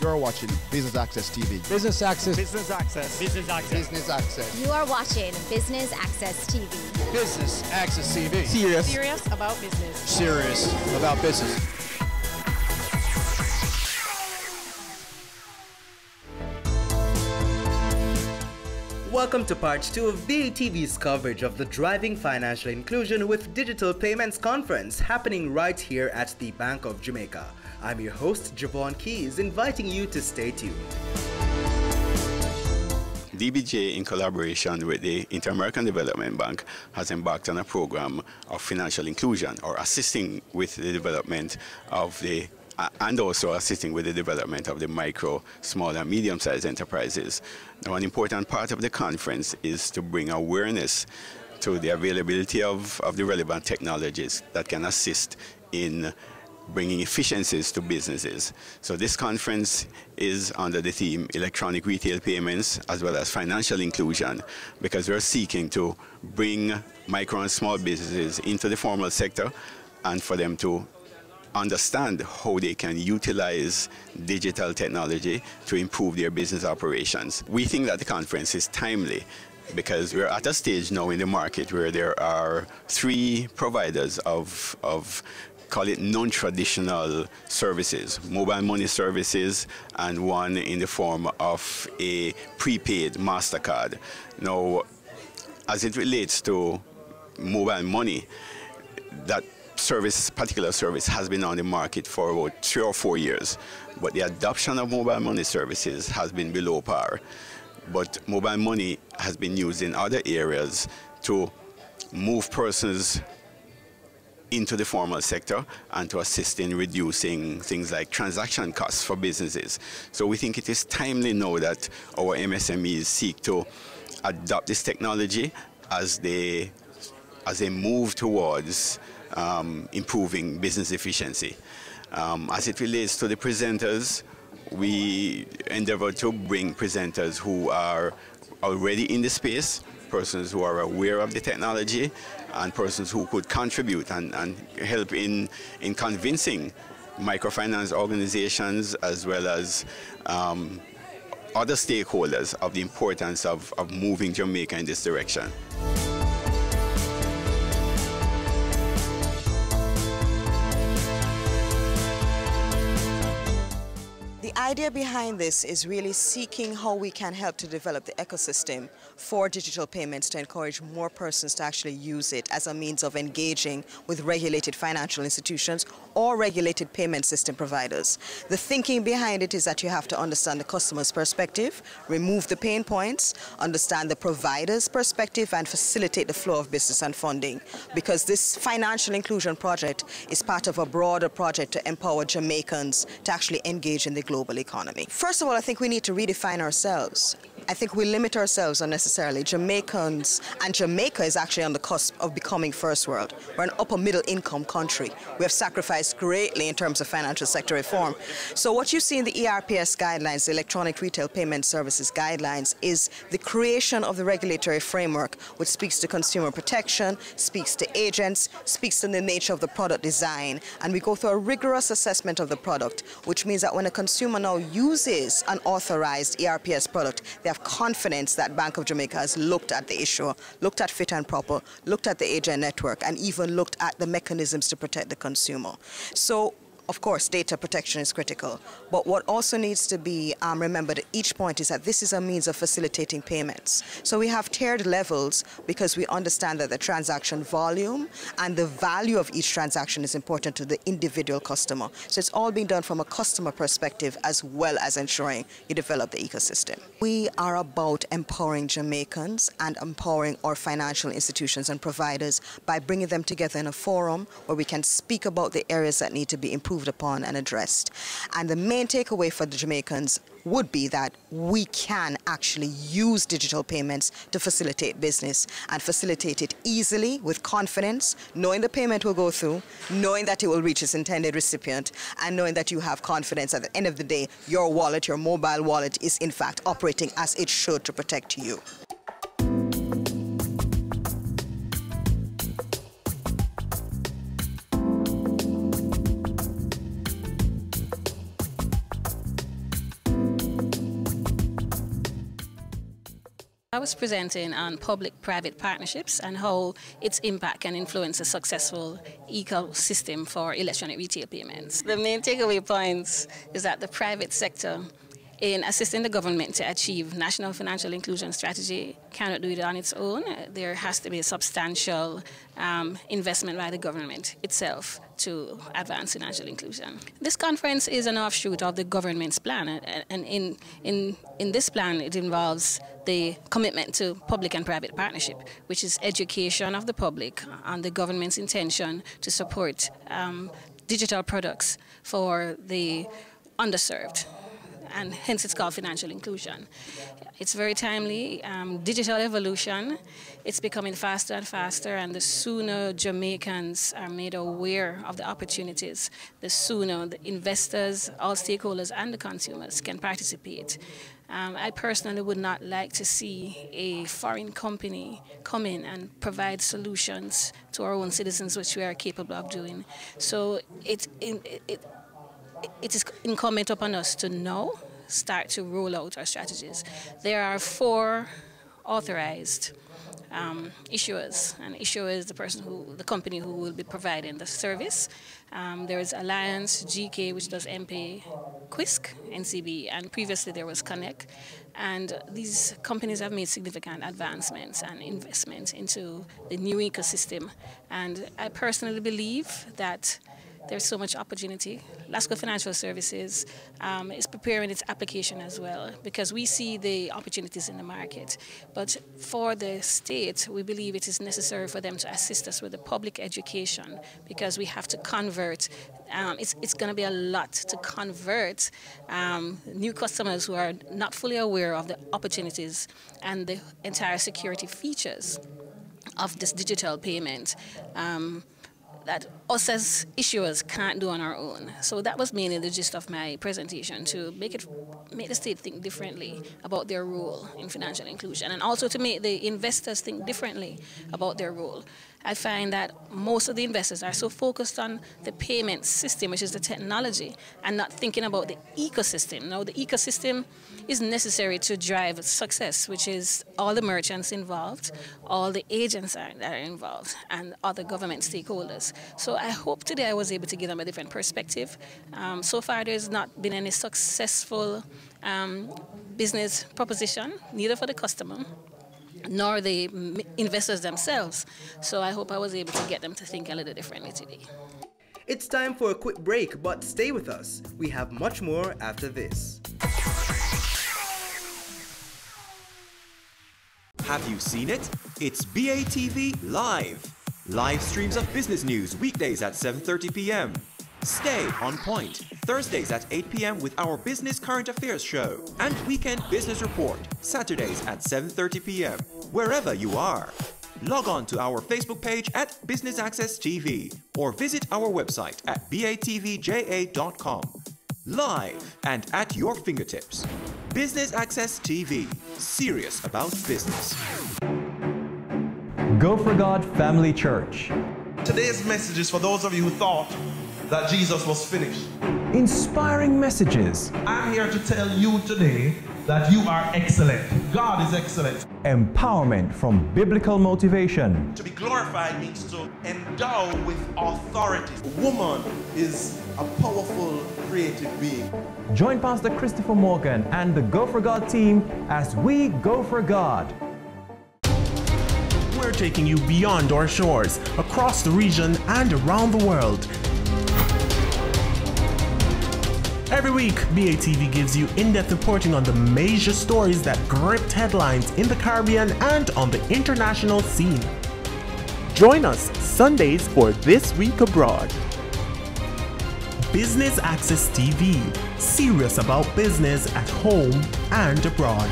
You're watching Business Access TV. Business Access. Business Access. Business Access. Business Access. You are watching Business Access TV. Business Access TV. Serious about business. Serious about business. Welcome to part 2 of BATV's coverage of the Driving Financial Inclusion with Digital Payments Conference happening right here at the Bank of Jamaica. I'm your host, Javon Keys, inviting you to stay tuned. DBJ, in collaboration with the Inter-American Development Bank, has embarked on a program of financial inclusion, or assisting with the development of the and also assisting with the development of the micro, small and medium-sized enterprises. Now, an important part of the conference is to bring awareness to the availability of the relevant technologies that can assist in bringing efficiencies to businesses. So this conference is under the theme Electronic Retail Payments as well as Financial Inclusion, because we're seeking to bring micro and small businesses into the formal sector and for them to understand how they can utilize digital technology to improve their business operations. We think that the conference is timely because we're at a stage now in the market where there are 3 providers of call it non-traditional services, mobile money services, and one in the form of a prepaid MasterCard. Now, as it relates to mobile money, that particular service has been on the market for about 3 or 4 years, but the adoption of mobile money services has been below par. But mobile money has been used in other areas to move persons into the formal sector and to assist in reducing things like transaction costs for businesses. So we think it is timely now that our MSMEs seek to adopt this technology as they move towards improving business efficiency. As it relates to the presenters, we endeavor to bring presenters who are already in the space, persons who are aware of the technology, and persons who could contribute and help in convincing microfinance organizations as well as other stakeholders of the importance of moving Jamaica in this direction. The idea behind this is really seeking how we can help to develop the ecosystem for digital payments to encourage more persons to actually use it as a means of engaging with regulated financial institutions or regulated payment system providers. The thinking behind it is that you have to understand the customer's perspective, remove the pain points, understand the provider's perspective, and facilitate the flow of business and funding, because this financial inclusion project is part of a broader project to empower Jamaicans to actually engage in the global economy. First of all, I think we need to redefine ourselves. I think we limit ourselves unnecessarily. Jamaicans, and Jamaica is actually on the cusp of becoming first world. We're an upper middle income country. We have sacrificed greatly in terms of financial sector reform. So what you see in the ERPS guidelines, the Electronic Retail Payment Services guidelines, is the creation of the regulatory framework which speaks to consumer protection, speaks to agents, speaks to the nature of the product design, and we go through a rigorous assessment of the product, which means that when a consumer now uses an authorized ERPS product, they have confidence that Bank of Jamaica has looked at the issue, looked at fit and proper, looked at the agent network, and even looked at the mechanisms to protect the consumer. So, of course, data protection is critical, but what also needs to be remembered at each point is that this is a means of facilitating payments. So we have tiered levels because we understand that the transaction volume and the value of each transaction is important to the individual customer. So it's all being done from a customer perspective as well as ensuring you develop the ecosystem. We are about empowering Jamaicans and empowering our financial institutions and providers by bringing them together in a forum where we can speak about the areas that need to be improved upon and addressed. And the main takeaway for the Jamaicans would be that we can actually use digital payments to facilitate business and facilitate it easily with confidence, knowing the payment will go through, knowing that it will reach its intended recipient, and knowing that you have confidence at the end of the day, your wallet, your mobile wallet is in fact operating as it should to protect you. I was presenting on public-private partnerships and how its impact can influence a successful ecosystem for electronic retail payments. The main takeaway points is that the private sector, in assisting the government to achieve national financial inclusion strategy, cannot do it on its own. There has to be a substantial investment by the government itself to advance financial inclusion. This conference is an offshoot of the government's plan, and in this plan it involves the commitment to public and private partnership, which is education of the public on the government's intention to support digital products for the underserved. And hence it's called financial inclusion. It's very timely. Digital evolution, it's becoming faster and faster, and the sooner Jamaicans are made aware of the opportunities, the sooner the investors, all stakeholders, and the consumers can participate. I personally would not like to see a foreign company come in and provide solutions to our own citizens, which we are capable of doing. So it is incumbent upon us to now start to roll out our strategies. There are 4 authorized issuers, and issuer is the company who will be providing the service. There is Alliance, GK, which does MPay, Quisk, NCB, and previously there was Connect. And these companies have made significant advancements and investments into the new ecosystem. And I personally believe that there's so much opportunity. Lasco Financial Services is preparing its application as well, because we see the opportunities in the market. But for the state, we believe it is necessary for them to assist us with the public education, because we have to convert. It's going to be a lot to convert new customers who are not fully aware of the opportunities and the entire security features of this digital payment. That us as issuers can't do on our own. So that was mainly the gist of my presentation, to make the state think differently about their role in financial inclusion, and also to make the investors think differently about their role. I find that most of the investors are so focused on the payment system, which is the technology, and not thinking about the ecosystem. Now, the ecosystem is necessary to drive success, which is all the merchants involved, all the agents that are involved, and other government stakeholders. So I hope today I was able to give them a different perspective. So far, there's not been any successful business proposition, neither for the customer nor the investors themselves. So I hope I was able to get them to think a little differently today. It's time for a quick break, but stay with us. We have much more after this. Have you seen it? It's BATV Live. Live streams of business news weekdays at 7:30 p.m. Stay on point Thursdays at 8 p.m. with our Business Current Affairs show, and Weekend Business Report Saturdays at 7:30 p.m. wherever you are. Log on to our Facebook page at Business Access TV or visit our website at batvja.com. Live and at your fingertips. Business Access TV, serious about business. Go for God Family Church. Today's message is for those of you who thought that Jesus was finished. Inspiring messages. I'm here to tell you today that you are excellent. God is excellent. Empowerment from biblical motivation. To be glorified means to endow with authority. A woman is a powerful, creative being. Join Pastor Christopher Morgan and the Go for God team as we go for God. We're taking you beyond our shores, across the region and around the world. Every week, BATV gives you in-depth reporting on the major stories that gripped headlines in the Caribbean and on the international scene. Join us Sundays for This Week Abroad. Business Access TV, serious about business at home and abroad.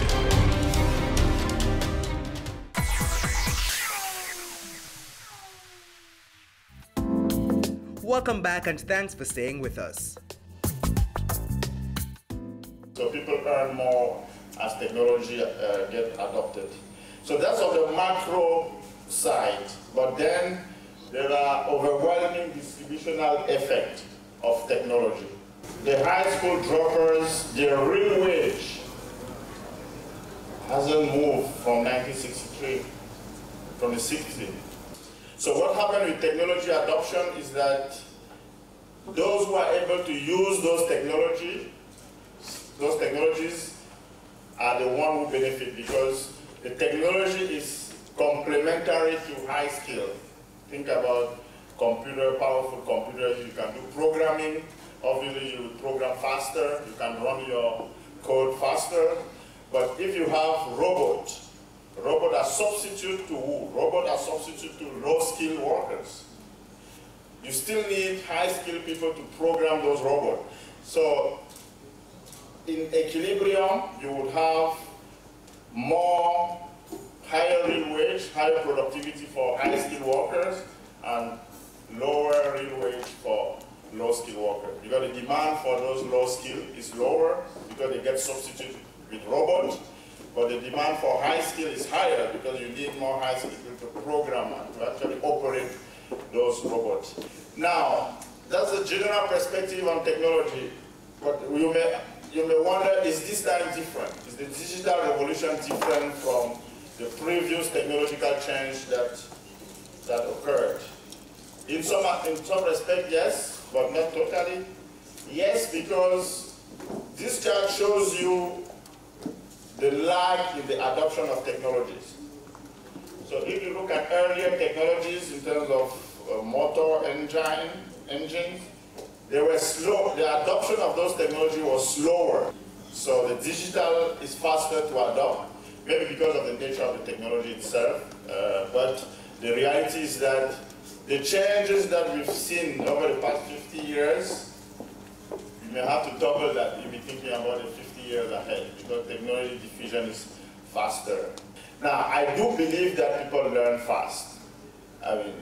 Welcome back and thanks for staying with us. So people earn more as technology get adopted. So that's on the macro side, but then there are overwhelming distributional effect of technology. The high school droppers, their real wage hasn't moved from 1963, from the 60s. So what happened with technology adoption is that those who are able to use those technologies are the one who benefit, because the technology is complementary to high skill. Think about powerful computers. You can do programming. Obviously, you program faster. You can run your code faster. But if you have robots are substitute to who? Robots are substitute to low-skilled workers. You still need high-skilled people to program those robots. So in equilibrium, you would have more higher real wage, higher productivity for high-skilled workers, and lower real wage for low-skilled workers. Because the demand for those low-skilled is lower because they get substituted with robots, but the demand for high-skill is higher because you need more high-skill people to program and to actually operate those robots. Now, that's the general perspective on technology, but you may wonder, is this time different? Is the digital revolution different from the previous technological change that occurred? In some respect, yes, but not totally. Yes, because this chart shows you the lag in the adoption of technologies. So if you look at earlier technologies in terms of motor engines, they were slow. The adoption of those technologies was slower. So the digital is faster to adopt, maybe because of the nature of the technology itself. But the reality is that the changes that we've seen over the past 50 years, you may have to double that. You'll be thinking about it 50 years ahead, because technology diffusion is faster. Now, I do believe that people learn fast. I mean,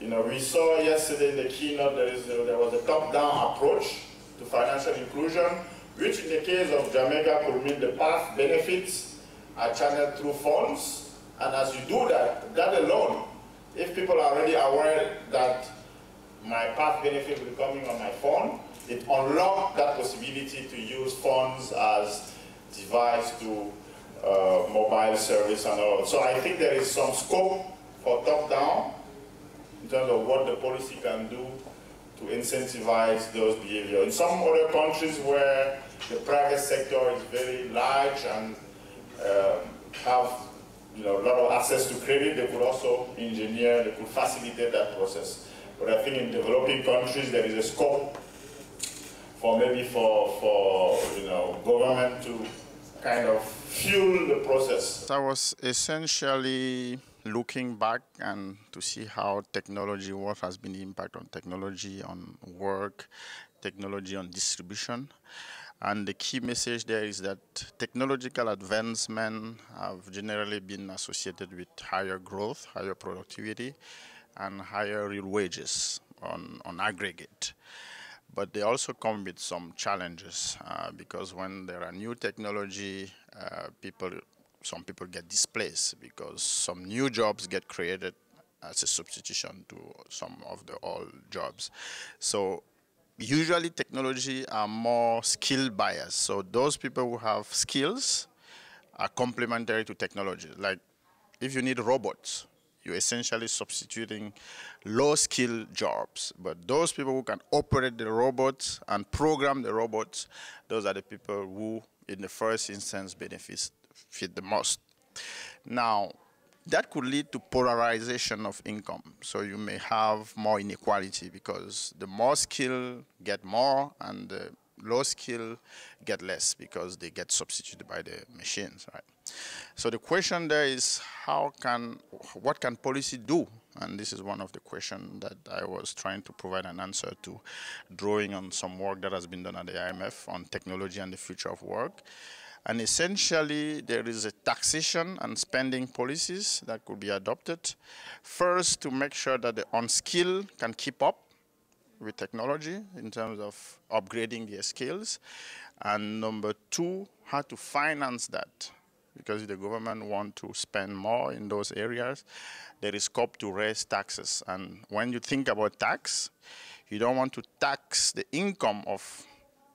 we saw yesterday in the keynote there was a top-down approach to financial inclusion, which in the case of Jamaica could mean the path benefits are channeled through funds. And as you do that alone, if people are already aware that my path benefit will be coming on my phone, it unlocks that possibility to use funds as device to mobile service and all. So I think there is some scope for top-down in terms of what the policy can do to incentivize those behaviors. In some other countries where the private sector is very large and have a lot of access to credit, they could also they could facilitate that process. But I think in developing countries there is a scope for government to kind of fuel the process. I was essentially looking back and to see how what has been the impact on technology, on work, technology on distribution. And the key message there is that technological advancement have generally been associated with higher growth, higher productivity, and higher real wages on aggregate. But they also come with some challenges because when there are new technology, some people get displaced because some new jobs get created as a substitution to some of the old jobs. So usually technology are more skill biased. So those people who have skills are complementary to technology. Like if you need robots, you're essentially substituting low-skill jobs. But those people who can operate the robots and program the robots, those are the people who, in the first instance, benefit the most. Now, that could lead to polarization of income. So you may have more inequality because the more skill get more and the low skill get less because they get substituted by the machines, right? So the question there is what can policy do? And this is one of the questions that I was trying to provide an answer to, drawing on some work that has been done at the IMF on technology and the future of work. And essentially, there is a taxation and spending policies that could be adopted. First, to make sure that the unskilled can keep up with technology in terms of upgrading their skills. And number two, how to finance that. Because if the government wants to spend more in those areas, there is scope to raise taxes. And when you think about tax, you don't want to tax the income of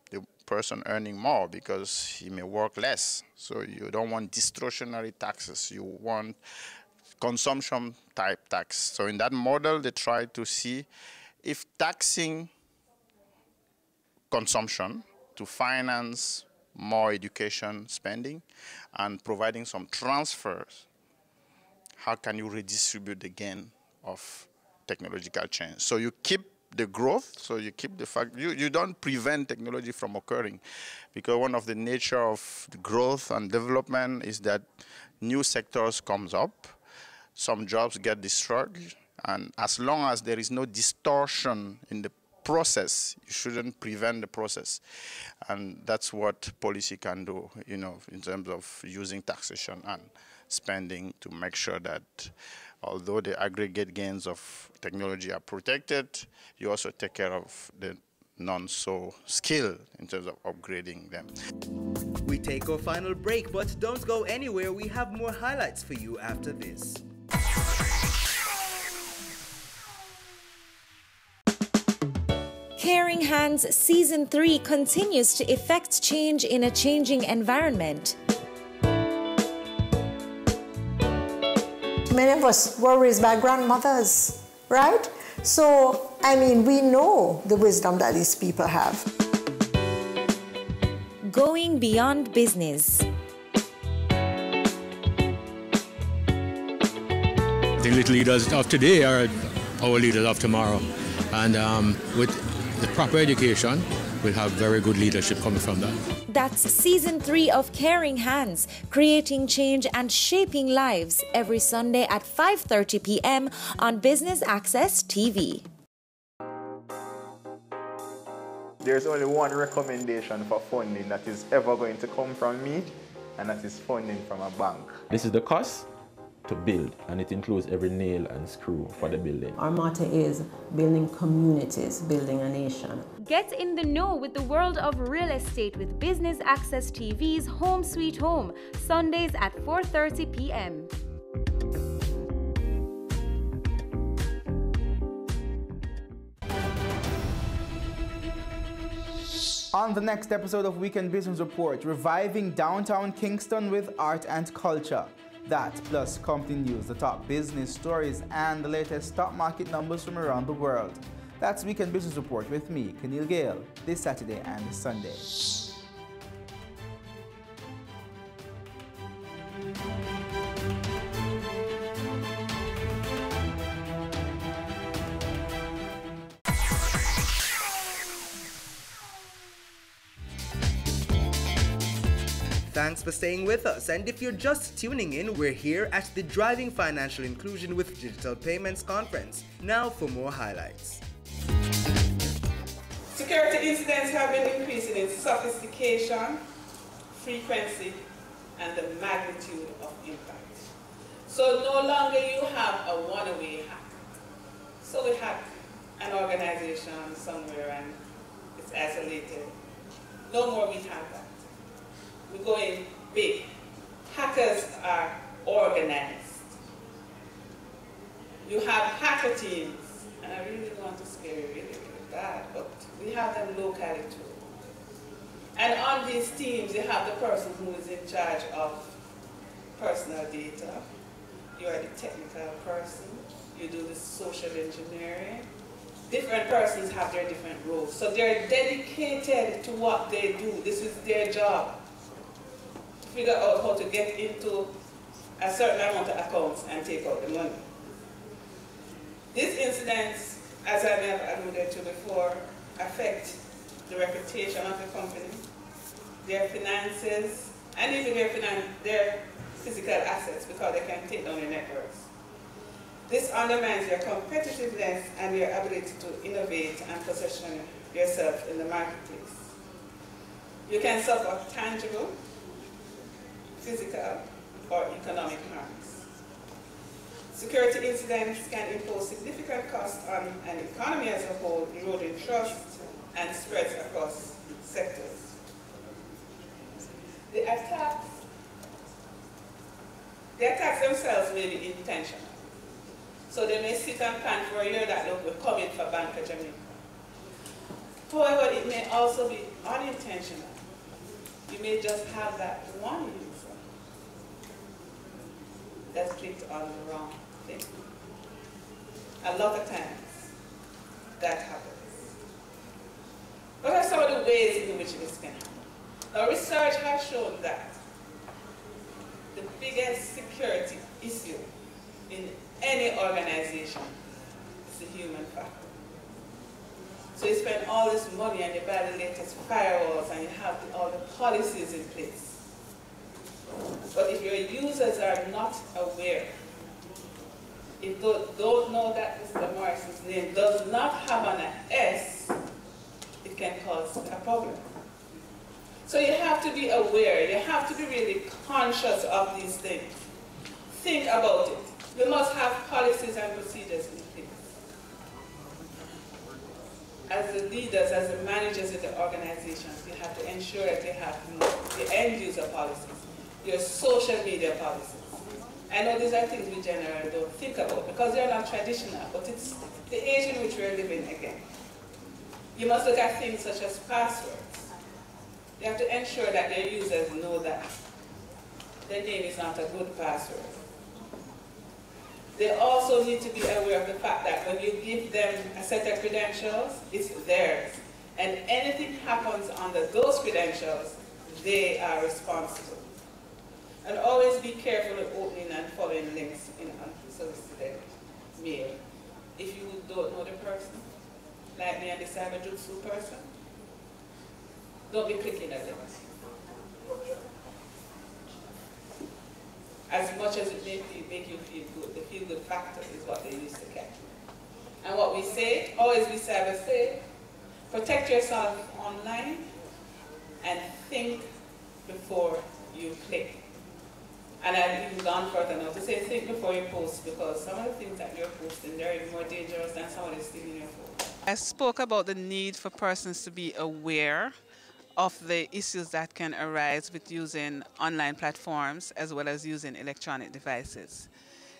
the person earning more because he may work less. So you don't want distortionary taxes. You want consumption type tax. So in that model, they try to see if taxing consumption to finance more education spending and providing some transfers, how can you redistribute the gain of technological change? So you keep the growth, so you keep the fact, you don't prevent technology from occurring, because one of the nature of the growth and development is that new sectors comes up, some jobs get destroyed, and as long as there is no distortion in the process, you shouldn't prevent the process. And that's what policy can do, you know, in terms of using taxation and spending to make sure that although the aggregate gains of technology are protected, you also take care of the non-so skill in terms of upgrading them. We take our final break, but don't go anywhere. We have more highlights for you after this. Caring Hands Season 3 continues to effect change in a changing environment. Many of us were raised by grandmothers, right? So, I mean, we know the wisdom that these people have. Going beyond business. The little leaders of today are our leaders of tomorrow. And with the proper education, we'll have very good leadership coming from that. That's Season 3 of Caring Hands, creating change and shaping lives, every Sunday at 5:30 p.m. on Business Access TV. There's only one recommendation for funding that is ever going to come from me, and that is funding from a bank. This is the cost to build, and it includes every nail and screw for the building. Our motto is building communities, building a nation. Get in the know with the world of real estate with Business Access TV's Home Sweet Home, Sundays at 4:30 p.m. On the next episode of Weekend Business Report, reviving downtown Kingston with art and culture. That, plus company news, the top business stories, and the latest stock market numbers from around the world. That's Weekend Business Report with me, Kenil Gale, this Saturday and Sunday. Thanks for staying with us, and if you're just tuning in, we're here at the Driving Financial Inclusion with Digital Payments Conference. Now for more highlights. Security incidents have been increasing in sophistication, frequency, and the magnitude of impact. So no longer you have a one-way hack. So we hack an organization somewhere and it's isolated. No more we have that. We're going big. Hackers are organized. You have hacker teams, and I really don't want to scare you really with that, but we have them locally too. And on these teams, you have the person who is in charge of personal data. You are the technical person. You do the social engineering. Different persons have their different roles. So they're dedicated to what they do. This is their job. Figure out how to get into a certain amount of accounts and take out the money. These incidents, as I have alluded to before, affect the reputation of the company, their finances, and even their physical assets, because they can take down your networks. This undermines your competitiveness and your ability to innovate and position yourself in the marketplace. You can suffer tangible, physical, or economic harms. Security incidents can impose significant costs on an economy as a whole, eroding trust and spreads across sectors. The attacks themselves may be intentional. So they may sit and plan for a year that look, we're coming for Bank of Jamaica. However, it may also be unintentional. You may just have that one user that clicked on the wrong thing. A lot of times, that happens. What are some of the ways in which this can happen? Now, research has shown that the biggest security issue in any organization is the human factor. So you spend all this money and you buy the latest firewalls and you have all the policies in place. But if your users are not aware, if they don't know that Mr. Morrison's name does not have an S, it can cause a problem. So you have to be aware, you have to be really conscious of these things. Think about it. You must have policies and procedures in place. As the leaders, as the managers of the organizations, you have to ensure that you have the end user policies, your social media policies. I know these are things we generally don't think about because they're not traditional, but it's the age in which we're living again. You must look at things such as passwords. You have to ensure that your users know that their name is not a good password. They also need to be aware of the fact that when you give them a set of credentials, it's theirs. And anything happens under those credentials, they are responsible. And always be careful of opening and following links in unsolicited mail. If you don't know the person, like me and the Cyberjutsu person, don't be clicking at them. As much as it may make you feel good, the feel-good factor is what they used to get. And what we say, always be cyber safe, protect yourself online, and think before you click. And I've even gone further now to say think before you post, because some of the things that you're posting, they're even more dangerous than somebody stealing your phone. I spoke about the need for persons to be aware of the issues that can arise with using online platforms as well as using electronic devices.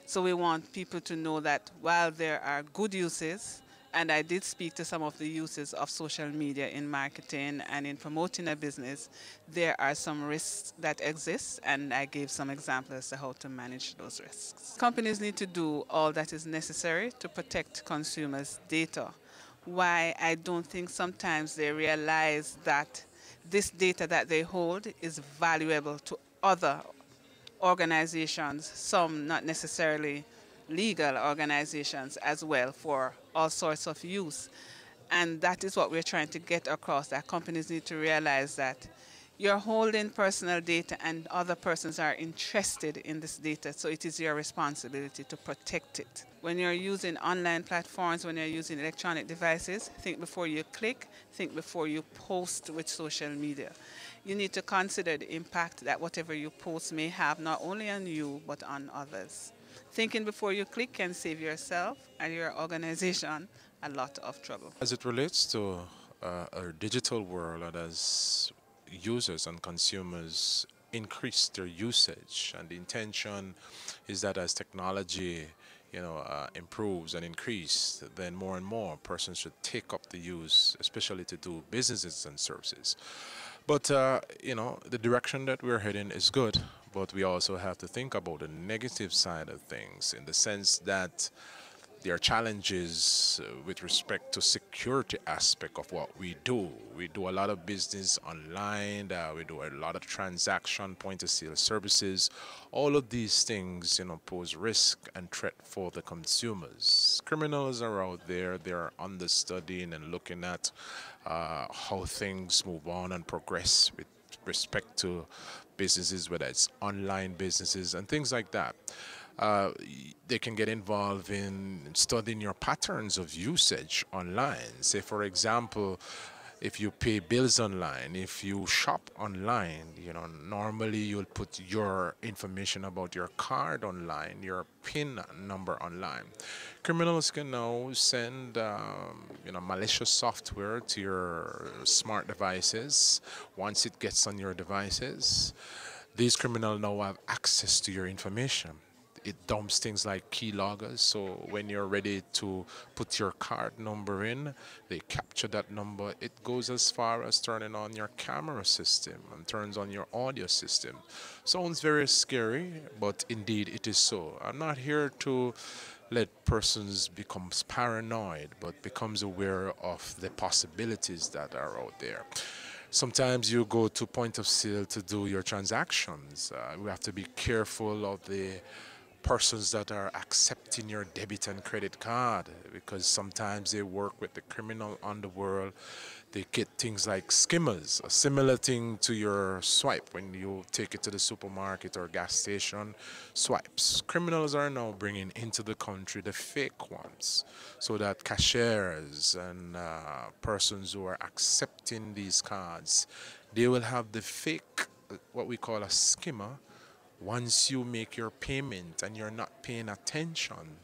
So we want people to know that while there are good uses, and I did speak to some of the uses of social media in marketing and in promoting a business, there are some risks that exist, and I gave some examples as to how to manage those risks. Companies need to do all that is necessary to protect consumers' data. Why I don't think sometimes they realize that this data that they hold is valuable to other organizations, some not necessarily legal organizations as well, for all sorts of use. And that is what we're trying to get across, that companies need to realize that you're holding personal data and other persons are interested in this data, so it is your responsibility to protect it. When you're using online platforms, when you're using electronic devices, think before you click, think before you post with social media. You need to consider the impact that whatever you post may have, not only on you, but on others. Thinking before you click can save yourself and your organization a lot of trouble. As it relates to a digital world, and as users and consumers increase their usage, and the intention is that as technology improves and increase, then more and more persons should take up the use, especially to do businesses and services. But the direction that we're heading is good, but we also have to think about the negative side of things, in the sense that there are challenges with respect to security aspect of what we do. We do a lot of business online, we do a lot of transaction, point-of-sale services. All of these things, pose risk and threat for the consumers. Criminals are out there, they're understudying and looking at how things move on and progress with respect to businesses, whether it's online businesses and things like that. They can get involved in studying your patterns of usage online. Say, for example, if you pay bills online, if you shop online, normally you'll put your information about your card online, your PIN number online. Criminals can now send malicious software to your smart devices. Once it gets on your devices, these criminals now have access to your information. it dumps things like keyloggers. So when you're ready to put your card number in, they capture that number. It goes as far as turning on your camera system and turns on your audio system. Sounds very scary, but indeed it is so. I'm not here to let persons become paranoid, but becomes aware of the possibilities that are out there. Sometimes you go to point of sale to do your transactions. We have to be careful of the persons that are accepting your debit and credit card, because sometimes they work with the criminal underworld. They get things like skimmers, a similar thing to your swipe when you take it to the supermarket or gas station. Swipes. Criminals are now bringing into the country the fake ones, so that cashiers and persons who are accepting these cards, they will have the fake, what we call a skimmer. Once you make your payment and you're not paying attention,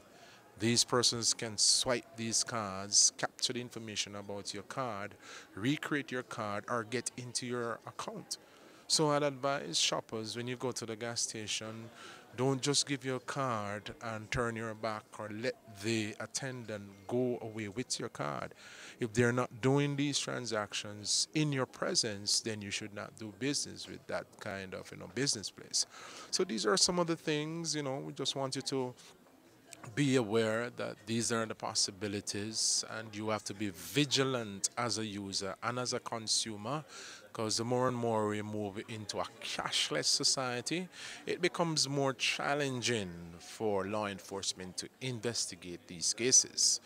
these persons can swipe these cards, capture the information about your card, recreate your card, or get into your account. So I'd advise shoppers, when you go to the gas station, don't just give your card and turn your back or let the attendant go away with your card. If they're not doing these transactions in your presence, then you should not do business with that kind of, business place. So these are some of the things, we just want you to be aware that these are the possibilities, and you have to be vigilant as a user and as a consumer, because the more and more we move into a cashless society, it becomes more challenging for law enforcement to investigate these cases.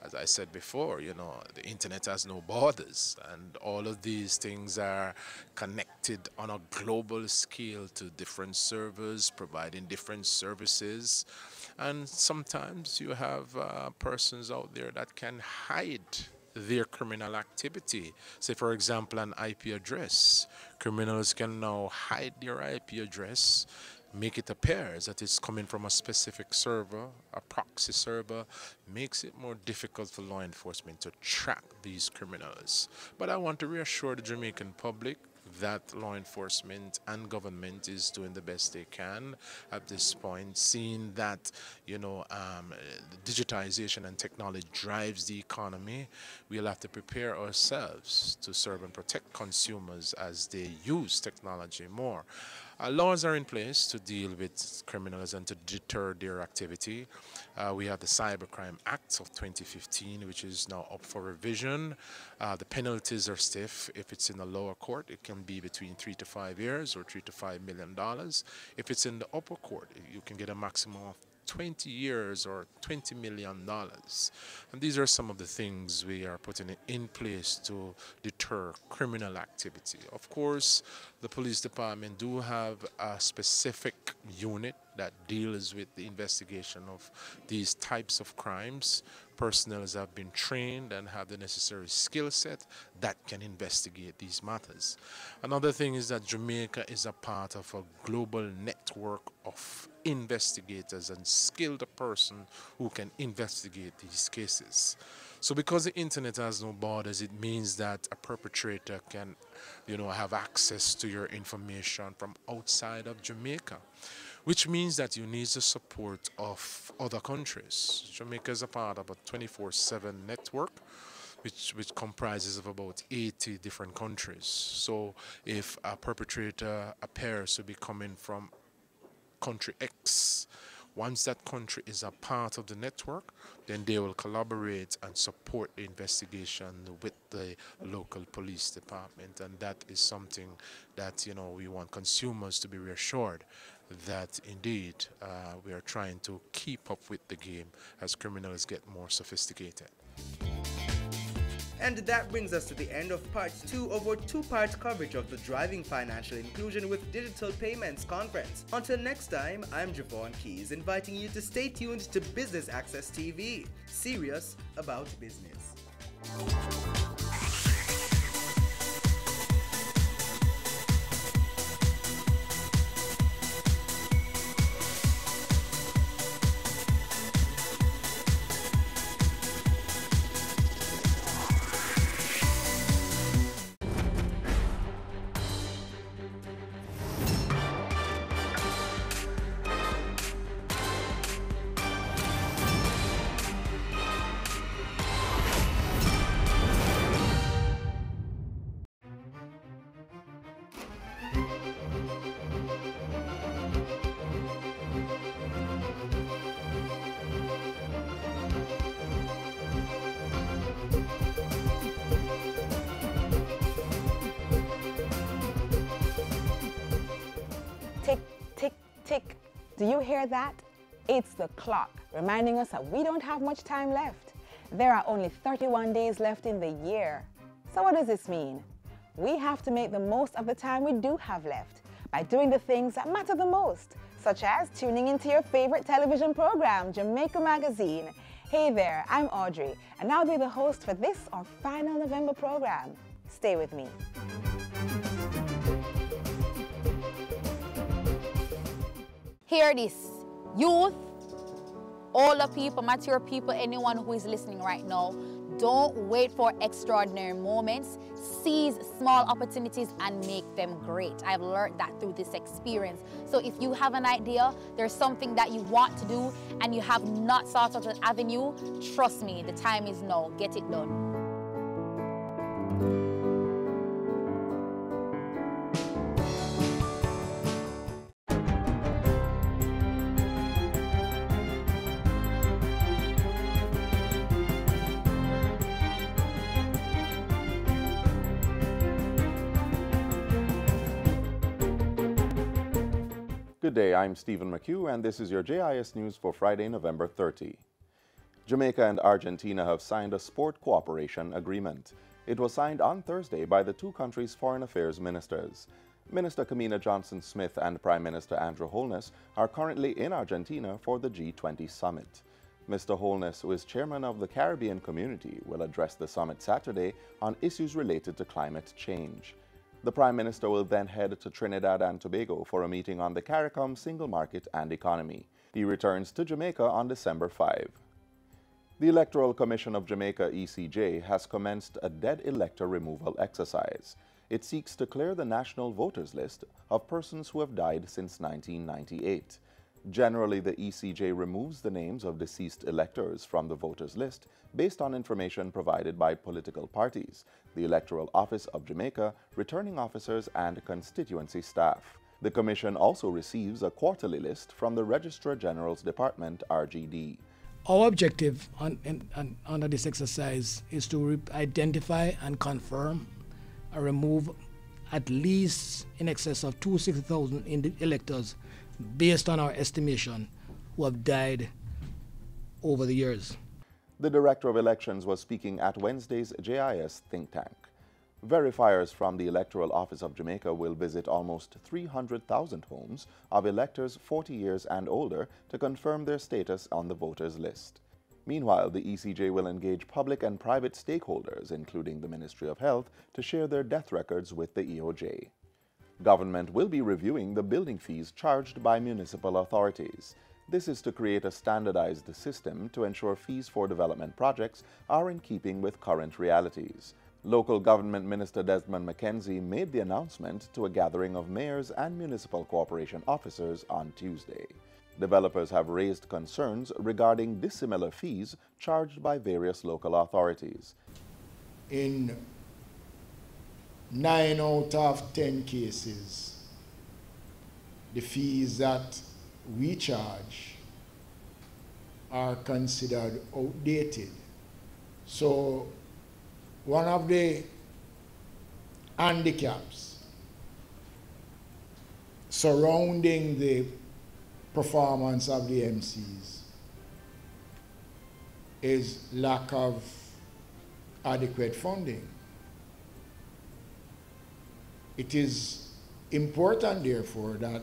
As I said before, the internet has no borders, and all of these things are connected on a global scale to different servers providing different services. And sometimes you have persons out there that can hide their criminal activity. Say, for example, an IP address. Criminals can now hide your IP address, make it appear that it's coming from a specific server, a proxy server. Makes it more difficult for law enforcement to track these criminals. But I want to reassure the Jamaican public that law enforcement and government is doing the best they can at this point, seeing that digitization and technology drives the economy. We'll have to prepare ourselves to serve and protect consumers as they use technology more. Laws are in place to deal with criminals and to deter their activity. We have the Cybercrime Act of 2015, which is now up for revision. The penalties are stiff. If it's in the lower court, it can be between 3 to 5 years or $3 to $5 million. If it's in the upper court, you can get a maximum of 20 years or $20 million. And these are some of the things we are putting in place to deter criminal activity. Of course, the police department do have a specific unit that deals with the investigation of these types of crimes. Personnel have been trained and have the necessary skill set that can investigate these matters. Another thing is that Jamaica is a part of a global network of investigators and skilled person who can investigate these cases. So because the internet has no borders, it means that a perpetrator can, have access to your information from outside of Jamaica, which means that you need the support of other countries. Jamaica is a part of a 24/7 network, which comprises of about 80 different countries. So if a perpetrator appears to be coming from country X, once that country is a part of the network, then they will collaborate and support the investigation with the local police department. And that is something that, we want consumers to be reassured that indeed we are trying to keep up with the game as criminals get more sophisticated. And that brings us to the end of part 2 of our 2-part coverage of the Driving Financial Inclusion with Digital Payments Conference. Until next time, I'm Javon Keys, inviting you to stay tuned to Business Access TV, serious about business. tick. Do you hear that? It's the clock, reminding us that we don't have much time left. There are only 31 days left in the year. So what does this mean? We have to make the most of the time we do have left by doing the things that matter the most, such as tuning into your favorite television program, Jamaica Magazine. Hey there, I'm Audrey, and I'll be the host for this, our final November program. Stay with me. Hear this. Youth, older people, mature people, anyone who is listening right now, don't wait for extraordinary moments. Seize small opportunities and make them great. I've learned that through this experience. So if you have an idea, there's something that you want to do and you have not sought out an avenue, trust me, the time is now. Get it done. Good day, I'm Stephen McHugh, and this is your JIS News for Friday, November 30. Jamaica and Argentina have signed a sport cooperation agreement. It was signed on Thursday by the two countries' foreign affairs ministers. Minister Kamina Johnson-Smith and Prime Minister Andrew Holness are currently in Argentina for the G20 summit. Mr. Holness, who is chairman of the Caribbean Community, will address the summit Saturday on issues related to climate change. The Prime Minister will then head to Trinidad and Tobago for a meeting on the CARICOM single market and economy. He returns to Jamaica on December 5. The Electoral Commission of Jamaica, ECJ, has commenced a dead elector removal exercise. It seeks to clear the national voters list of persons who have died since 1998. Generally, the ECJ removes the names of deceased electors from the voters list based on information provided by political parties, the Electoral Office of Jamaica, returning officers, and constituency staff. The Commission also receives a quarterly list from the Registrar General's Department, RGD. Our objective under this exercise is to identify and confirm and remove at least in excess of 260,000 electors based on our estimation who have died over the years. The Director of Elections was speaking at Wednesday's JIS think tank. Verifiers from the Electoral Office of Jamaica will visit almost 300,000 homes of electors 40 years and older to confirm their status on the voters list. Meanwhile, the ECJ will engage public and private stakeholders, including the Ministry of Health, to share their death records with the EOJ. Government will be reviewing the building fees charged by municipal authorities. This is to create a standardized system to ensure fees for development projects are in keeping with current realities. Local Government Minister Desmond McKenzie made the announcement to a gathering of mayors and municipal corporation officers on Tuesday. Developers have raised concerns regarding dissimilar fees charged by various local authorities. In 9 out of 10 cases, the fees that we charge are considered outdated. So one of the handicaps surrounding the performance of the MCs is lack of adequate funding. It is important, therefore, that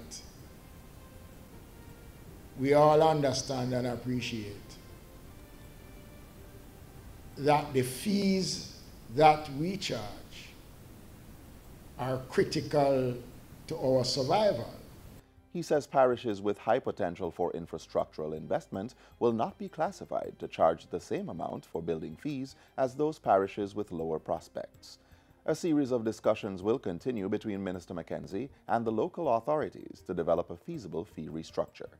we all understand and appreciate that the fees that we charge are critical to our survival. He says parishes with high potential for infrastructural investment will not be classified to charge the same amount for building fees as those parishes with lower prospects. A series of discussions will continue between Minister McKenzie and the local authorities to develop a feasible fee restructure.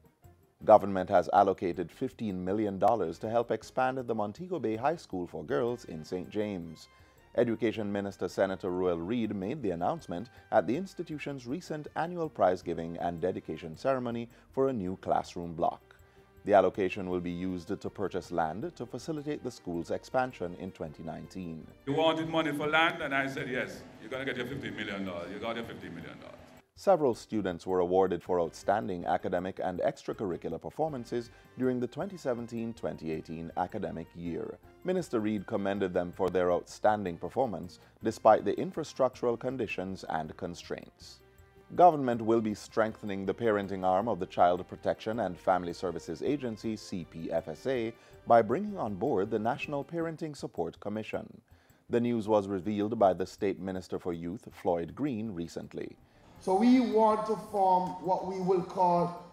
Government has allocated $15 million to help expand the Montego Bay High School for Girls in St. James. Education Minister Senator Ruel Reid made the announcement at the institution's recent annual prize-giving and dedication ceremony for a new classroom block. The allocation will be used to purchase land to facilitate the school's expansion in 2019. You wanted money for land, and I said, yes, you're going to get your $15 million. You got your $15 million. Several students were awarded for outstanding academic and extracurricular performances during the 2017-2018 academic year. Minister Reid commended them for their outstanding performance despite the infrastructural conditions and constraints. Government will be strengthening the parenting arm of the Child Protection and Family Services Agency, CPFSA, by bringing on board the National Parenting Support Commission. The news was revealed by the State Minister for Youth, Floyd Green, recently. So we want to form what we will call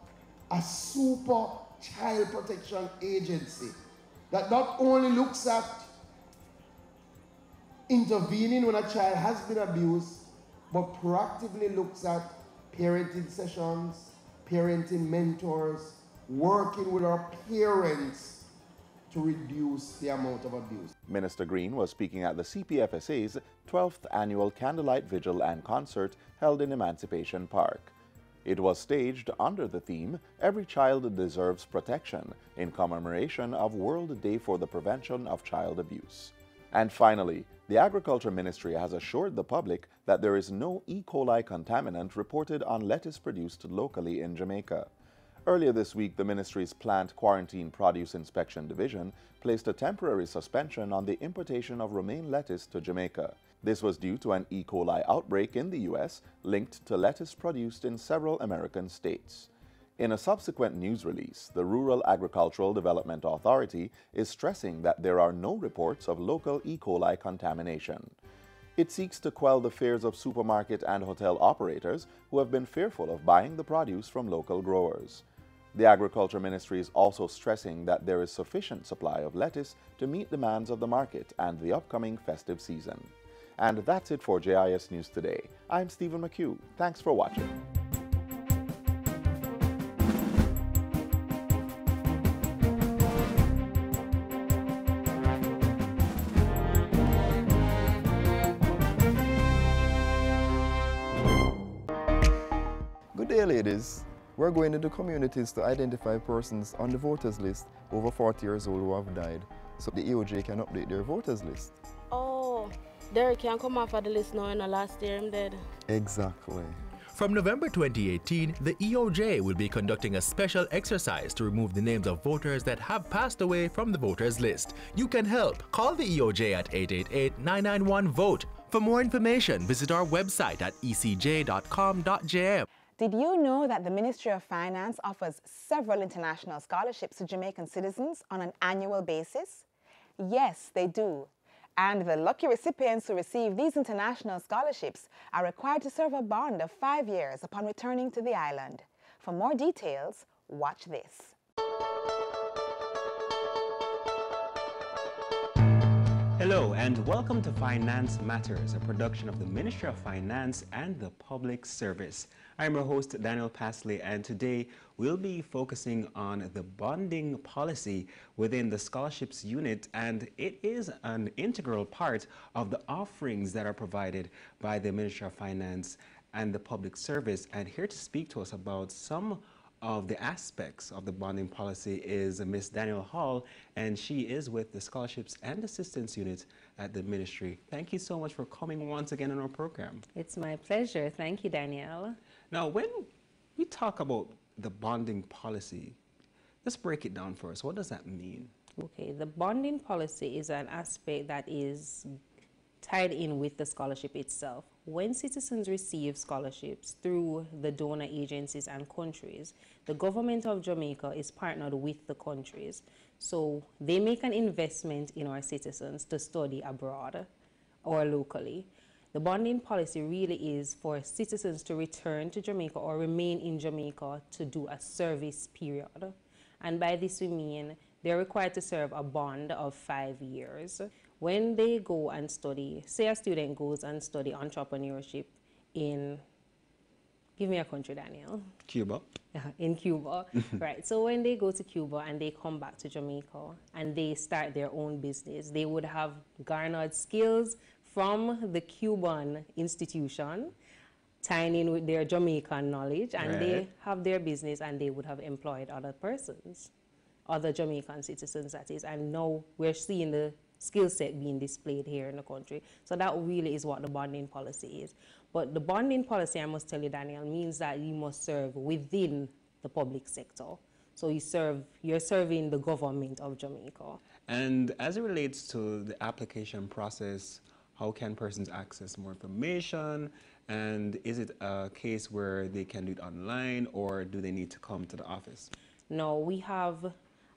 a super child protection agency that not only looks at intervening when a child has been abused, but proactively looks at parenting sessions, parenting mentors, working with our parents to reduce the amount of abuse. Minister Green was speaking at the CPFSA's 12th annual Candlelight Vigil and Concert held in Emancipation Park. It was staged under the theme, Every Child Deserves Protection, in commemoration of World Day for the Prevention of Child Abuse. And finally, the Agriculture Ministry has assured the public that there is no E. coli contaminant reported on lettuce produced locally in Jamaica. Earlier this week, the ministry's Plant Quarantine Produce Inspection Division placed a temporary suspension on the importation of romaine lettuce to Jamaica. This was due to an E. coli outbreak in the U.S. linked to lettuce produced in several American states. In a subsequent news release, the Rural Agricultural Development Authority is stressing that there are no reports of local E. coli contamination. It seeks to quell the fears of supermarket and hotel operators who have been fearful of buying the produce from local growers. The Agriculture Ministry is also stressing that there is sufficient supply of lettuce to meet demands of the market and the upcoming festive season. And that's it for JIS News Today. I'm Stephen McHugh. Thanks for watching. Good day, ladies. We're going into communities to identify persons on the voters list over 40 years old who have died, so the EOJ can update their voters list. Oh, Derek can't come off of the list now in the last year I'm dead. Exactly. From November 2018, the EOJ will be conducting a special exercise to remove the names of voters that have passed away from the voters list. You can help. Call the EOJ at 888-991-VOTE. For more information, visit our website at ecj.com.jm. Did you know that the Ministry of Finance offers several international scholarships to Jamaican citizens on an annual basis? Yes, they do. And the lucky recipients who receive these international scholarships are required to serve a bond of 5 years upon returning to the island. For more details, watch this. Hello and welcome to Finance Matters, a production of the Ministry of Finance and the Public Service. I'm your host, Daniel Pasley, and today we'll be focusing on the bonding policy within the scholarships unit, and it is an integral part of the offerings that are provided by the Ministry of Finance and the Public Service. And here to speak to us about some of the aspects of the bonding policy is Miss Danielle Hall, and she is with the Scholarships and Assistance Unit at the Ministry. Thank you so much for coming once again on our program. It's my pleasure. Thank you, Danielle. Now, when we talk about the bonding policy, let's break it down for us. What does that mean? Okay, the bonding policy is an aspect that is tied in with the scholarship itself. When citizens receive scholarships through the donor agencies and countries, the government of Jamaica is partnered with the countries. So they make an investment in our citizens to study abroad or locally. The bonding policy really is for citizens to return to Jamaica or remain in Jamaica to do a service period. And by this we mean they're required to serve a bond of 5 years. When they go and study, say a student goes and study entrepreneurship in, give me a country, Daniel. Cuba. In Cuba, right. So when they go to Cuba and they come back to Jamaica and they start their own business, they would have garnered skills from the Cuban institution, tying in with their Jamaican knowledge, and they have their business and they would have employed other persons, other Jamaican citizens, that is. And now we're seeing the skill set being displayed here in the country. So that really is what the bonding policy is. But the bonding policy, I must tell you, Daniel, means that you must serve within the public sector. So you're serving the government of Jamaica. And as it relates to the application process, how can persons access more information? And is it a case where they can do it online, or do they need to come to the office? No, we have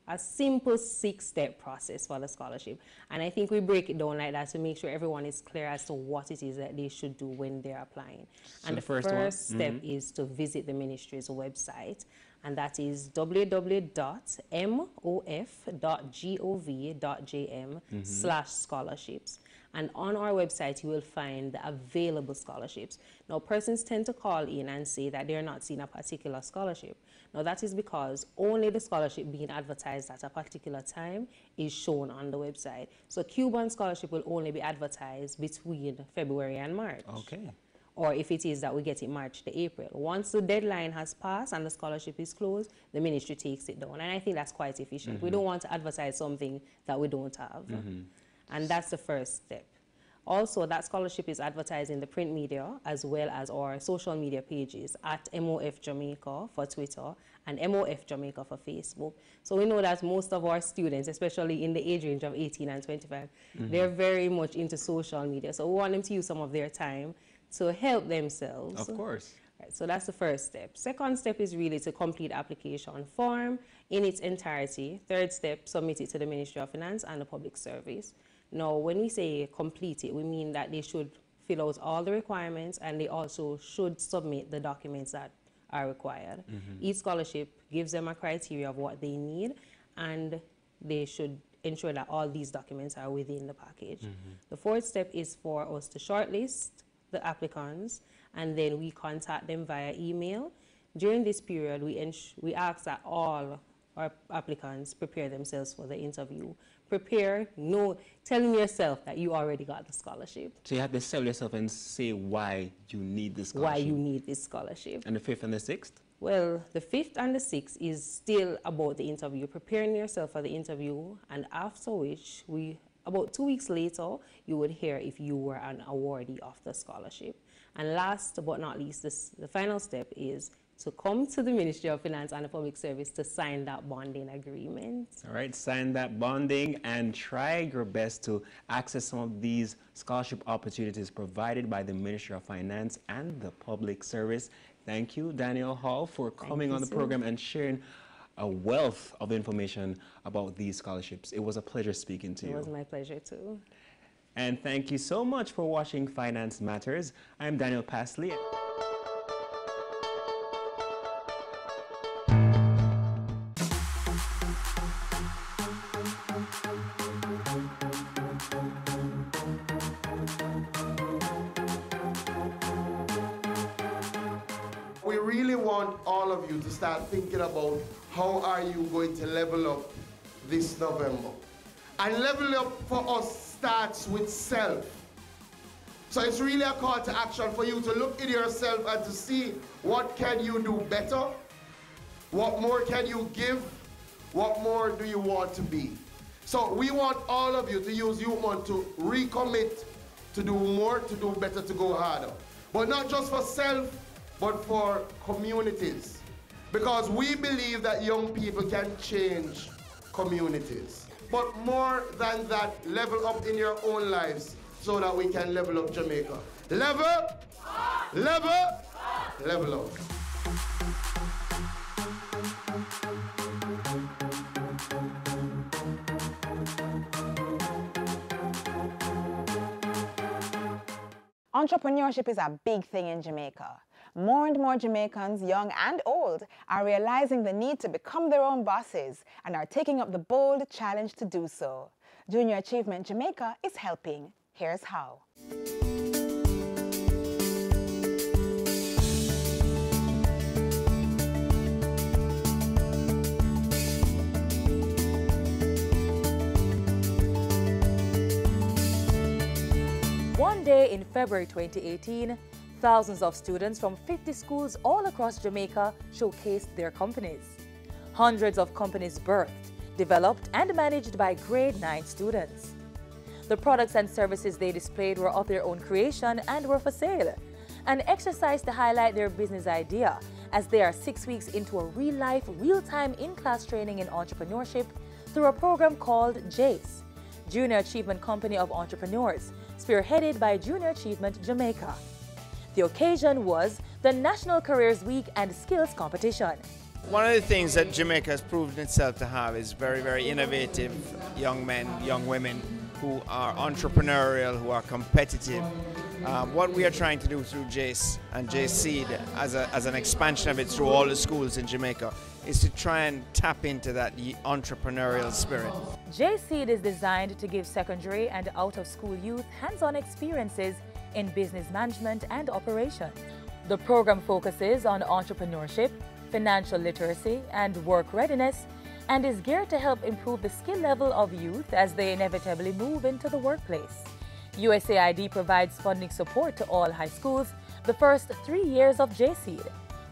a simple 6-step process for the scholarship. And I think we break it down like that to make sure everyone is clear as to what it is that they should do when they're applying. So and the first step is to visit the ministry's website, and that is www.mof.gov.jm/scholarships. And on our website, you will find the available scholarships. Now, persons tend to call in and say that they're not seeing a particular scholarship. Now, that is because only the scholarship being advertised at a particular time is shown on the website. So Cuban scholarship will only be advertised between February and March. Okay. Or if it is that we get it March to April. Once the deadline has passed and the scholarship is closed, the ministry takes it down. And I think that's quite efficient. We don't want to advertise something that we don't have. And that's the first step. Also, that scholarship is advertised in the print media as well as our social media pages at MOF Jamaica for Twitter and MOF Jamaica for Facebook. So we know that most of our students, especially in the age range of 18 and 25, they're very much into social media. So we want them to use some of their time to help themselves. Of course. Right, so that's the first step. Second step is really to complete the application form in its entirety. Third step, submit it to the Ministry of Finance and the Public Service. Now, when we say complete it, we mean that they should fill out all the requirements, and they also should submit the documents that are required. Each scholarship gives them a criteria of what they need, and they should ensure that all these documents are within the package. The fourth step is for us to shortlist the applicants, and then we contact them via email. During this period, we ask that all our applicants prepare themselves for the interview. Telling yourself that you already got the scholarship. So you have to sell yourself and say why you need this scholarship. Why you need this scholarship. And the 5th and the 6th? Well, the 5th and the 6th is still about the interview, preparing yourself for the interview, and after which, about 2 weeks later, you would hear if you were an awardee of the scholarship. And last but not least, the final step is to come to the Ministry of Finance and the Public Service to sign that bonding agreement. All right, sign that bonding and try your best to access some of these scholarship opportunities provided by the Ministry of Finance and the Public Service. Thank you, Daniel Hall, for coming on the program and sharing a wealth of information about these scholarships. It was a pleasure speaking to you. It was my pleasure too. And thank you so much for watching Finance Matters. I'm Daniel Pasley. We really want all of you to start thinking about how are you going to level up this November. And level up for us starts with self. So it's really a call to action for you to look at yourself and to see what can you do better, what more can you give, what more do you want to be. So we want all of you to use Youth Month to recommit, to do more, to do better, to go harder. But not just for self, but for communities. Because we believe that young people can change communities. But more than that, level up in your own lives so that we can level up Jamaica. Level, level, level up. Entrepreneurship is a big thing in Jamaica. More and more Jamaicans, young and old, are realizing the need to become their own bosses and are taking up the bold challenge to do so. Junior Achievement Jamaica is helping. Here's how. One day in February 2018, thousands of students from 50 schools all across Jamaica showcased their companies. Hundreds of companies birthed, developed and managed by grade 9 students. The products and services they displayed were of their own creation and were for sale. An exercise to highlight their business idea, as they are 6 weeks into a real-life, real-time in-class training in entrepreneurship through a program called JACE, Junior Achievement Company of Entrepreneurs, spearheaded by Junior Achievement Jamaica. The occasion was the National Careers Week and Skills Competition. One of the things that Jamaica has proven itself to have is very, very innovative young men, young women who are entrepreneurial, who are competitive. What we are trying to do through JACE and JACE Seed as an expansion of it through all the schools in Jamaica is to try and tap into that entrepreneurial spirit. JACE Seed is designed to give secondary and out-of-school youth hands-on experiences in business management and operations. The program focuses on entrepreneurship, financial literacy, and work readiness, and is geared to help improve the skill level of youth as they inevitably move into the workplace. USAID provides funding support to all high schools the first 3 years of JACE Seed,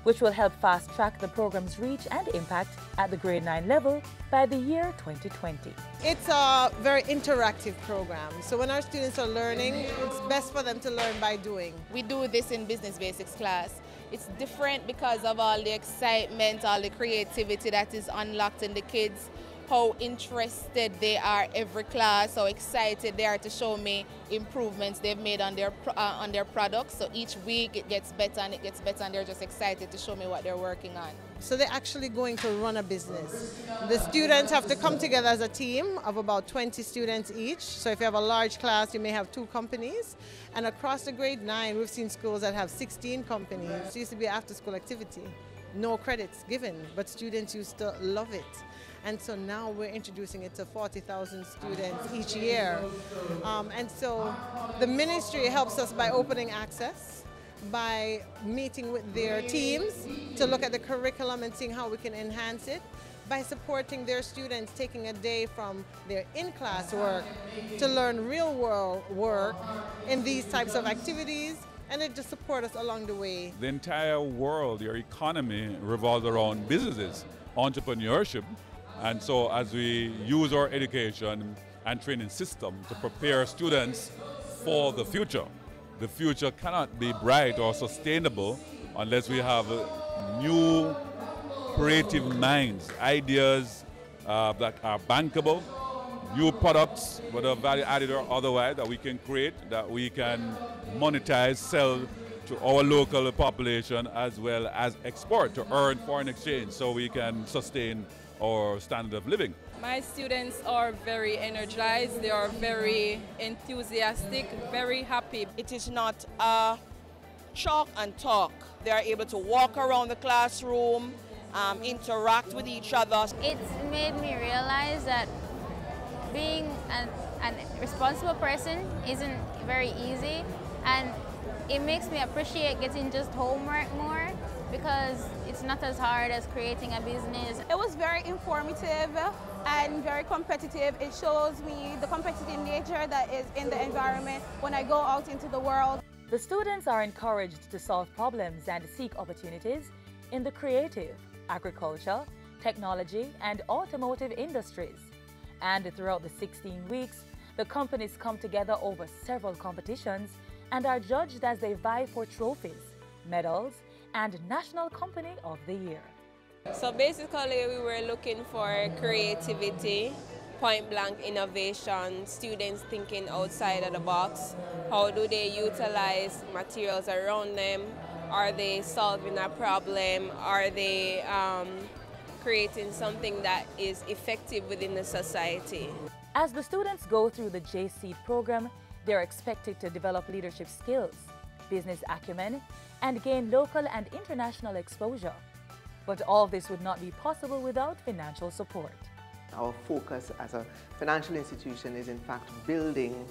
which will help fast-track the program's reach and impact at the grade 9 level by the year 2020. It's a very interactive program, so when our students are learning, it's best for them to learn by doing. We do this in Business Basics class. It's different because of all the excitement, all the creativity that is unlocked in the kids, how interested they are every class, how excited they are to show me improvements they've made on their products. So each week it gets better and it gets better, and they're just excited to show me what they're working on. So they're actually going to run a business. The students have to come together as a team of about 20 students each. So if you have a large class, you may have 2 companies. And across the grade 9, we've seen schools that have 16 companies. It used to be after-school activity. No credits given, but students used to love it. And so now we're introducing it to 40,000 students each year. And so the ministry helps us by opening access, by meeting with their teams to look at the curriculum and seeing how we can enhance it, by supporting their students taking a day from their in-class work to learn real-world work in these types of activities, and it just support us along the way. The entire world, your economy revolves around businesses, entrepreneurship. And so as we use our education and training system to prepare students for the future cannot be bright or sustainable unless we have new creative minds, ideas that are bankable, new products, whether value added or otherwise, that we can create, that we can monetize, sell to our local population, as well as export to earn foreign exchange so we can sustain our standard of living. My students are very energized, they are very enthusiastic, very happy. It is not a chalk and talk. They are able to walk around the classroom, interact with each other. It's made me realize that being a responsible person isn't very easy, and it makes me appreciate getting just homework more, because it's not as hard as creating a business. It was very informative and very competitive. It shows me the competitive nature that is in the environment when I go out into the world. The students are encouraged to solve problems and seek opportunities in the creative, agriculture, technology, and automotive industries. And throughout the 16 weeks, the companies come together over several competitions and are judged as they vie for trophies, medals, and National Company of the Year. So basically we were looking for creativity, point-blank innovation, students thinking outside of the box. How do they utilize materials around them? Are they solving a problem? Are they creating something that is effective within the society? As the students go through the JACE Seed program, they're expected to develop leadership skills, business acumen, and gain local and international exposure. But all this would not be possible without financial support. Our focus as a financial institution is in fact building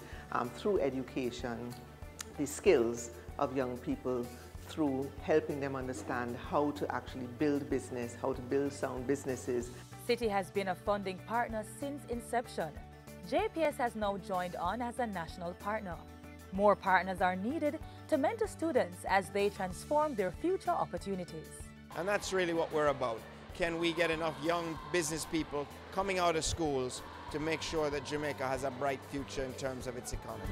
through education the skills of young people through helping them understand how to actually build business, how to build sound businesses. Citi has been a funding partner since inception. JPS has now joined on as a national partner. More partners are needed to mentor students as they transform their future opportunities. And that's really what we're about. Can we get enough young business people coming out of schools to make sure that Jamaica has a bright future in terms of its economy.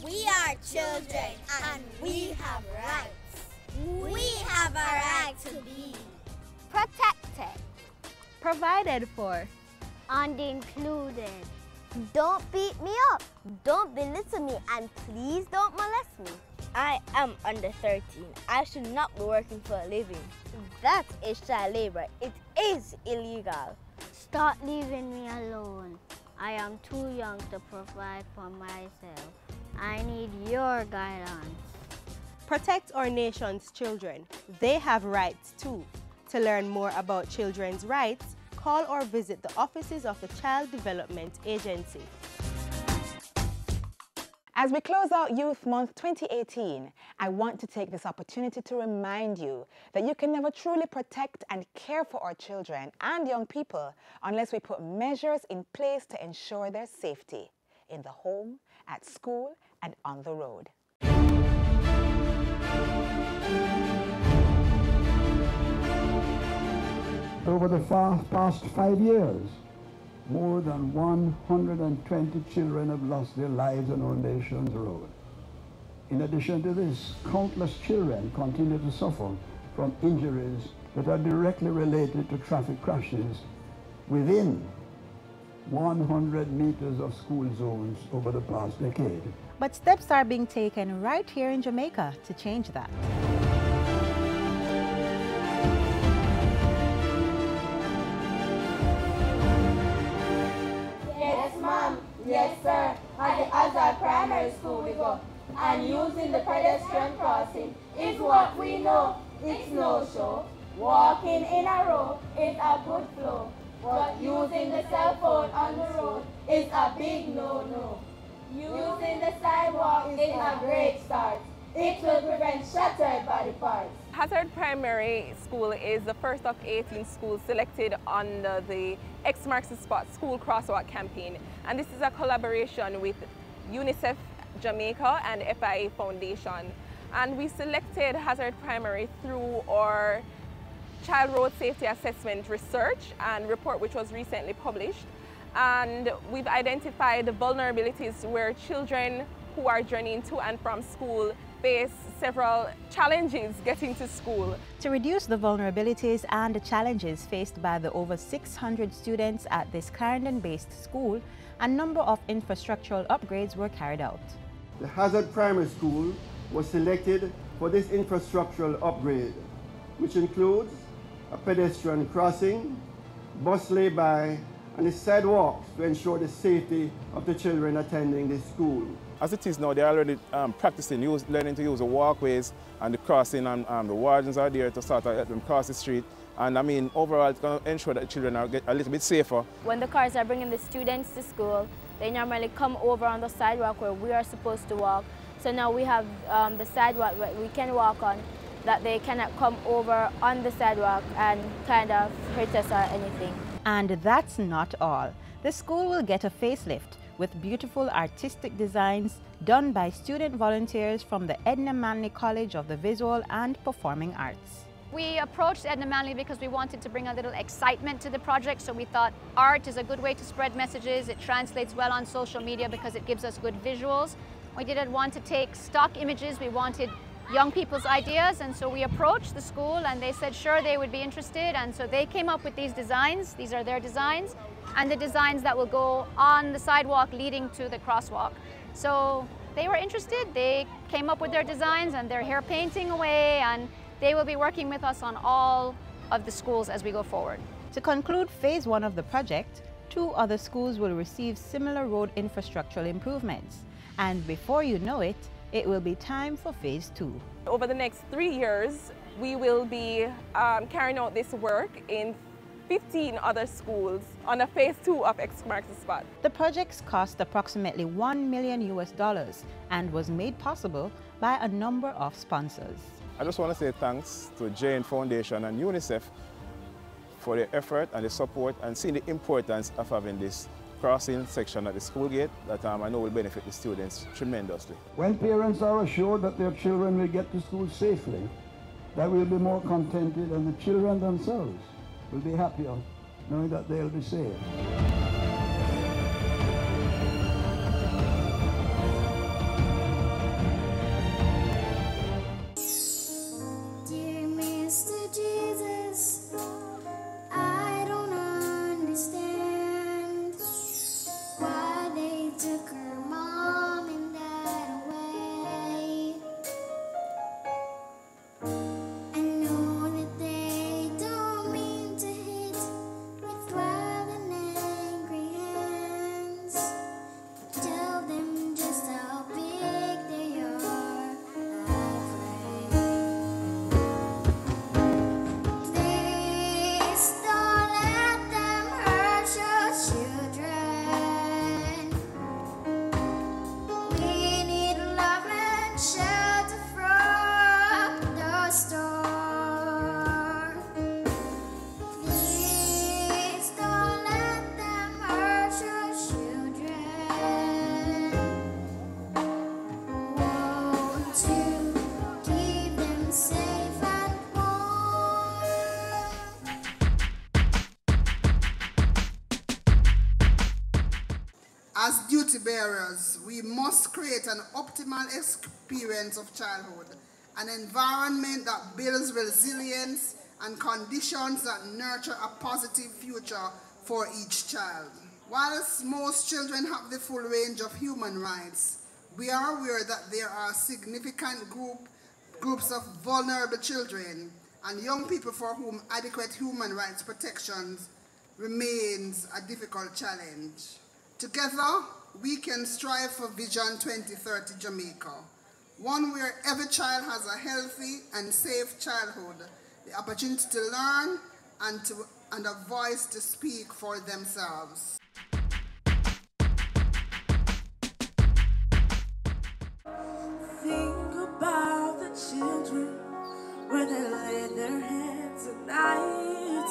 We are children and we have rights. We have a right to be protected, provided for, and included. Don't beat me up, don't belittle me, and please don't molest me. I am under 13. I should not be working for a living. That is child labor. It is illegal. Stop leaving me alone. I am too young to provide for myself. I need your guidance. Protect our nation's children. They have rights too. To learn more about children's rights, call or visit the offices of the Child Development Agency. As we close out Youth Month 2018, I want to take this opportunity to remind you that you can never truly protect and care for our children and young people unless we put measures in place to ensure their safety in the home, at school, and on the road. Over the past 5 years, more than 120 children have lost their lives on our nation's road. In addition to this, countless children continue to suffer from injuries that are directly related to traffic crashes within 100 meters of school zones over the past decade. But steps are being taken right here in Jamaica to change that. Yes, ma'am. Yes, sir. At the Azhar Primary School we go. And using the pedestrian crossing is what we know. It's no show. Walking in a row is a good flow. But using the cell phone on the road is a big no-no. Using the sidewalk is a great start. It will prevent shattered body parts. Hazard Primary School is the first of 18 schools selected under the X Marks the Spot School Crosswalk campaign. And this is a collaboration with UNICEF Jamaica and FIA Foundation. And we selected Hazard Primary through our Child Road Safety Assessment research and report, which was recently published. And we've identified the vulnerabilities where children who are journeying to and from school face several challenges getting to school. To reduce the vulnerabilities and the challenges faced by the over 600 students at this Clarendon-based school, a number of infrastructural upgrades were carried out. The Hazard Primary School was selected for this infrastructural upgrade, which includes a pedestrian crossing, bus lay-by, and the sidewalks to ensure the safety of the children attending this school. As it is now, they're already practicing, learning to use the walkways and the crossing, and the wardens are there to sort of help them cross the street. And I mean, overall, it's going to ensure that the children are a little bit safer. When the cars are bringing the students to school, they normally come over on the sidewalk where we are supposed to walk. So now we have the sidewalk that we can walk on, that they cannot come over on the sidewalk and kind of hurt us or anything. And that's not all. The school will get a facelift with beautiful artistic designs done by student volunteers from the Edna Manley College of the Visual and Performing Arts. We approached Edna Manley because we wanted to bring a little excitement to the project, so we thought art is a good way to spread messages. It translates well on social media because it gives us good visuals. We didn't want to take stock images, we wanted young people's ideas, and so we approached the school and they said sure they would be interested, and so they came up with these designs. These are their designs and the designs that will go on the sidewalk leading to the crosswalk. So they were interested, they came up with their designs and they're here painting away, and they will be working with us on all of the schools as we go forward. To conclude phase 1 of the project, 2 other schools will receive similar road infrastructural improvements, and before you know it, it will be time for phase 2. Over the next 3 years, we will be carrying out this work in 15 other schools on a phase 2 of X Marks the Spot. The projects cost approximately $1 million and was made possible by a number of sponsors. I just want to say thanks to Jane Foundation and UNICEF for their effort and the support and seeing the importance of having this crossing section at the school gate that I know will benefit the students tremendously. When parents are assured that their children will get to school safely, they will be more contented and the children themselves will be happier knowing that they'll be safe. Dear Mr. Jesus, I don't understand why they took her mom and dad away. I know that they don't mean to hit with wild and angry hands. Tell them just how big they are, I pray. Please don't let them hurt your children. We need love and shelter from the storm. Please don't let them hurt your children. Won't you keep them safe and warm? As duty bearers, we must create an optimal experience of childhood, an environment that builds resilience and conditions that nurture a positive future for each child. Whilst most children have the full range of human rights, we are aware that there are significant groups of vulnerable children and young people for whom adequate human rights protections remains a difficult challenge. Together, we can strive for Vision 2030 Jamaica, one where every child has a healthy and safe childhood, the opportunity to learn and a voice to speak for themselves. Think about the children where they lay their heads at night.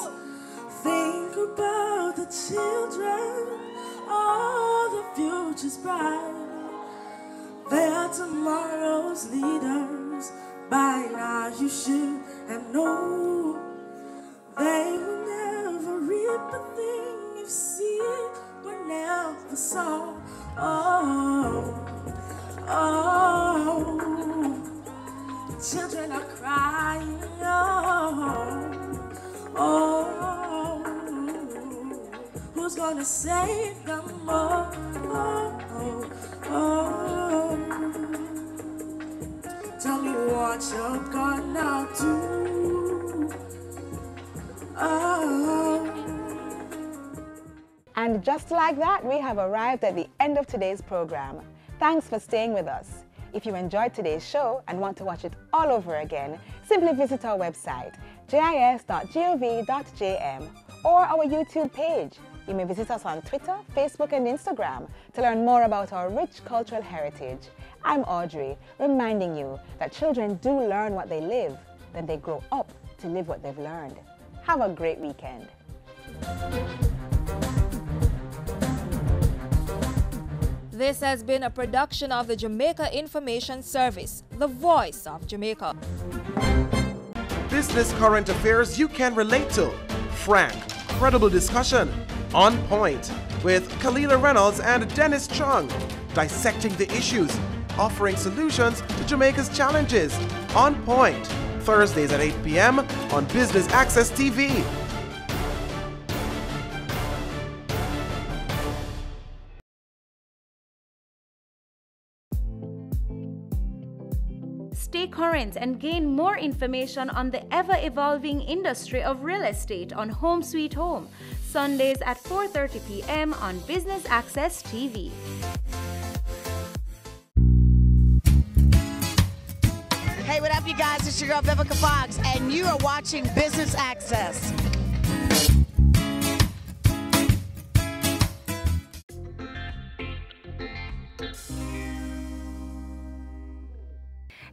Think about the children, all the future's bright. They are tomorrow's leaders. By now you should have known. They will never reap the thing you see, but never saw. Children are crying. Who's gonna save them? Tell me what you're gonna do. And just like that, we have arrived at the end of today's program. Thanks for staying with us. If you enjoyed today's show and want to watch it all over again, simply visit our website, jis.gov.jm, or our YouTube page. You may visit us on Twitter, Facebook, and Instagram to learn more about our rich cultural heritage. I'm Audrey, reminding you that children do learn what they live, then they grow up to live what they've learned. Have a great weekend. This has been a production of the Jamaica Information Service, the voice of Jamaica. Business current affairs you can relate to. Frank, credible discussion. On Point with Kalila Reynolds and Dennis Chung. Dissecting the issues, offering solutions to Jamaica's challenges. On Point, Thursdays at 8 p.m. on Business Access TV. Stay current and gain more information on the ever-evolving industry of real estate on Home Sweet Home, Sundays at 4:30 p.m. on Business Access TV. Hey, what up, you guys? It's your girl, Vivica Fox, and you are watching Business Access.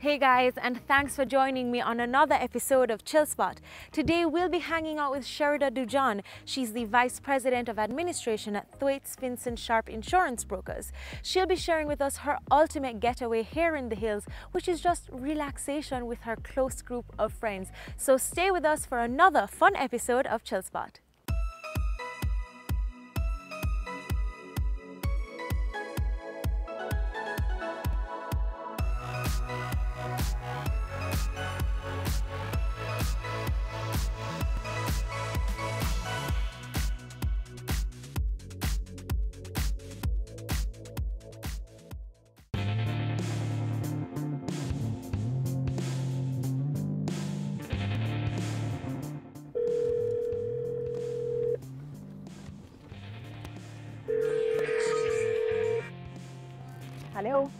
Hey guys, and thanks for joining me on another episode of Chill Spot. Today we'll be hanging out with Sherida Dujon. She's the Vice President of Administration at Thwaites Vincent Sharp Insurance Brokers. She'll be sharing with us her ultimate getaway here in the hills, which is just relaxation with her close group of friends. So stay with us for another fun episode of Chill Spot. Hello.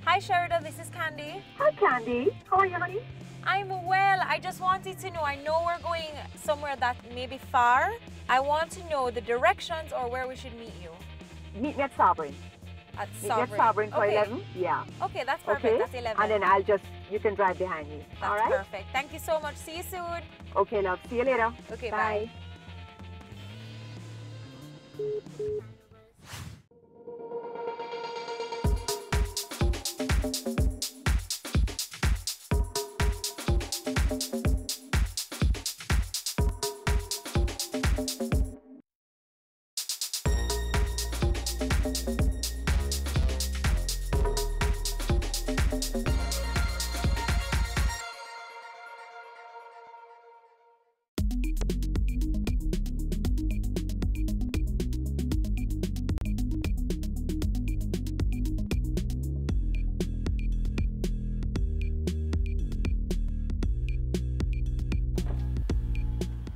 Hi Sherida, this is Candy. Hi Candy. How are you, honey? I'm well. I just wanted to know, I know we're going somewhere that may be far. I want to know the directions or where we should meet you. Meet me at Sovereign. At Meet me at Sovereign for 11? Yeah. Okay, that's perfect. Okay. That's 11. And then you can drive behind me. That's all right? perfect. Thank you so much. See you soon. Okay, love. See you later. Okay, bye.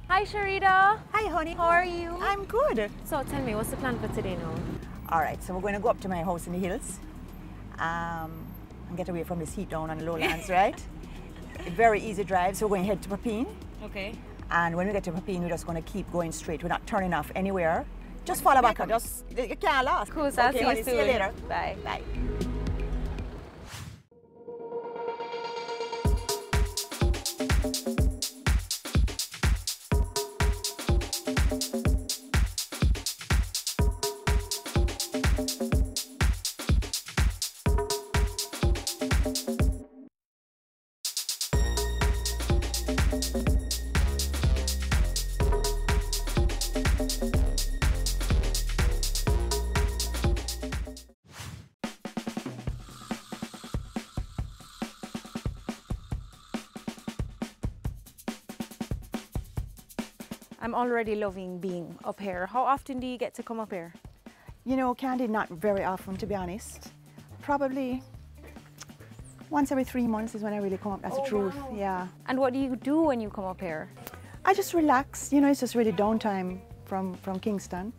Hi Sherida. Hi honey. How are you? I'm good. So tell me, what's the plan for today now? All right, so we're going to go up to my house in the hills and get away from this heat down on the lowlands, right? Very easy drive, so we're going to head to Papine. Okay. And when we get to Papine, we're just going to keep going straight. We're not turning off anywhere. Just follow back. Just, you can't last. Cool, so I'll see you soon. See you later. Bye. Bye. I'm already loving being up here. How often do you get to come up here? You know, Candy, not very often, to be honest. Probably once every 3 months is when I really come up, that's the truth. Wow. Yeah. And what do you do when you come up here? I just relax. You know, it's just really downtime from Kingston.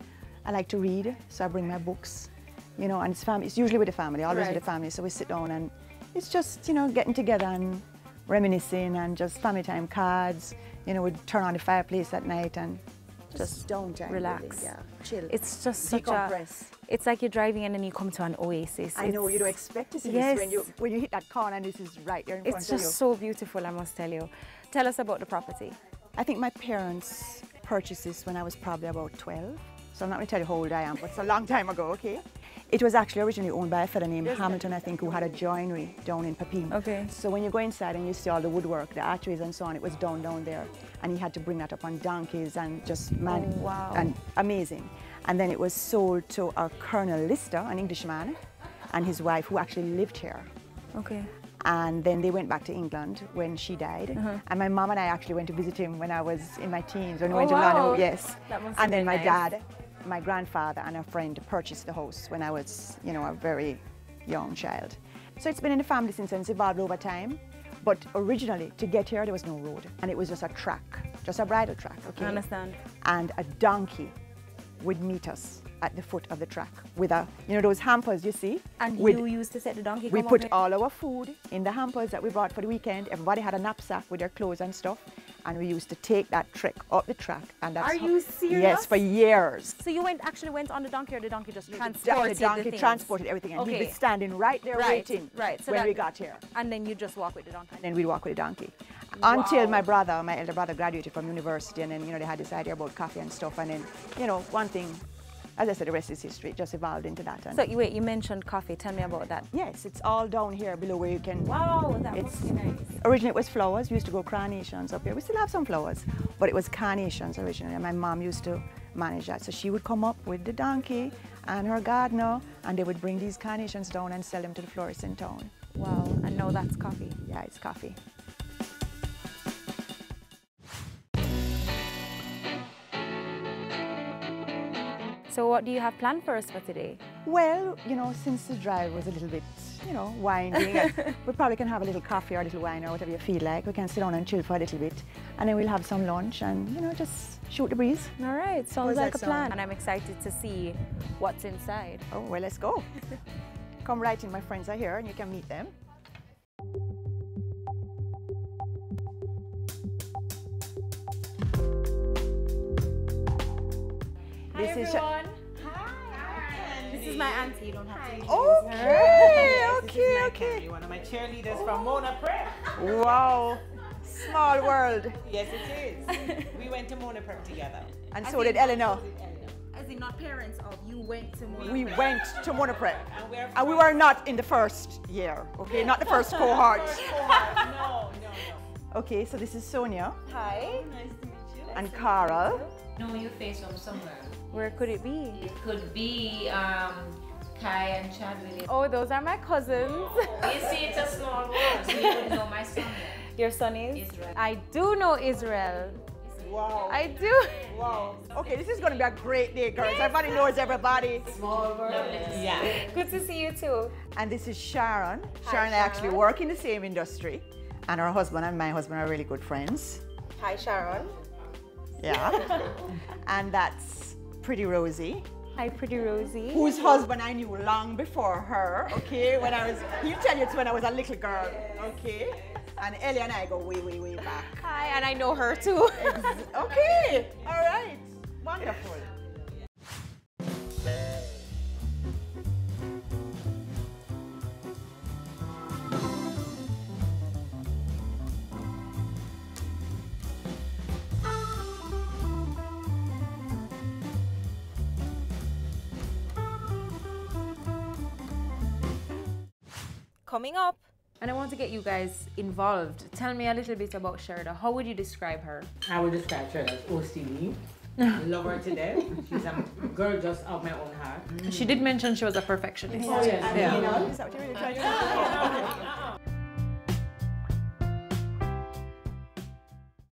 I like to read, so I bring my books, you know, and it's usually with the family, always with the family. So we sit down and it's just, you know, getting together and reminiscing and just family time, cards. You know, we turn on the fireplace at night and just downtime. Relax. Really, yeah, chill. It's just such decompress. It's like you're driving and then you come to an oasis. I know, you don't expect to see yes. this when you hit that corner and this is right there in front of you. It's just so beautiful, I must tell you. Tell us about the property. I think my parents purchased this when I was probably about 12. So I'm not going to tell you how old I am, but it's a long time ago, okay? It was actually originally owned by a fellow named Hamilton, I think, who had a joinery down in Papine. Okay. So when you go inside and you see all the woodwork, the archways and so on, it was down there. And he had to bring that up on donkeys and just, man, wow. and amazing. And then it was sold to our Colonel Lister, an Englishman, and his wife, who actually lived here. Okay. And then they went back to England when she died. And my mom and I actually went to visit him when I was in my teens, when we went to Lano, yes. And then my dad, my grandfather and a friend purchased the house when I was, you know, a very young child. So it's been in the family since, and it's evolved over time. But originally, to get here, there was no road. And it was just a track, just a bridle track, okay? I understand. And a donkey would meet us at the foot of the track with a, you know, those hampers you see? And you used to set the donkey? We put all our food in the hampers that we brought for the weekend. Everybody had a knapsack with their clothes and stuff. And we used to take that trek up the track. And that's Are you serious? Yes, for years. So you actually went on the donkey, or the donkey just transported The donkey things? transported everything, and he'd be standing right there waiting so when we got here. And then you just walk with the donkey? And then we'd walk with the donkey. Until my elder brother graduated from university, and then, you know, they had this idea about coffee and stuff, and then, you know, one thing, as I said, the rest is history. It just evolved into that. And so you mentioned coffee. Tell me about that. Yes, it's all down here below where you can... Wow, that must be nice. Originally it was flowers. We used to grow carnations up here. We still have some flowers, but it was carnations originally, and my mom used to manage that. So she would come up with the donkey and her gardener, and they would bring these carnations down and sell them to the florists in town. Wow, and now that's coffee. Yeah, it's coffee. So what do you have planned for us for today? Well, you know, since the drive was a little bit, you know, winding, we probably can have a little coffee or a little wine or whatever you feel like. We can sit down and chill for a little bit, and then we'll have some lunch and, you know, just shoot the breeze. All right, sounds like a plan. And I'm excited to see what's inside. Oh, well, let's go. Come right in, my friends are here and you can meet them. Hi, everyone. Hi. This is my auntie. You don't have to. Okay. One of my cheerleaders from Mona Prep. Wow. Small world. Yes, it is. We went to Mona Prep together. And so did Eleanor. As in not parents of, you went to Mona Prep. We went to Mona Prep. And we were not in the first year, okay? Not the first cohort. No. Okay, so this is Sonia. Hi. Nice to meet you. And Carl. No, you face from somewhere. Where could it be? It could be Kai and Chad Williams. Oh, those are my cousins. You see, it's a small world, so you would know my son. Your son is? Israel. I do know Israel. Wow. I do. Wow. Okay, this is going to be a great day, girls. Everybody knows everybody. Small world. Yeah. Good to see you too. And this is Sharon. Hi, Sharon and I actually work in the same industry. And her husband and my husband are really good friends. Hi, Sharon. Yeah. And that's Pretty Rosie. Hi, Pretty Rosie. Whose husband I knew long before her, okay? He'll tell you it's when I was a little girl, okay? And Ellie and I go way, way, way back. Hi, and I know her too. Okay, all right. Wonderful. Coming up. And I want to get you guys involved. Tell me a little bit about Sherida. How would you describe her? I would describe her as OCD. Love her to death. She's a girl just of my own heart. She did mention she was a perfectionist. Oh, yes. Yeah. You know, is that what you're really trying to say?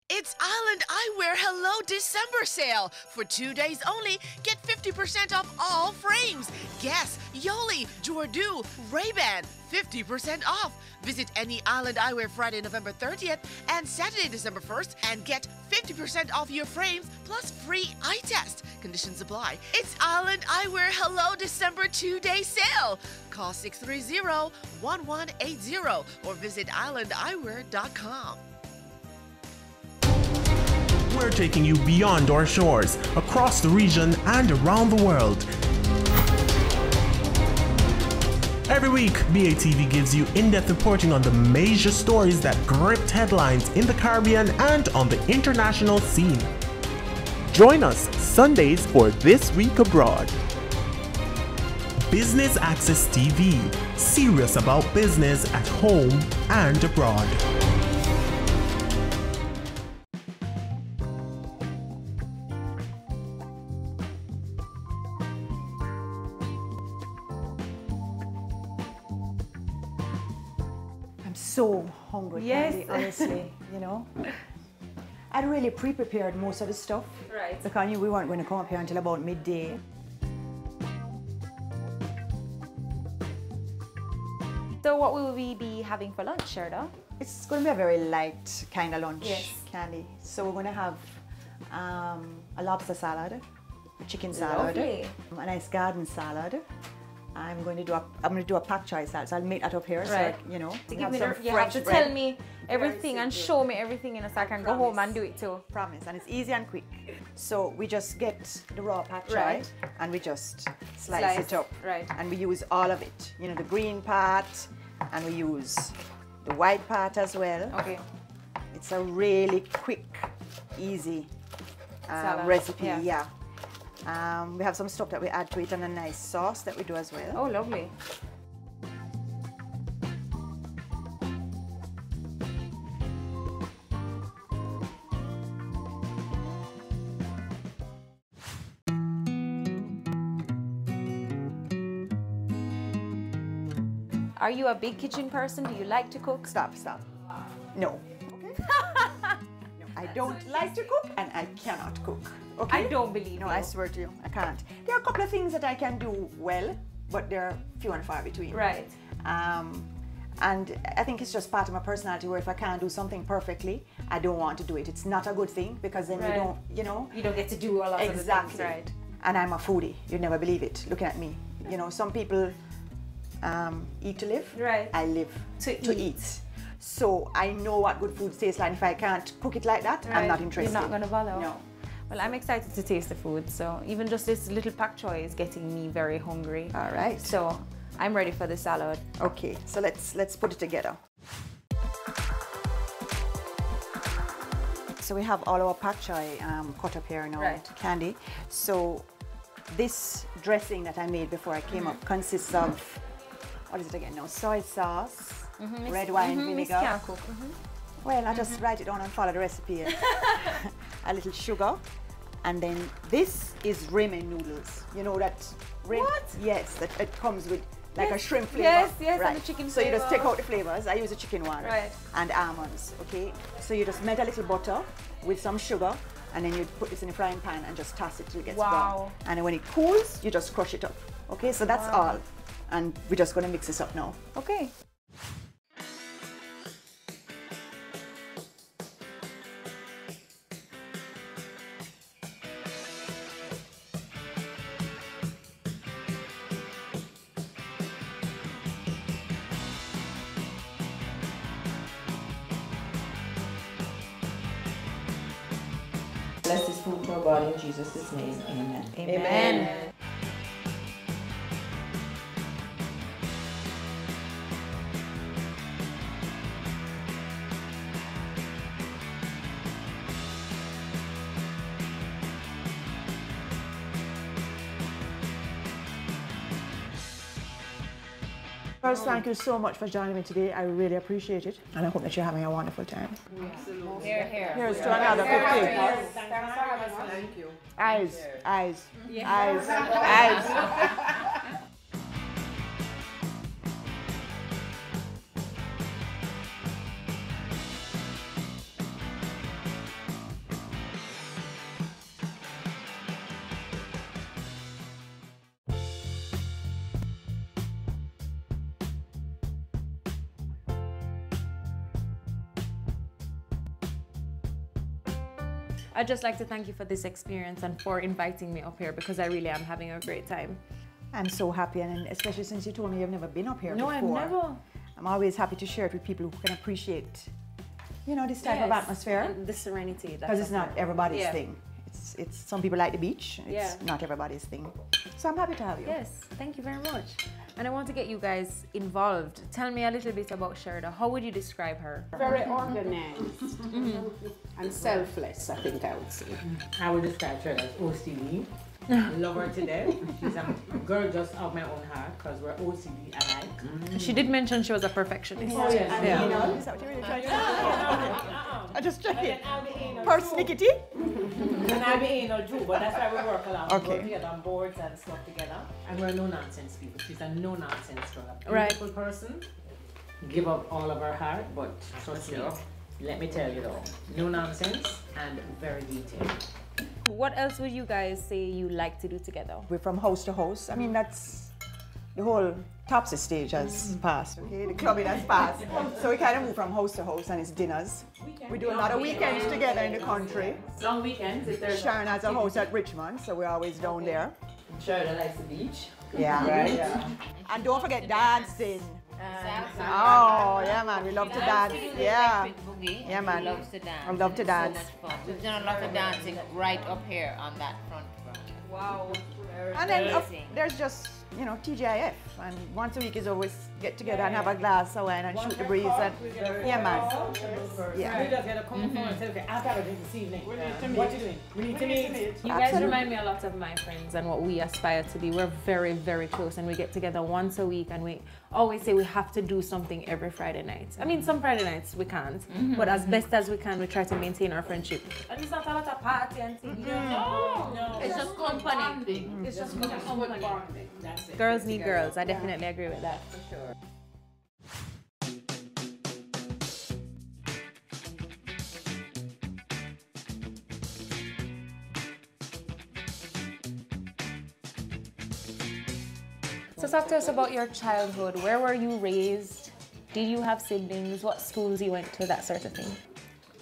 It's Island Eyewear Hello December sale. For 2 days only, get 50% off all frames. Guess, Yoli, Jordu, Ray-Ban, 50% off. Visit any Island Eyewear Friday, November 30th and Saturday, December 1st and get 50% off your frames plus free eye test. Conditions apply. It's Island Eyewear Hello December 2-day sale. Call 630-1180 or visit islandeyewear.com. We're taking you beyond our shores, across the region and around the world. Every week, BATV gives you in-depth reporting on the major stories that gripped headlines in the Caribbean and on the international scene. Join us Sundays for This Week Abroad. Business Access TV, serious about business at home and abroad. So hungry, yes. Candy, honestly, you know. I'd really pre-prepared most of the stuff. Right. Because I knew we weren't going to come up here until about midday. So what will we be having for lunch, Sherida? It's going to be a very light kind of lunch, yes. Candy. So we're going to have a lobster salad, a chicken salad, Lovely. a nice garden salad, I'm going to do a pak choi salad. So I'll make that up here. Right. So, you know, To we give me some you have French to bread. tell me everything and show me everything, you know, so I can go home and do it too. Promise, and it's easy and quick. So we just get the raw pak choi Right. and we just slice it up. Right. And we use all of it. You know, the green part, and we use the white part as well. Okay. It's a really quick, easy Salad. recipe. Yeah. Yeah. We have some stuff that we add to it and a nice sauce that we do as well. Oh, lovely. Are you a big kitchen person? Do you like to cook? Stop. No. I don't like to cook and I cannot cook. Okay? I don't believe No, you. I swear to you, I can't. There are a couple of things that I can do well, but they're few and far between. Right. And I think it's just part of my personality where if I can't do something perfectly, I don't want to do it. It's not a good thing because then you Right. don't, you know. You don't get to do a lot of the Exactly. things, right? And I'm a foodie. You'd never believe it. Looking at me. You know, some people eat to live. Right. I live to eat. So I know what good food tastes like. If I can't cook it like that, I'm Right. not interested. You're not going to bother? No. Well, I'm excited to taste the food. So even just this little pak choi is getting me very hungry. All right. So I'm ready for the salad. Okay, so let's put it together. So we have all our pak choi cut up here now, Right. Candy. So this dressing that I made before I came up consists of, what is it again? No, soy sauce, red wine vinegar. Miss can't cook. Well, I just write it down and follow the recipe. A little sugar. And then this is ramen noodles. You know that? What? Yes, that it comes with like a Yes, shrimp flavor. yes, right. and the chicken So you just flavor. take out the flavors. I use a chicken one. Right. And almonds, okay? So you just melt a little butter with some sugar, and then you put this in a frying pan and just toss it till it gets brown. Wow. And then when it cools, you just crush it up. Okay, so that's Wow. all. And we're just gonna mix this up now. Okay. Bless this food to our body in Jesus' name. Amen. Amen. First, thank you so much for joining me today. I really appreciate it. And I hope that you're having a wonderful time. Here, here. Here's to another 50. Thank you. Eyes, eyes, Yeah. eyes, eyes. I'd just like to thank you for this experience and for inviting me up here because I really am having a great time. I'm so happy, and especially since you told me you've never been up here No, before. I've never. I'm always happy to share it with people who can appreciate, you know, this type of Yes, atmosphere. and the serenity. Because it's not everybody's Yeah. thing. It's some people like the beach. It's Yeah. not everybody's thing. So I'm happy to have you. Yes, thank you very much. And I want to get you guys involved. Tell me a little bit about Sherida. How would you describe her? Very organized and selfless, I think I would say. I would describe her as OCD. Love her to death. She's a girl just of my own heart because we're OCD alike. She did mention she was a perfectionist. Oh, yes. And anal? Is that what you're really trying to say? I just check it. Persnickety? And I'll be anal too, but that's why we work a lot. Okay. We work together on boards and stuff together. And we're no nonsense people. She's a no nonsense girl. A Right. beautiful person. Give up all of her heart, but trust me, let me tell you though, no nonsense and very detailed. What else would you guys say you like to do together? We're from house to house. I mean, that's the whole Topsy stage has passed. Okay, the clubbing has passed. So we kind of move from house to house, and it's dinners. We do a lot of weekends together in the country. Long weekends if there's Sharon has a house at Richmond, so we're always down there. Sherida likes the beach. Yeah. Right? Yeah. And don't forget dancing. Salsa. Oh, yeah, man, we love to dance. Yeah. Boogie. Yeah, man. Loves to dance. I love to dance. So much fun. We've done a lot of dancing right up here on that front. Wow. And then there's just, you know, TGIF. And once a week is always get together and have a glass of wine and shoot the breeze. And, yeah, man. Yeah. We just gotta come and say, okay, I gotta drink this evening. What you doing? We need to meet. You guys remind me a lot of my friends and what we aspire to be. We're very, very close, and we get together once a week, and we always say we have to do something every Friday night. I mean, some Friday nights we can't, but as best as we can, we try to maintain our friendship. And it's not a lot of party and things. No. It's just company. It's just company. Girls need girls. I definitely agree with that. For sure. So talk to us about your childhood. Where were you raised? Did you have siblings? What schools you went to? That sort of thing.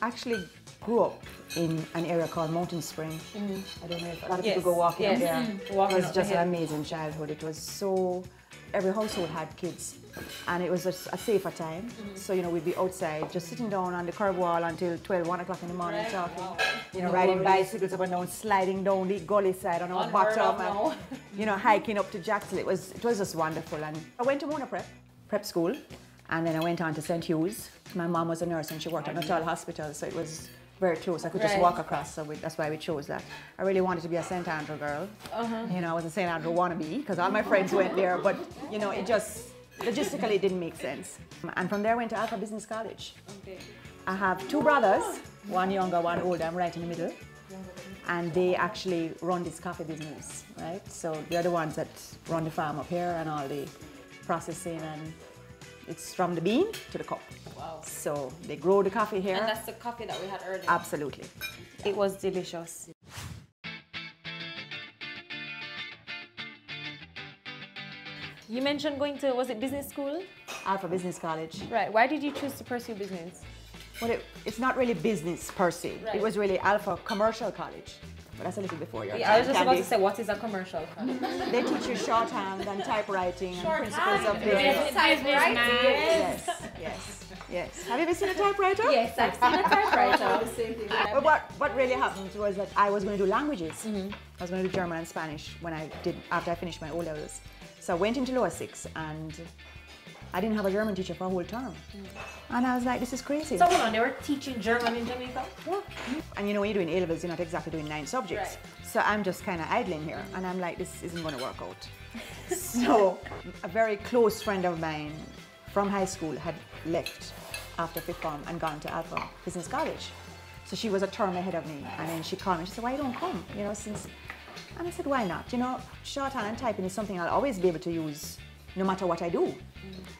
Actually grew up in an area called Mountain Spring. I don't know if a lot of people go walking up there. It was just an amazing childhood. It was so, every household had kids, and it was just a safer time. So, you know, we'd be outside just sitting down on the curb wall until 12, 1 o'clock in the morning talking. You know, riding bicycles up and down, sliding down the gully side on our bottom, and, you know, hiking up to Jackson. It was just wonderful. And I went to Mona prep school, and then I went on to St. Hugh's. My mom was a nurse and she worked at Natal Hospital, so it was very close. I could just walk across, so that's why we chose that. I really wanted to be a St. Andrew girl. You know, I was a St. Andrew wannabe because all my friends went there, but you know, it just logistically it didn't make sense. And from there I went to Alpha Business College. I have 2 brothers, one younger, one older. I'm right in the middle. And they actually run this coffee business, right? So they're the ones that run the farm up here and all the processing, and it's from the bean to the cup. Wow. So they grow the coffee here. And that's the coffee that we had earlier. Absolutely. It was delicious. You mentioned going to, was it business school? Alpha Business College. Right. Why did you choose to pursue business? Well, it's not really business per se. Right. It was really Alpha Commercial College. But that's a little before your time. I was just about to say, what is a commercial college? They teach you shorthand and typewriting and principles of business. Yes. Yes. Have you ever seen a typewriter? Yes, I've seen a typewriter. But what really happened was that I was going to do languages. I was going to do German and Spanish after I finished my O-levels. So I went into lower 6 and I didn't have a German teacher for a whole term. And I was like, this is crazy. So hold on, they were teaching German in Jamaica? Yeah. And you know, when you're doing A-levels, you're not exactly doing 9 subjects. Right. So I'm just kind of idling here. And I'm like, this isn't going to work out. So a very close friend of mine from high school had left after 5th form and gone to Alpha Business College. So she was a term ahead of me. And then she called me and she said, why you don't come? You know, and I said, why not? You know, shorthand and typing is something I'll always be able to use no matter what I do.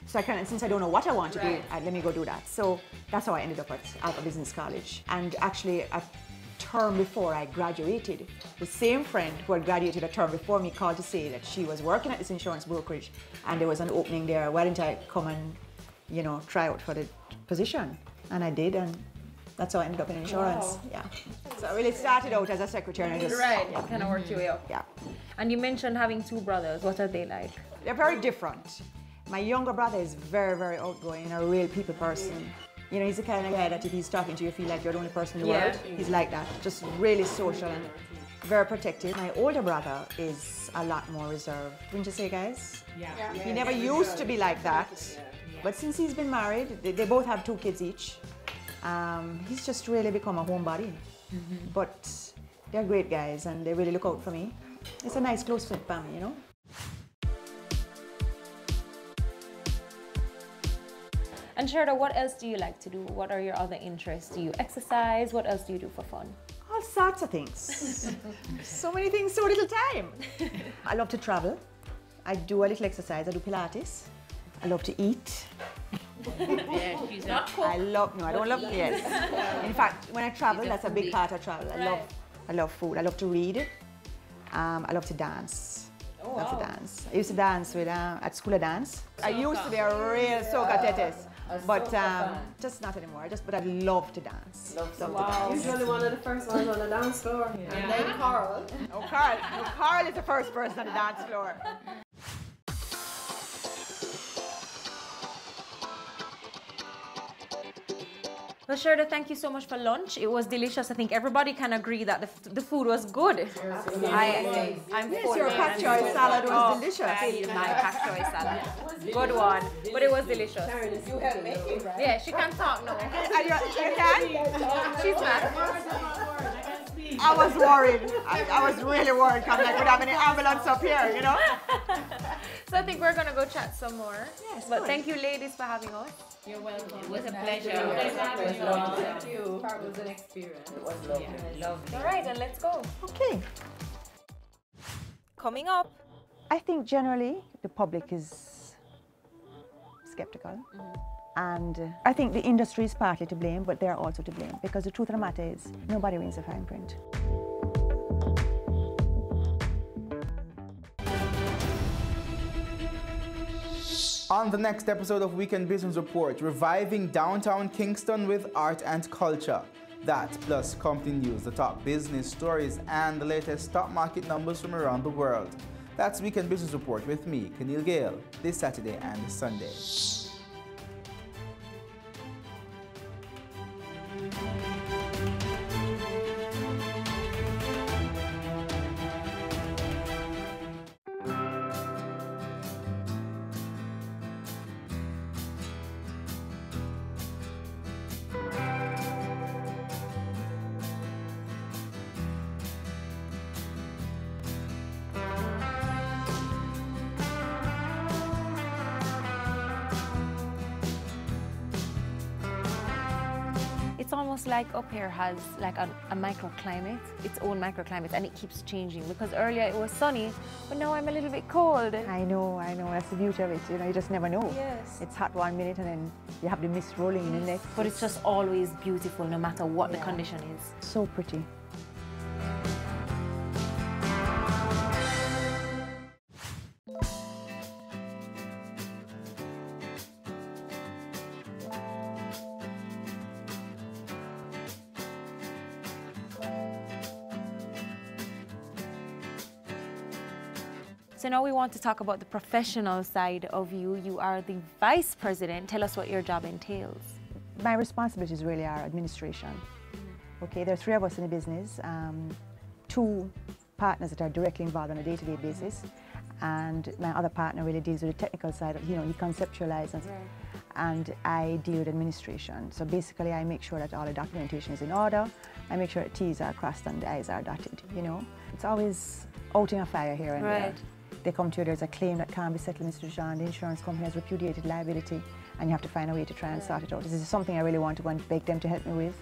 So since I don't know what I want to do, let me go do that. So that's how I ended up at Alpha Business College. And actually a term before I graduated, the same friend who had graduated a term before me called to say that she was working at this insurance brokerage and there was an opening there. Why didn't I come and, you know, try out for the position? And I did, and that's how I ended up in insurance. Wow. Yeah. So I really started out as a secretary. And you kind of worked your way up. Yeah. And you mentioned having 2 brothers. What are they like? They're very different. My younger brother is very, very outgoing and a real people person. You know, he's the kind of guy that if he's talking to you, you feel like you're the only person in the world. He's like that, just really social and very protective. My older brother is a lot more reserved. Wouldn't you say, guys? Yeah. He never used to be like that. But since he's been married, they both have 2 kids each. He's just really become a homebody. But they're great guys and they really look out for me. It's a nice, close family, you know? And Sherda, what else do you like to do? What are your other interests? Do you exercise? What else do you do for fun? All sorts of things. So many things, so little time. I love to travel. I do a little exercise. I do Pilates. I love to eat. Yeah, she's not cook. I don't love, yes. In fact, when I travel, that's a big part of travel. I love food. I love to read. I love to dance. Love to dance. I used to dance with at school of dance. I used to be a real soca tetes, but just not anymore. But I love to dance. Usually one of the first ones on the dance floor. And then Carl. Carl is the first person on the dance floor. Well, Sherda, thank you so much for lunch. It was delicious. I think everybody can agree that the food was good. I'm yes, your pak choy salad was delicious. My pak choy salad. Good one. But it was delicious. You helped make it, right? Yeah, she can talk now. You can? She's mad. I was worried. I was really worried because I could have any ambulance up here, you know? So I think we're going to go chat some more. Yes, but thank you, ladies, for having us. You're welcome. It was a pleasure. Thank you. It was an experience. It was lovely. Yeah, lovely. All right, then let's go. Okay. Coming up. I think generally the public is skeptical. And I think the industry is partly to blame, but they're also to blame because the truth of the matter is nobody reads the fine print. On the next episode of Weekend Business Report, reviving downtown Kingston with art and culture. That plus company news, the top business stories, and the latest stock market numbers from around the world. That's Weekend Business Report with me, Keneal Gale, this Saturday and Sunday. It's almost like up here has like a microclimate, its own microclimate, and it keeps changing because earlier it was sunny, but now I'm a little bit cold. I know, that's the beauty of it, you know, you just never know. Yes. It's hot 1 minute and then you have the mist rolling in the next. But it's just always beautiful no matter what the condition is. So pretty. So now we want to talk about the professional side of you. You are the vice president. Tell us what your job entails. My responsibilities really are administration. Okay, there are 3 of us in the business, 2 partners that are directly involved on a day-to-day basis, and my other partner really deals with the technical side of, you know, he conceptualizes, and I deal with administration. So basically I make sure that all the documentation is in order, I make sure that T's are crossed and the I's are dotted, you know. It's always outing a fire here and there. They come to you, there's a claim that can't be settled, Mr. John, the insurance company has repudiated liability, and you have to find a way to try and sort it out. Is this something I really want to go and beg them to help me with?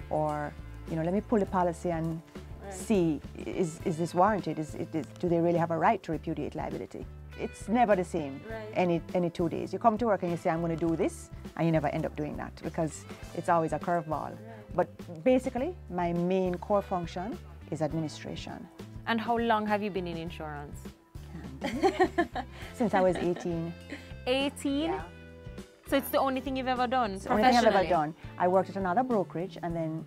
Or, you know, let me pull the policy and see, is this warranted? Do they really have a right to repudiate liability? It's never the same any 2 days. You come to work and you say, I'm going to do this, and you never end up doing that because it's always a curveball. But basically, my main core function is administration. And how long have you been in insurance? Since I was 18. 18? Yeah. So it's the only thing you've ever done professionally? The only thing I've ever done. I worked at another brokerage, and then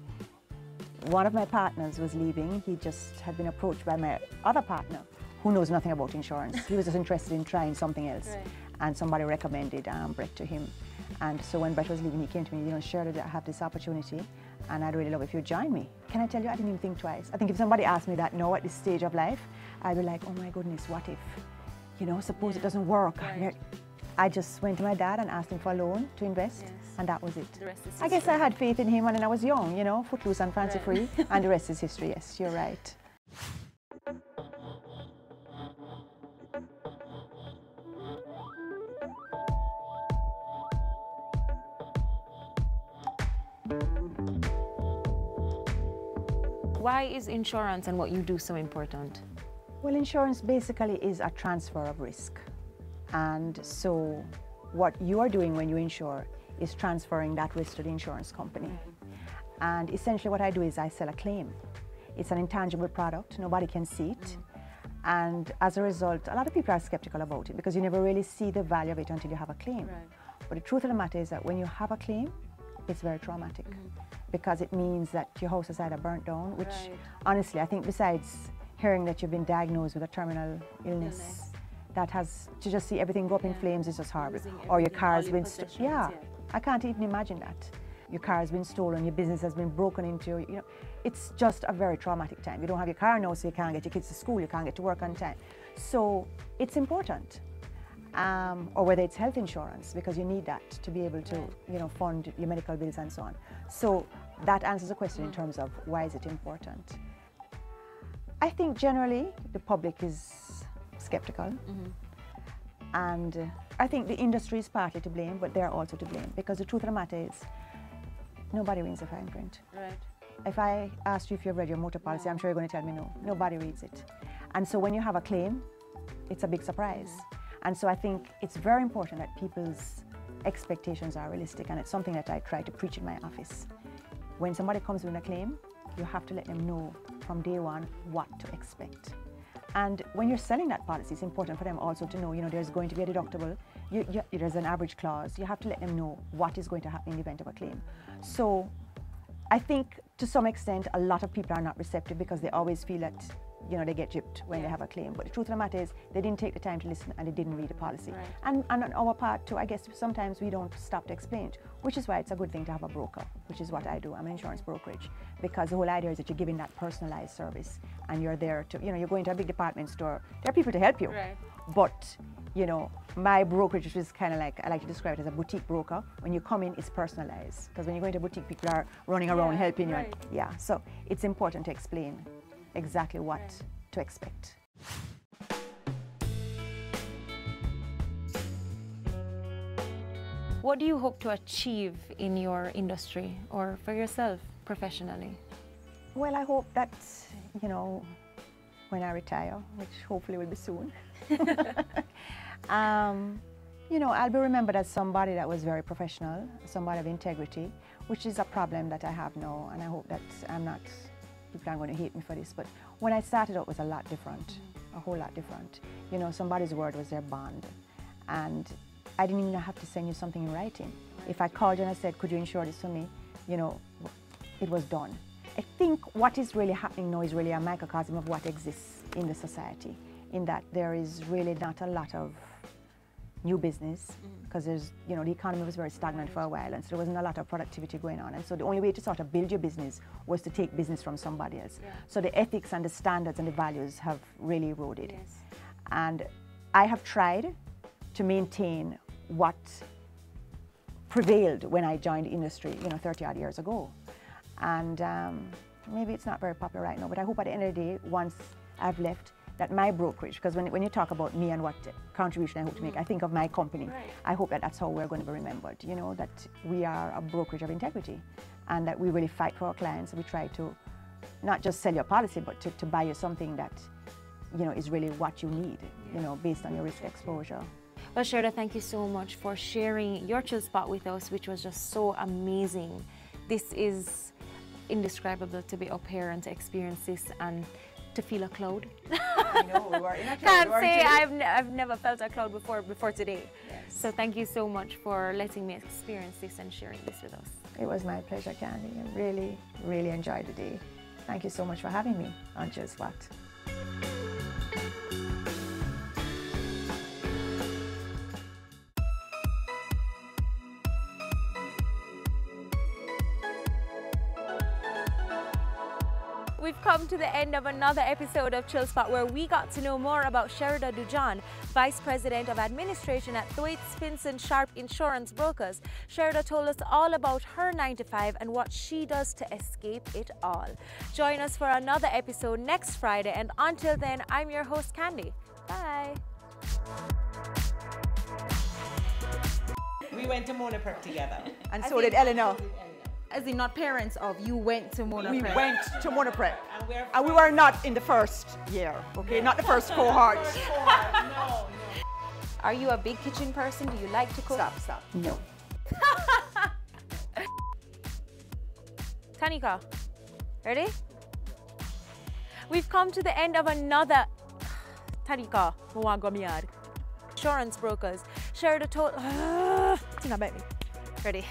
one of my partners was leaving. He just had been approached by my other partner who knows nothing about insurance. He was just interested in trying something else. And somebody recommended Brett to him. And so when Brett was leaving, he came to me, you know, Sherda, I have this opportunity and I'd really love if you join me. Can I tell you, I didn't even think twice. I think if somebody asked me that now at this stage of life, I'd be like, oh my goodness, what if? You know, suppose it doesn't work. I just went to my dad and asked him for a loan to invest, and that was it. The rest is I guess I had faith in him when I was young, you know, footloose and fancy free, and the rest is history. Yes, you're right. Why is insurance and what you do so important? Well, insurance basically is a transfer of risk. And so what you are doing when you insure is transferring that risk to the insurance company. And essentially what I do is I sell a claim. It's an intangible product, nobody can see it. And as a result, a lot of people are skeptical about it because you never really see the value of it until you have a claim. But the truth of the matter is that when you have a claim, it's very traumatic because it means that your house is either burnt down, which honestly, I think besides hearing that you've been diagnosed with a terminal illness, that has to just see everything go up in flames is just horrible. Or your car's been I can't even imagine that. your car has been stolen, your business has been broken into, you know, it's just a very traumatic time. You don't have your car now, so you can't get your kids to school, you can't get to work on time. So it's important. Or whether it's health insurance, because you need that to be able to, you know, fund your medical bills and so on. So that answers the question in terms of why is it important. I think generally the public is skeptical. And I think the industry is partly to blame, but they're also to blame, because the truth of the matter is nobody reads the fine print. Right. If I asked you if you've read your motor policy, I'm sure you're going to tell me no. Nobody reads it. And so when you have a claim, it's a big surprise. And so I think it's very important that people's expectations are realistic, and it's something that I try to preach in my office. When somebody comes with a claim, you have to let them know from day one what to expect. And when you're selling that policy, it's important for them also to know, you know, there's going to be a deductible, there's an average clause. You have to let them know what is going to happen in the event of a claim. So I think to some extent, a lot of people are not receptive because they always feel that, you know, they get gypped when they have a claim. But the truth of the matter is they didn't take the time to listen and they didn't read the policy. Right. And on our part too, I guess sometimes we don't stop to explain it, which is why it's a good thing to have a broker, which is what I do. I'm an insurance brokerage, because the whole idea is that you're giving that personalized service and you're there to, you know, you're going to a big department store, there are people to help you. Right. But, you know, my brokerage is kind of like, I like to describe it as a boutique broker. When you come in, it's personalized. Because when you go into a boutique, people are running around helping you. Yeah, so it's important to explain exactly what to expect. What do you hope to achieve in your industry or for yourself professionally? Well, I hope that, you know, when I retire, which hopefully will be soon, you know, I'll be remembered as somebody that was very professional, somebody of integrity, which is a problem that I have now, and I hope that I'm not, people aren't going to hate me for this, but when I started out, it was a lot different, a whole lot different. You know, somebody's word was their bond, and I didn't even have to send you something in writing. If I called you and I said, could you insure this for me, you know, it was done. I think what is really happening now is really a microcosm of what exists in the society, in that there is really not a lot of new business, because there's, you know, the economy was very stagnant for a while, and so there wasn't a lot of productivity going on. And so the only way to sort of build your business was to take business from somebody else. So the ethics and the standards and the values have really eroded. And I have tried to maintain what prevailed when I joined the industry, you know, 30-odd years ago. And maybe it's not very popular right now, but I hope at the end of the day, once I've left, that my brokerage, because when you talk about me and what contribution I hope to make, I think of my company. I hope that that's how we're going to be remembered, you know, that we are a brokerage of integrity and that we really fight for our clients. We try to not just sell your policy, but to buy you something that, you know, is really what you need, you know, based on your risk exposure. Well, Sherda, thank you so much for sharing your chill spot with us, which was just so amazing. This is indescribable to be up here and to experience this and to feel a cloud. I know, we were in a cloud. Can't say I've never felt a cloud before today. So thank you so much for letting me experience this and sharing this with us. It was my pleasure, Candy. I really, really enjoyed the day. Thank you so much for having me on Chill Spot. We've come to the end of another episode of Chill Spot, where we got to know more about Sherda Dujan, Vice President of Administration at Thwaites Finson Sharp Insurance Brokers. Sherda told us all about her 9-to-5 and what she does to escape it all. Join us for another episode next Friday, and until then, I'm your host, Candy. Bye. We went to Mona Prep together. And so did Eleanor. As in not parents of, you went to Mona We Prep. went to Mona Prep. And we were not in the first year, okay? Not the first cohort. No. Are you a big kitchen person? Do you like to cook? Stop. No. Tanika, ready? We've come to the end of another Tanika Insurance Brokers. Sherda told think about me. Ready?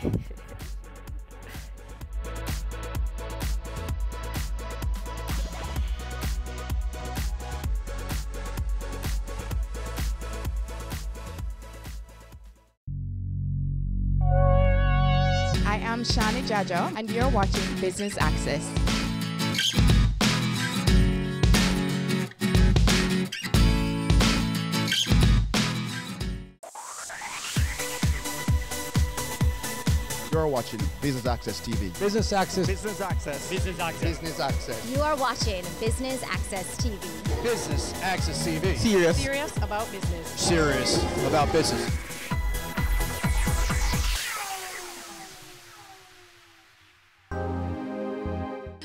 I I'm Shani Jaja, and you're watching Business Access. You're watching Business Access TV. Business Access. Business Access. Business Access. Business Access. You are watching Business Access TV. Business Access TV. Serious. Serious about business. Serious about business.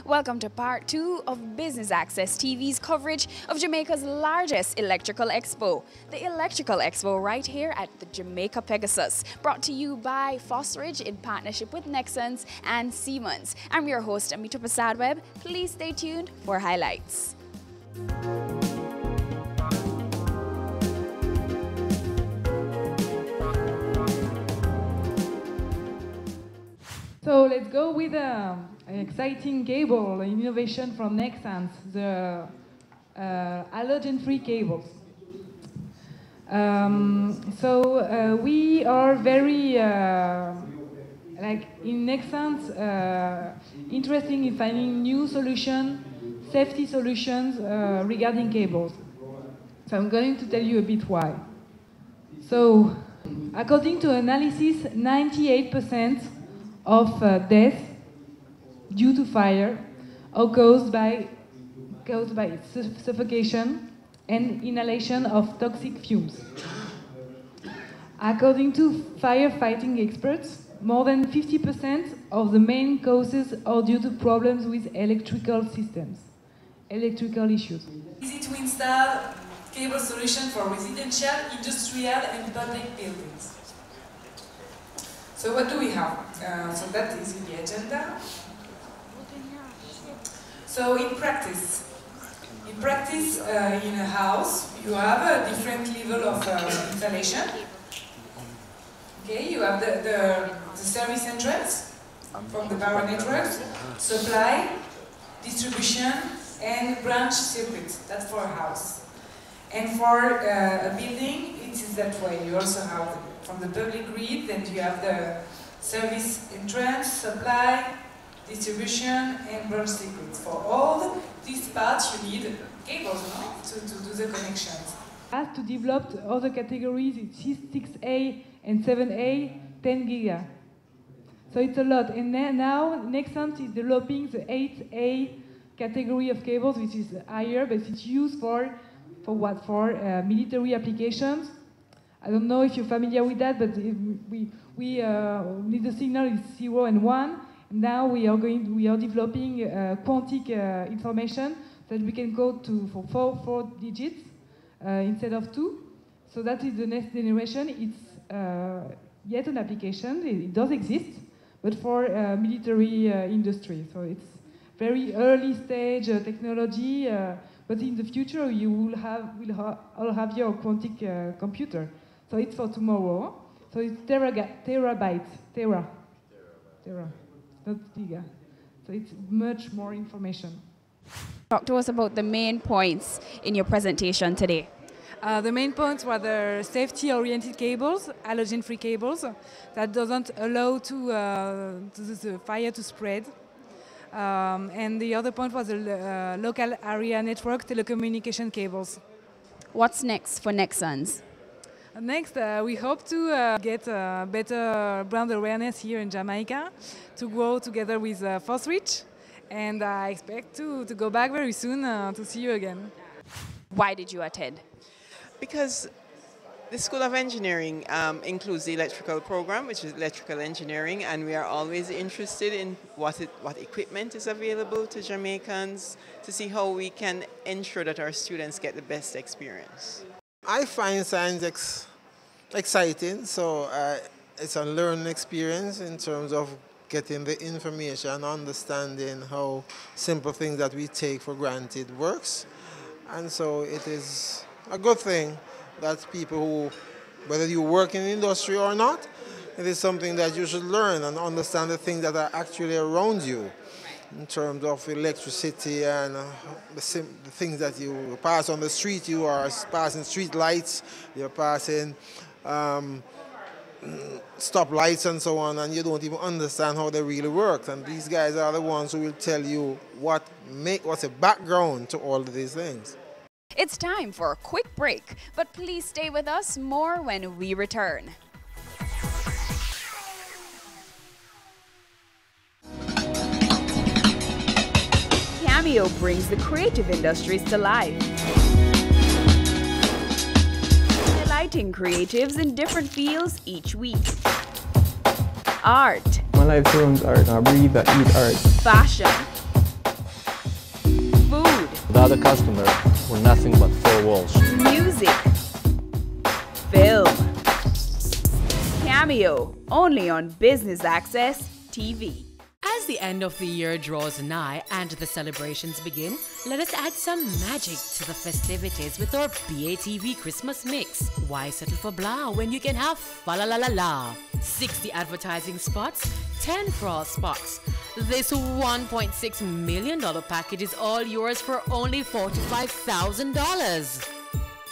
Welcome to part 2 of Business Access TV's coverage of Jamaica's largest electrical expo, the Electrical Expo right here at the Jamaica Pegasus, brought to you by Fosridge in partnership with Nexans and Siemens. I'm your host, Amita Prasad Webb. Please stay tuned for highlights. So let's go with an exciting cable, an innovation from Nexans, the halogen-free cables. We are very, like in Nexans, interested in finding new solutions, safety solutions regarding cables. So I'm going to tell you a bit why. So, according to analysis, 98% of deaths due to fire are caused by suffocation and inhalation of toxic fumes. According to firefighting experts, more than 50% of the main causes are due to problems with electrical systems, electrical issues. Easy to install cable solution for residential, industrial and public buildings. So what do we have? So that is in the agenda. So in practice, in a house, you have a different level of installation. Okay, you have the service entrance from the power networks, supply, distribution, and branch circuits. That's for a house. And for a building, it is that way. You also have from the public grid, then you have the service entrance, supply, distribution, and branch circuits. For all these parts, you need cables, no? to do the connections. As to develop other categories, it's 6A and 7A, 10 giga. So it's a lot. And now Nexans is developing the 8A category of cables, which is higher, but it's used for what? For military applications. I don't know if you're familiar with that, but we need the signal is 0 and 1. And now we are developing quantic information that we can go to for four digits instead of 2. So that is the next generation. It's yet an application. It does exist, but for military industry. So it's very early stage technology. But in the future, you will all have your quantic computer. So it's for tomorrow. So it's terabytes, tera, not giga. So it's much more information. Talk to us about the main points in your presentation today. The main points were the safety-oriented cables, halogen-free cables, that doesn't allow the fire to spread. And the other point was the local area network telecommunication cables. What's next for Nexans? Next, we hope to get better brand awareness here in Jamaica, to grow together with Fosridge, and I expect to go back very soon to see you again. Why did you attend? Because the School of Engineering includes the electrical program, which is electrical engineering, and we are always interested in what equipment is available to Jamaicans to see how we can ensure that our students get the best experience. I find science exciting, so it's a learning experience in terms of getting the information, understanding how simple things that we take for granted works. And so it is a good thing that people who, whether you work in the industry or not, it is something that you should learn and understand the things that are actually around you in terms of electricity and the things that you pass on the street. You are passing street lights, you're passing stoplights and so on, and you don't even understand how they really work. And these guys are the ones who will tell you what's the background to all of these things. It's time for a quick break, but please stay with us more when we return. Cameo brings the creative industries to life. Highlighting creatives in different fields each week. Art. My life turns art, I breathe, I eat art. Fashion. Food. Without a customer, we're nothing but four walls. Music. Film. Cameo, only on Business Access TV. As the end of the year draws nigh and the celebrations begin, let us add some magic to the festivities with our BATV Christmas mix. Why settle for blah when you can have fa la la la la? 60 advertising spots, 10 for all spots. This $1.6 million package is all yours for only $45,000.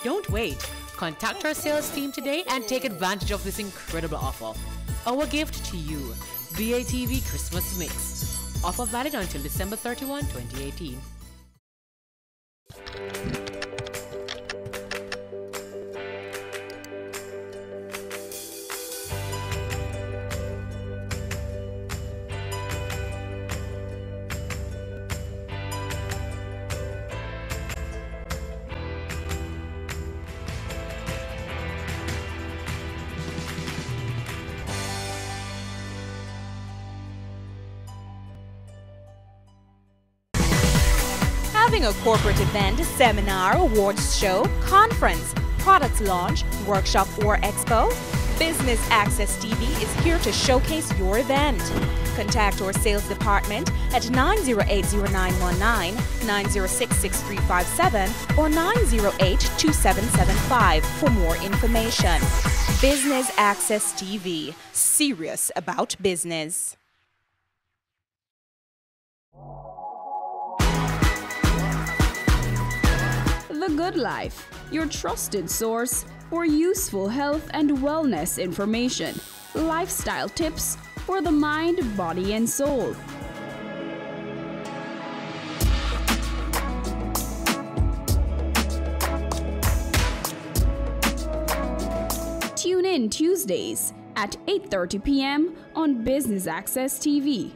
Don't wait. Contact our sales team today and take advantage of this incredible offer. Our gift to you. BATV Christmas Mix. Offer valid until December 31, 2018. Having a corporate event, seminar, awards show, conference, product launch, workshop or expo? Business Access TV is here to showcase your event. Contact our sales department at 908-0919, 906-6357 or 908-2775 for more information. Business Access TV, serious about business. The Good Life, your trusted source for useful health and wellness information, lifestyle tips for the mind, body, and soul. Tune in Tuesdays at 8:30 p.m. on Business Access TV.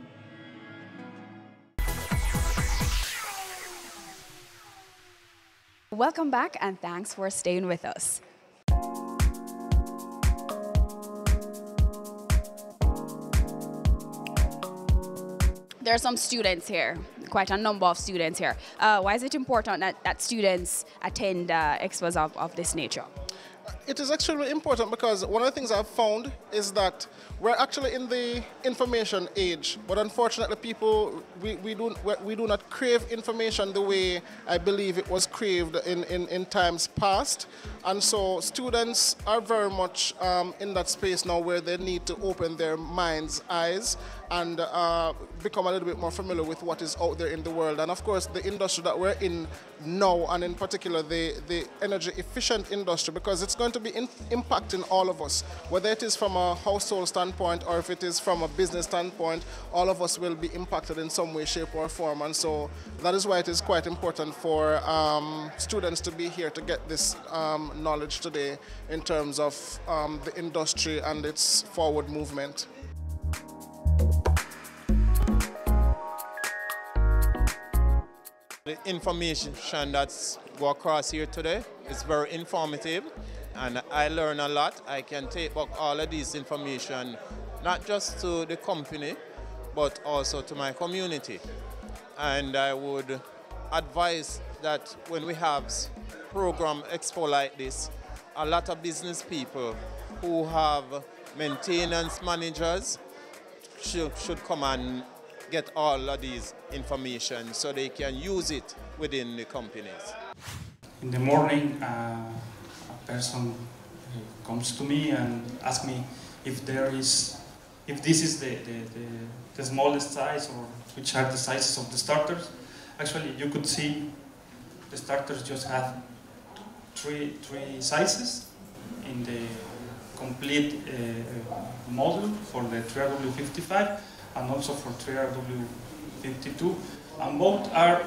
Welcome back and thanks for staying with us. There are some students here, quite a number of students here. Why is it important that students attend expos of this nature? It is extremely important because one of the things I've found is that we're actually in the information age, but unfortunately people, we do not crave information the way I believe it was craved in times past. And so students are very much in that space now where they need to open their minds' eyes and become a little bit more familiar with what is out there in the world. And of course the industry that we're in now, and in particular the energy efficient industry, because it's going to be impacting all of us, whether it is from a household standpoint or if it is from a business standpoint, all of us will be impacted in some way, shape or form. And so that is why it is quite important for students to be here to get this knowledge today in terms of the industry and its forward movement. The information that's go across here today is very informative, and I learn a lot. I can take back all of this information, not just to the company, but also to my community. And I would advise that when we have program expo like this, a lot of business people who have maintenance managers should come and get all of these information so they can use it within the companies. In the morning, a person comes to me and asks me if this is the smallest size or which are the sizes of the starters. Actually, you could see the starters just have three sizes in the complete module for the 3RW55 and also for 3RW52, and both are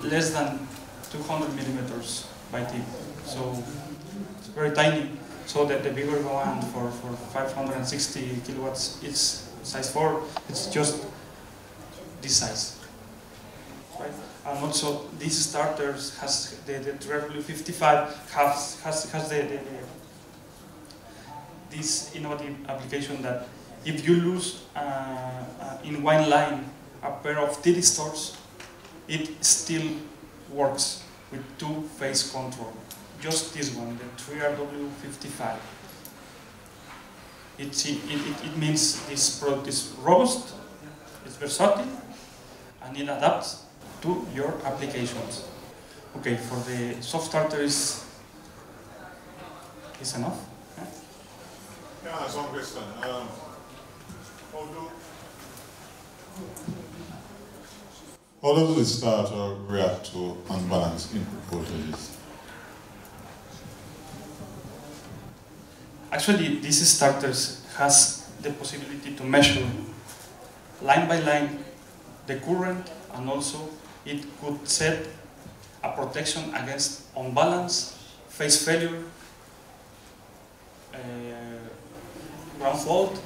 less than 200 millimeters by tip, so it's very tiny. So that the bigger one for 560 kilowatts, it's size 4, it's just this size, right? And also these starters has the 3RW55 has this innovative application that if you lose in one line a pair of thyristors, it still works with two-phase control. Just this one, the 3RW55. It means this product is robust, it's versatile, and it adapts to your applications. Okay, for the soft starter is enough. Yeah, that's one question. How does the starter react to unbalanced input voltages? Actually, these starters has the possibility to measure line by line the current, and also it could set a protection against unbalance, phase failure, ground fault,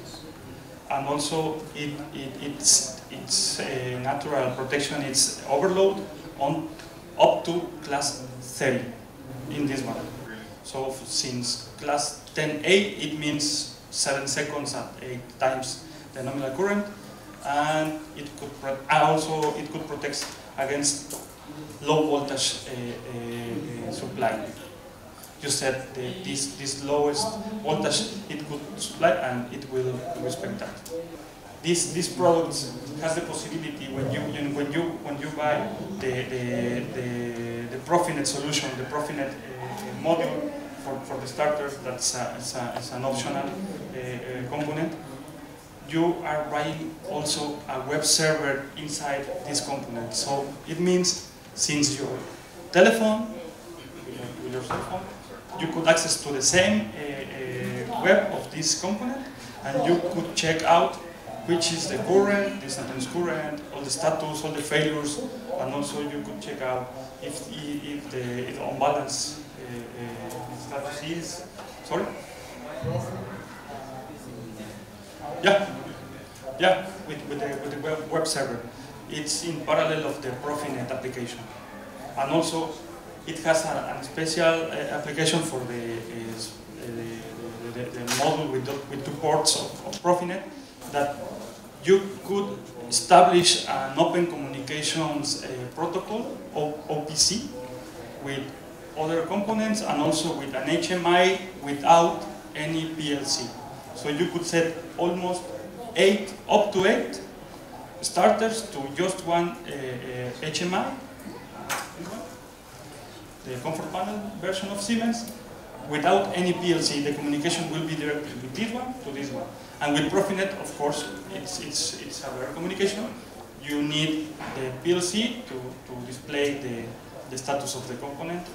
and also it's a natural protection. It's overload on up to class 30 in this one. So since class 10A, it means 7 seconds at 8 times the nominal current, and it could it could protect against low voltage supply. You said this lowest voltage it could supply, and it will respect that. This product has the possibility when you buy the Profinet solution, the Profinet module for the starters. That's an optional component. You are buying also a web server inside this component. So it means since your telephone, with your cell phone, you could access to the same web of this component, and you could check out which is the current, the instantaneous current, all the status, all the failures, and also you could check out if the unbalance status is, sorry? Yeah, with the web server. It's in parallel of the Profinet application. And also, it has a special application for the model with two ports of Profinet, that you could establish an open communications protocol, OPC, with other components, and also with an HMI without any PLC. So you could set almost up to 8 starters to just one HMI, the comfort panel version of Siemens, without any PLC. The communication will be directly with this one to this one. And with Profinet, of course, it's a rare communication. You need the PLC to display the status of the component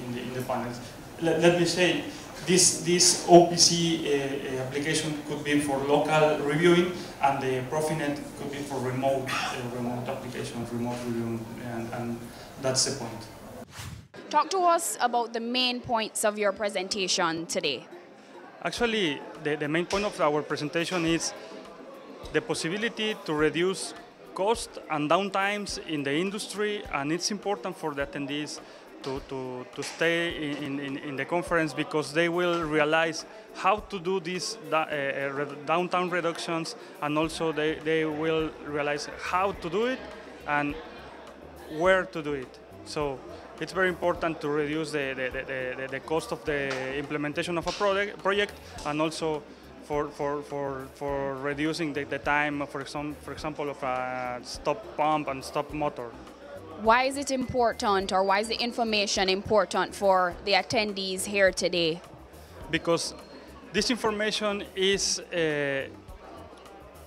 in the panels. Let me say, this OPC application could be for local reviewing, and the Profinet could be for remote applications, remote reviewing, and that's the point. Talk to us about the main points of your presentation today. Actually, the main point of our presentation is the possibility to reduce cost and downtimes in the industry, and it's important for the attendees to stay in the conference, because they will realize how to do these downtime reductions, and also they will realize how to do it and where to do it. So it's very important to reduce the cost of the implementation of a project, and also for reducing the time, for example, of a stop pump and stop motor. Why is it important, or why is the information important for the attendees here today? Because this information is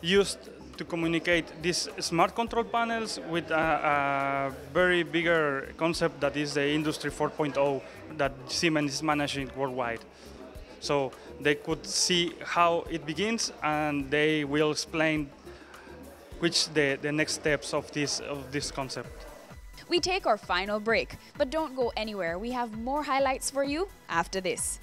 used to communicate these smart control panels with a very bigger concept that is the Industry 4.0 that Siemens is managing worldwide. So they could see how it begins, and they will explain which the next steps of this concept. We take our final break, but don't go anywhere. We have more highlights for you after this.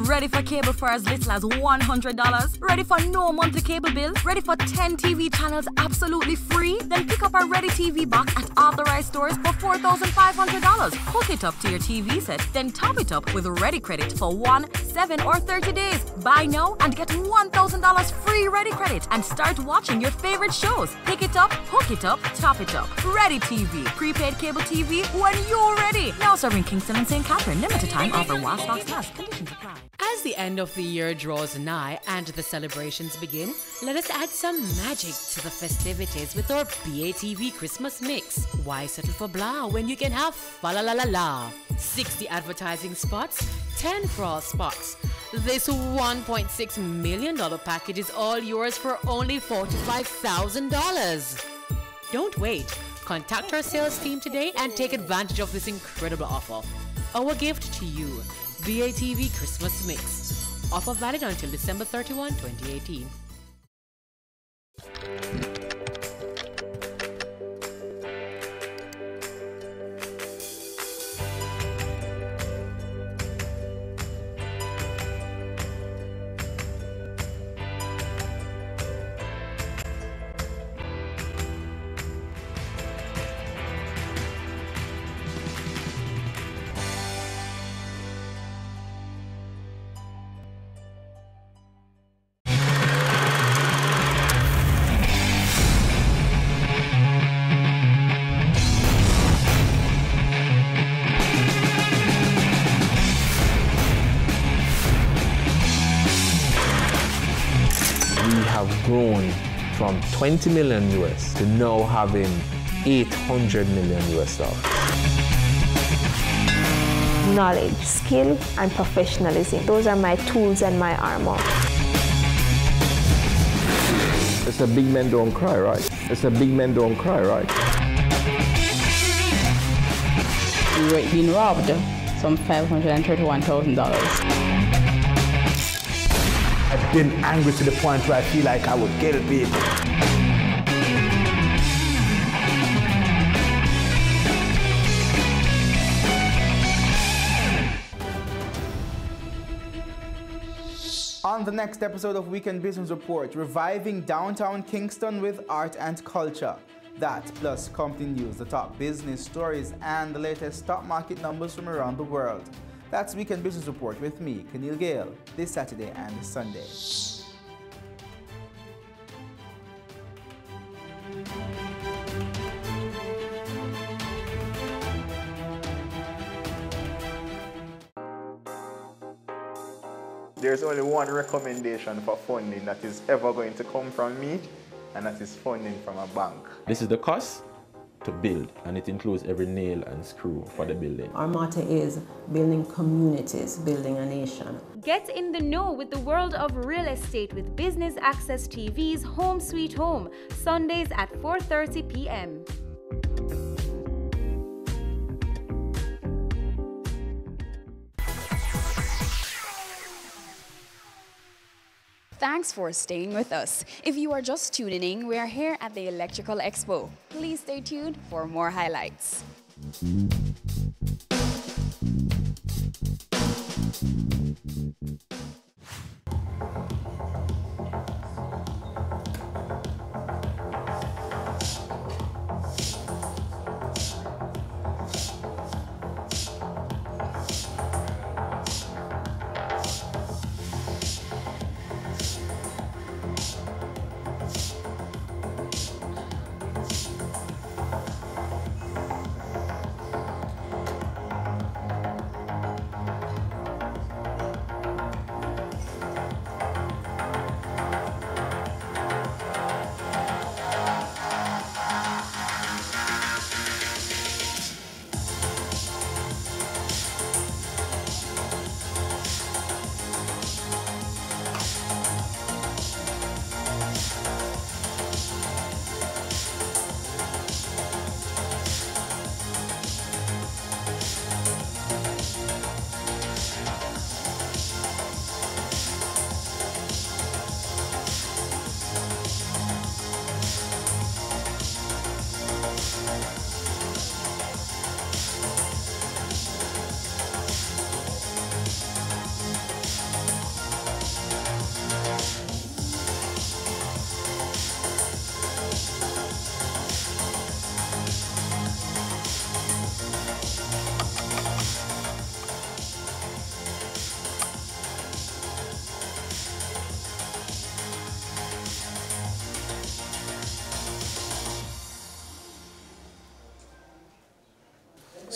Ready for cable for as little as $100? Ready for no monthly cable bill? Ready for 10 TV channels absolutely free? Then pick up our Ready TV box at authorized stores for $4,500. Hook it up to your TV set, then top it up with Ready Credit for 1, 7, or 30 days. Buy now and get $1,000 free Ready Credit and start watching your favorite shows. Pick it up, hook it up, top it up. Ready TV. Prepaid cable TV when you're ready. Now serving Kingston and St. Catherine. Limited time offer while stocks last. Conditions apply. As the end of the year draws nigh and the celebrations begin, let us add some magic to the festivities with our BATV Christmas mix. Why settle for blah when you can have fa la la la la? 60 advertising spots, 10 fraud spots. This $1.6 million package is all yours for only $45,000. Don't wait. Contact our sales team today and take advantage of this incredible offer. Our gift to you. BATV Christmas Mix. Offer valid until December 31, 2018. Grown from 20 million US to now having 800 million US dollars. Knowledge, skill, and professionalism. Those are my tools and my armor. It's a big men don't cry, right? It's a big men don't cry, right? We were being robbed some $531,000. I've been angry to the point where I feel like I would kill people. On the next episode of Weekend Business Report, reviving downtown Kingston with art and culture. That plus company news, the top business stories, and the latest stock market numbers from around the world. That's Weekend Business Report with me, Keneal Gale, this Saturday and Sunday. There's only one recommendation for funding that is ever going to come from me, and that is funding from a bank. This is the cost to build, and it includes every nail and screw for the building. Our motto is building communities, building a nation. Get in the know with the world of real estate with Business Access TV's Home Sweet Home, Sundays at 4:30 p.m. Thanks for staying with us. If you are just tuning in, we are here at the Electrical Expo. Please stay tuned for more highlights.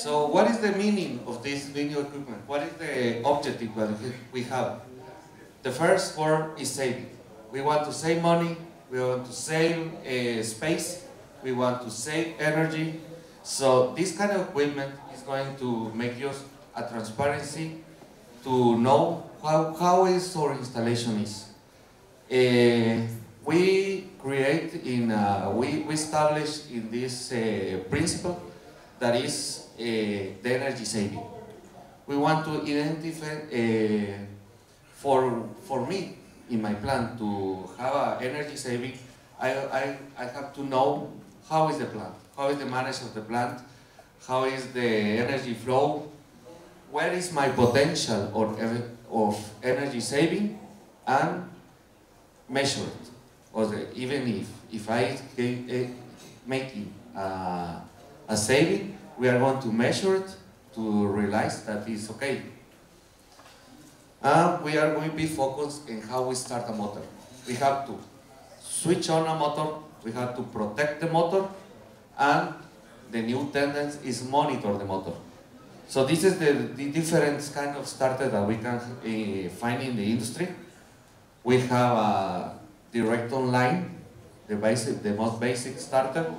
So what is the meaning of this new equipment? What is the objective that we have? The first word is saving. We want to save money, we want to save space, we want to save energy. So this kind of equipment is going to make us a transparency to know how is our installation is. We established in this principle that is the energy saving. We want to identify, for me, in my plan to have an energy saving, I have to know how is the plant, how is the management of the plant, how is the energy flow, where is my potential of energy saving, and measure it. Or even if I making a saving, we are going to measure it to realize that it's okay. We are going to be focused on how we start a motor. We have to switch on a motor, we have to protect the motor, and the new tendency is monitor the motor. So this is the different kind of starter that we can find in the industry. We have a direct online, the most basic starter.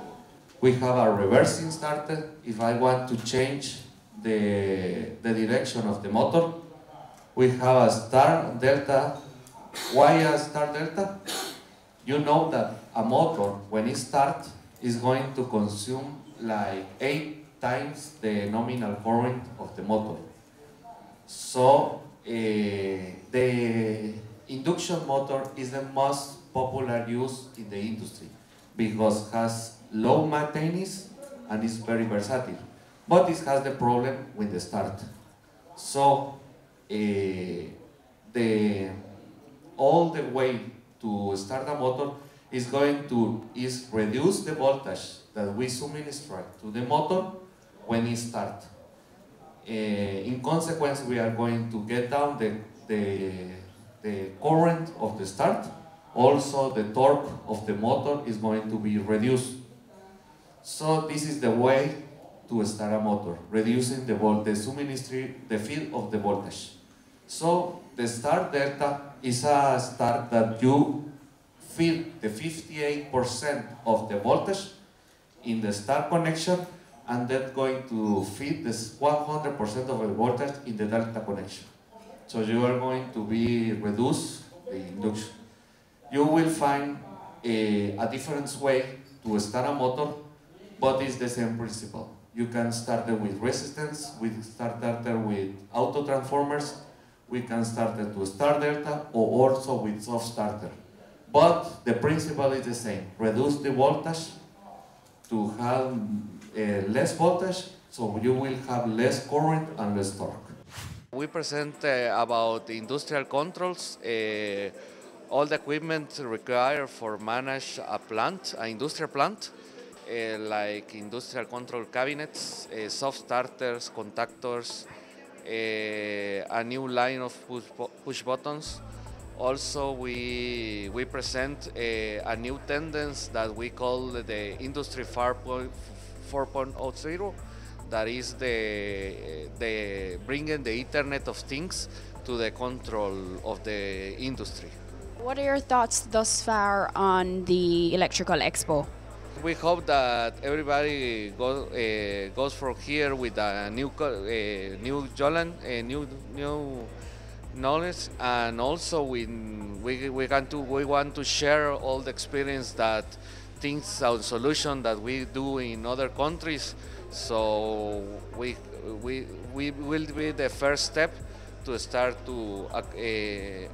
We have a reversing starter. If I want to change the direction of the motor, we have a star delta. Why a star delta? You know that a motor, when it starts, is going to consume like 8 times the nominal current of the motor. So the induction motor is the most popular use in the industry because it has low maintenance and is very versatile. But it has the problem with the start. So all the way to start a motor is going to reduce the voltage that we administer to the motor when it starts. In consequence, we are going to get down the current of the start. Also, the torque of the motor is going to be reduced. So this is the way to start a motor, reducing the feed of the voltage. So the start delta is a start that you feed the 58% of the voltage in the start connection, and that's going to feed this 100% of the voltage in the delta connection. So you are going to be reduce the induction. You will find a different way to start a motor, but it's the same principle. You can start it with resistance, we start it with auto transformers, we can start it with star delta, or also with soft starter. But the principle is the same. Reduce the voltage to have less voltage, so you will have less current and less torque. We present about the industrial controls, all the equipment required for manage a plant, an industrial plant, like industrial control cabinets, soft starters, contactors, a new line of push buttons. Also, we present a new tendency that we call the Industry 4.0, that is the bringing the Internet of Things to the control of the industry. What are your thoughts thus far on the Electrical Expo? We hope that everybody goes from here with a new knowledge, and also we want to share all the experience that things and solutions that we do in other countries. So we will be the first step to start to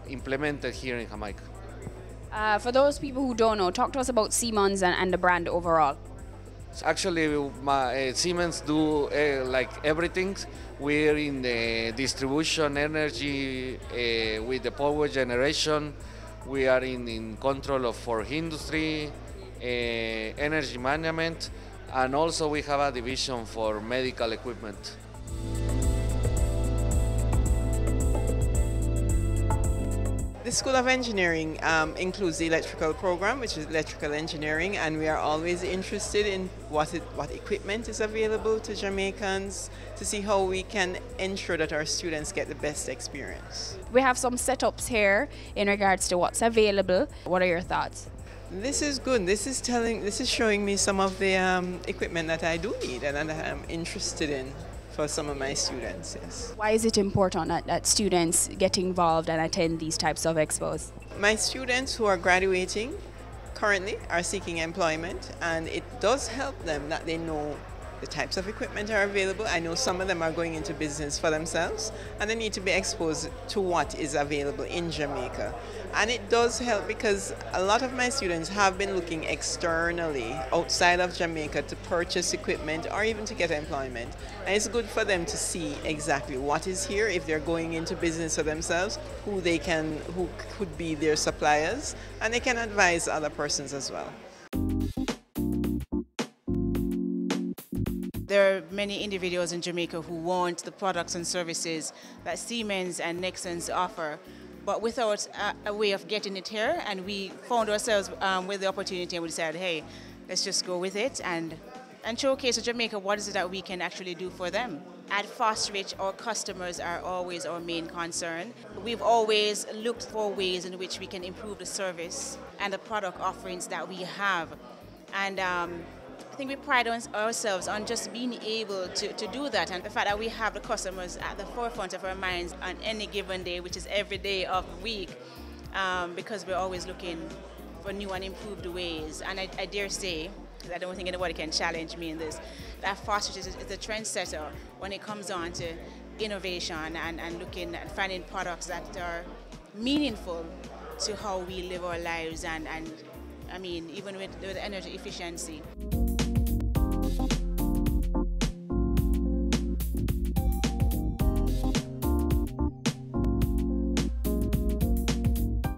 implement it here in Jamaica. For those people who don't know, talk to us about Siemens and the brand overall. Actually, Siemens do like everything. We're in the distribution energy with the power generation. We are in control for industry, energy management, and also we have a division for medical equipment. The School of Engineering includes the electrical program, which is electrical engineering, and we are always interested in what equipment is available to Jamaicans to see how we can ensure that our students get the best experience. We have some setups here in regards to what's available. What are your thoughts? This is good. This is showing me some of the equipment that I do need and that I'm interested in for some of my students, yes. Why is it important that students get involved and attend these types of expos? My students who are graduating currently are seeking employment, and it does help them that they know the types of equipment are available. I know some of them are going into business for themselves, and they need to be exposed to what is available in Jamaica. And it does help because a lot of my students have been looking externally outside of Jamaica to purchase equipment or even to get employment. And it's good for them to see exactly what is here if they're going into business for themselves, who could be their suppliers, and they can advise other persons as well. There are many individuals in Jamaica who want the products and services that Siemens and Nexans offer, but without a way of getting it here, and we found ourselves with the opportunity and we decided, hey, let's just go with it and showcase to Jamaica what is it that we can actually do for them. At Fostrich, our customers are always our main concern. We've always looked for ways in which we can improve the service and the product offerings that we have. And I think we pride ourselves on just being able to do that, and the fact that we have the customers at the forefront of our minds on any given day, which is every day of the week, because we're always looking for new and improved ways. And I dare say, because I don't think anybody can challenge me in this, that Fostrich is a trendsetter when it comes on to innovation and looking at finding products that are meaningful to how we live our lives and I mean, even with energy efficiency.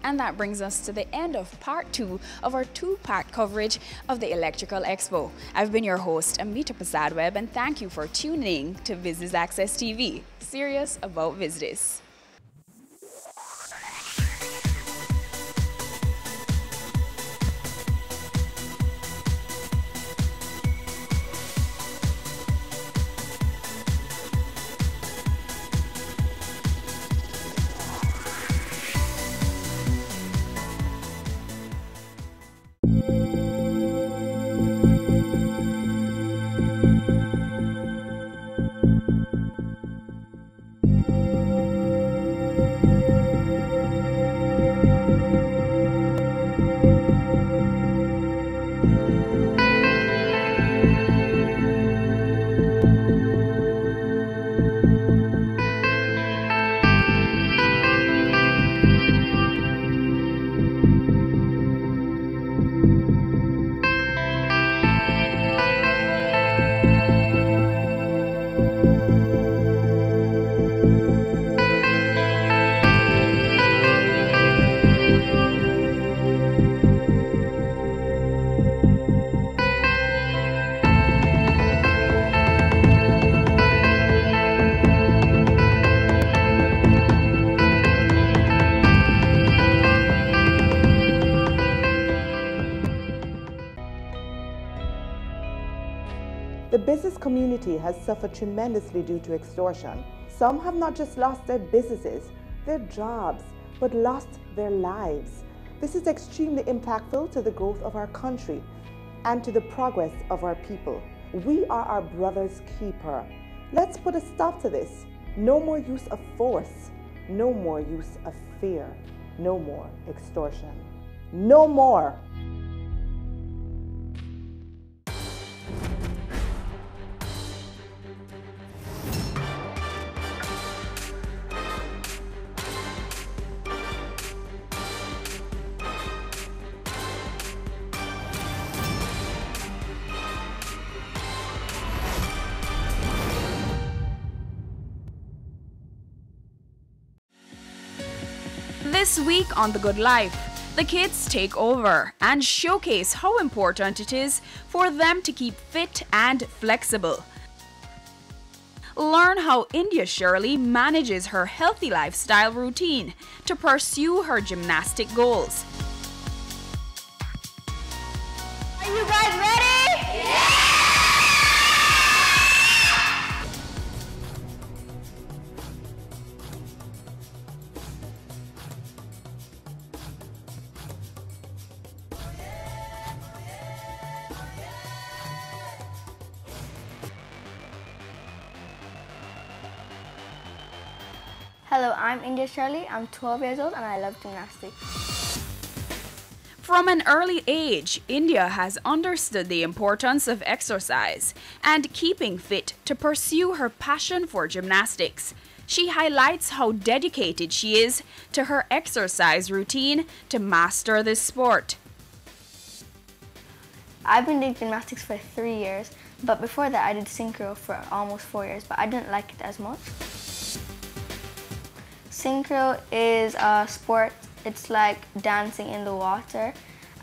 And that brings us to the end of part 2 of our 2-part coverage of the Electrical Expo. I've been your host, Amita Prasadweb, and thank you for tuning to Business Access TV, serious about business. The business community has suffered tremendously due to extortion. Some have not just lost their businesses, their jobs, but lost their lives. This is extremely impactful to the growth of our country and to the progress of our people. We are our brother's keeper. Let's put a stop to this. No more use of force. No more use of fear. No more extortion. No more. This week on The Good Life, the kids take over and showcase how important it is for them to keep fit and flexible. Learn how India Shirley manages her healthy lifestyle routine to pursue her gymnastic goals. Are you guys ready? Yeah! Hello, I'm India Shirley. I'm 12 years old and I love gymnastics. From an early age, India has understood the importance of exercise and keeping fit to pursue her passion for gymnastics. She highlights how dedicated she is to her exercise routine to master this sport. I've been doing gymnastics for 3 years, but before that I did synchro for almost 4 years, but I didn't like it as much. Synchro is a sport. It's like dancing in the water,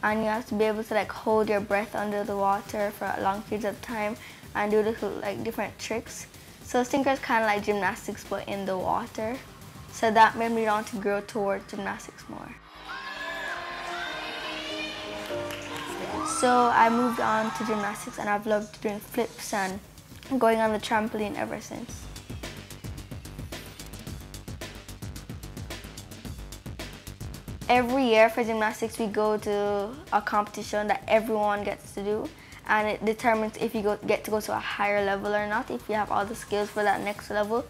and you have to be able to like hold your breath under the water for long periods of time and do little like different tricks. So synchro is kind of like gymnastics but in the water. So that made me want to grow towards gymnastics more. So I moved on to gymnastics and I've loved doing flips and going on the trampoline ever since. Every year for gymnastics we go to a competition that everyone gets to do, and it determines if you get to go to a higher level or not, if you have all the skills for that next level.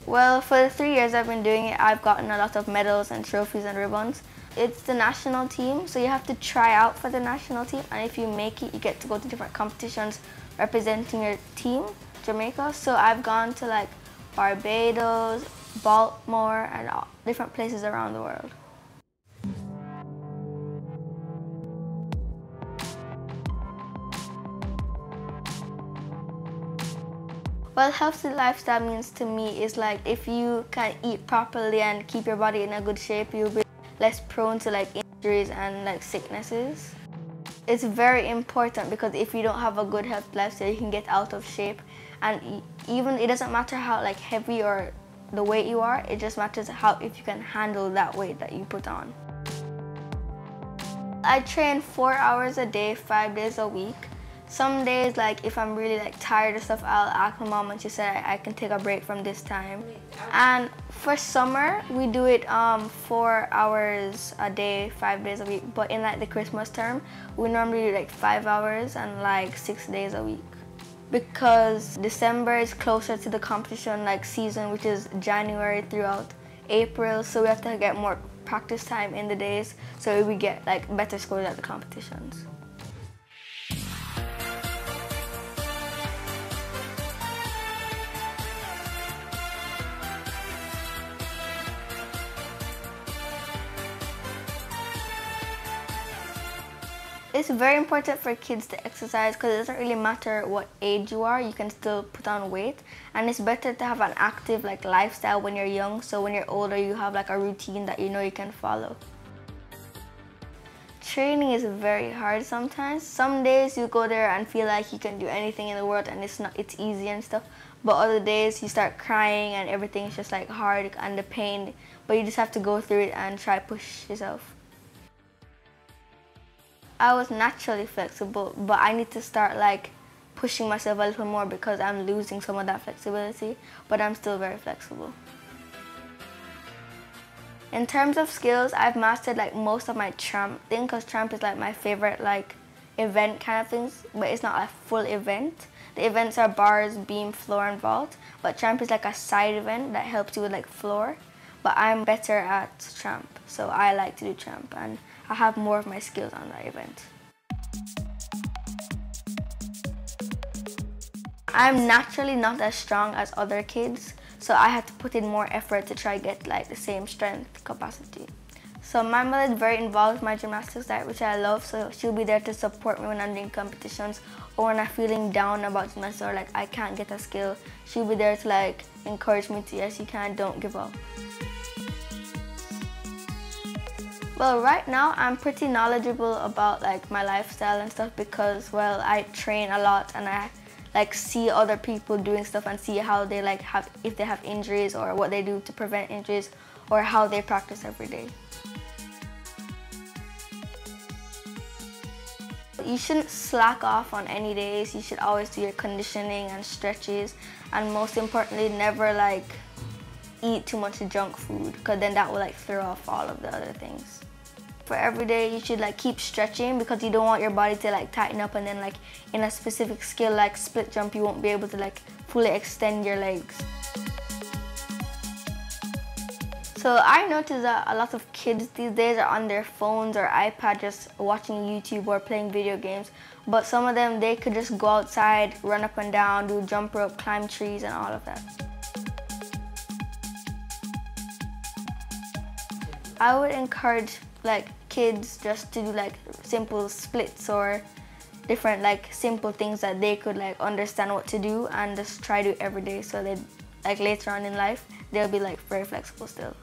Well, for the 3 years I've been doing it, I've gotten a lot of medals and trophies and ribbons. It's the national team, so you have to try out for the national team, and if you make it, you get to go to different competitions representing your team, Jamaica. So I've gone to like Barbados, Baltimore, and different places around the world. Well, healthy lifestyle means to me is like if you can eat properly and keep your body in a good shape, you'll be less prone to like injuries and like sicknesses. It's very important because if you don't have a good health lifestyle, you can get out of shape, and even it doesn't matter how like heavy or the weight you are, it just matters how if you can handle that weight that you put on. I train 4 hours a day, 5 days a week. Some days, like if I'm really like tired of stuff, I'll ask my mom and she said I can take a break from this time. And for summer, we do it 4 hours a day, 5 days a week. But in like the Christmas term, we normally do like 5 hours and like 6 days a week. Because December is closer to the competition like season, which is January throughout April, so we have to get more practice time in the days so we get like better scores at the competitions. It's very important for kids to exercise because it doesn't really matter what age you are, you can still put on weight. And it's better to have an active like lifestyle when you're young, so when you're older you have like a routine that you know you can follow. Training is very hard sometimes. Some days you go there and feel like you can do anything in the world and it's easy and stuff. But other days you start crying and everything's just like hard and the pain, but you just have to go through it and try to push yourself. I was naturally flexible, but I need to start like pushing myself a little more because I'm losing some of that flexibility, but I'm still very flexible. In terms of skills, I've mastered like most of my tramp thing because tramp is like my favorite like event kind of things, but it's not a full event. The events are bars, beam, floor, and vault, but tramp is like a side event that helps you with like floor. But I'm better at tramp, so I like to do tramp, and I have more of my skills on that event. I'm naturally not as strong as other kids, so I had to put in more effort to try to get like the same strength capacity. So my mother is very involved with my gymnastics diet, which I love, so she'll be there to support me when I'm doing competitions or when I'm feeling down about gymnastics or like I can't get a skill. She'll be there to like encourage me to, yes you can, don't give up. Well, right now I'm pretty knowledgeable about like my lifestyle and stuff because, well, I train a lot and I like see other people doing stuff and see how they like if they have injuries or what they do to prevent injuries or how they practice every day. You shouldn't slack off on any days. You should always do your conditioning and stretches, and most importantly, never like eat too much junk food, because then that will like throw off all of the other things. For every day, you should like keep stretching, because you don't want your body to like tighten up, and then like in a specific skill like split jump, you won't be able to like fully extend your legs. So I noticed that a lot of kids these days are on their phones or iPad just watching YouTube or playing video games, but some of them, they could just go outside, run up and down, do jump rope, climb trees and all of that. I would encourage like kids just to do like simple splits or different like simple things that they could like understand what to do and just try to do every day, so that like later on in life they'll be like very flexible still.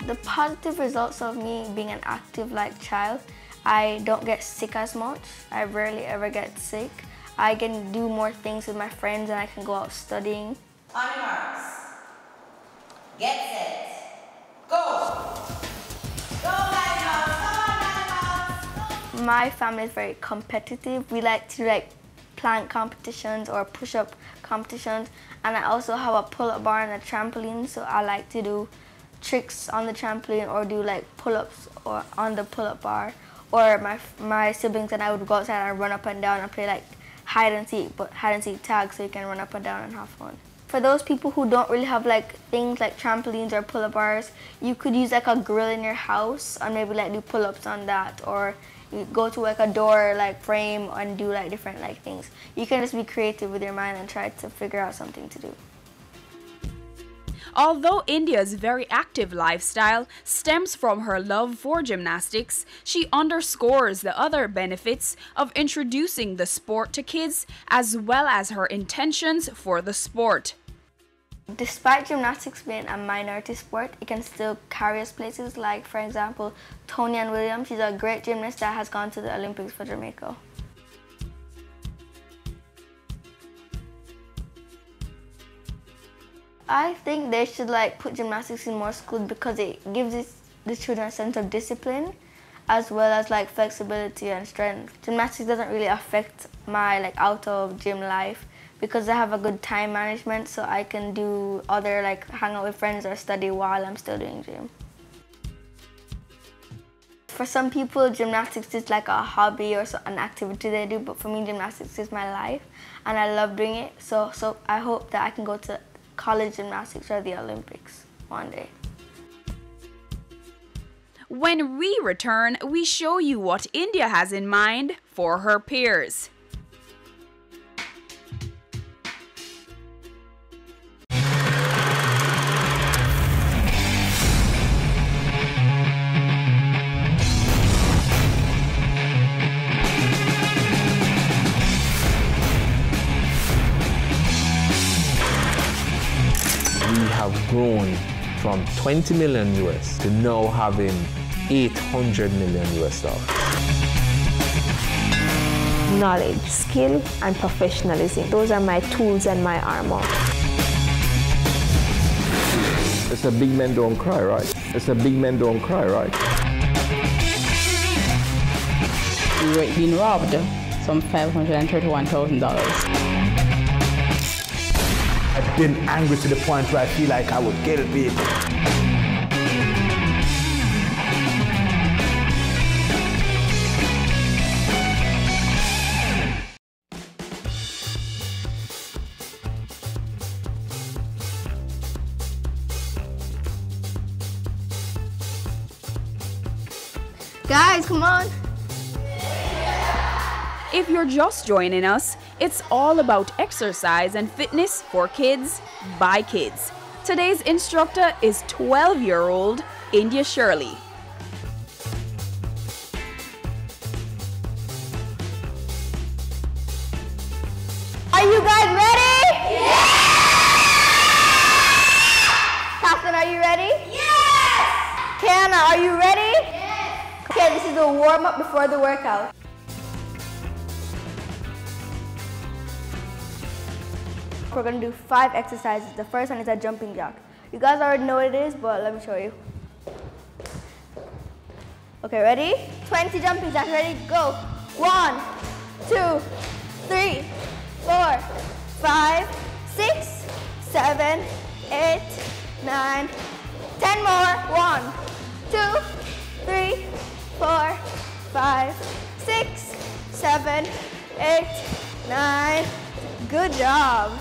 The positive results of me being an active like child, I don't get sick as much. I rarely ever get sick. I can do more things with my friends and I can go out studying. On your marks. Get set. Go! Go, Dynamos! My family is very competitive. We like to like plank competitions or push-up competitions, and I also have a pull-up bar and a trampoline, so I like to do tricks on the trampoline or do like pull-ups or on the pull-up bar. Or my siblings and I would go outside and run up and down and play like hide and seek, but hide and seek tag, so you can run up and down and have fun. For those people who don't really have like things like trampolines or pull-up bars, you could use like a grill in your house and maybe like do pull-ups on that, or you go to like a door like frame and do like different like things. You can just be creative with your mind and try to figure out something to do. Although India's very active lifestyle stems from her love for gymnastics, she underscores the other benefits of introducing the sport to kids, as well as her intentions for the sport. Despite gymnastics being a minority sport, it can still carry us places. Like, for example, Tony Ann Williams, she's a great gymnast that has gone to the Olympics for Jamaica. I think they should like put gymnastics in more schools, because it gives the children a sense of discipline as well as like flexibility and strength. Gymnastics doesn't really affect my like out of gym life, because I have a good time management, so I can do other like hang out with friends or study while I'm still doing gym. For some people, gymnastics is like a hobby or an activity they do, but for me, gymnastics is my life and I love doing it. So I hope that I can go to college gymnastics or the Olympics one day. When we return, we show you what India has in mind for her peers. Have grown from 20 million US to now having 800 million US dollars. Knowledge, skill, and professionalism. Those are my tools and my armor. It's a big men don't cry, right? It's a big men don't cry, right? We were being robbed some $531,000. I've been angry to the point where I feel like I would kill people. Guys, come on. If you're just joining us, it's all about exercise and fitness for kids, by kids. Today's instructor is 12-year-old India Shirley. Are you guys ready? Yes! Catherine, are you ready? Yes! Kiana, are you ready? Yes! Okay, Okay, this is the warm-up before the workout. We're gonna do 5 exercises. The first one is a jumping jack. You guys already know what it is, but let me show you. Okay, ready? 20 jumping jacks, ready? Go. 1, 2, 3, 4, 5, 6, 7, 8, 9, 10 more. 1, 2, 3, 4, 5, 6, 7, 8, 9. Good job.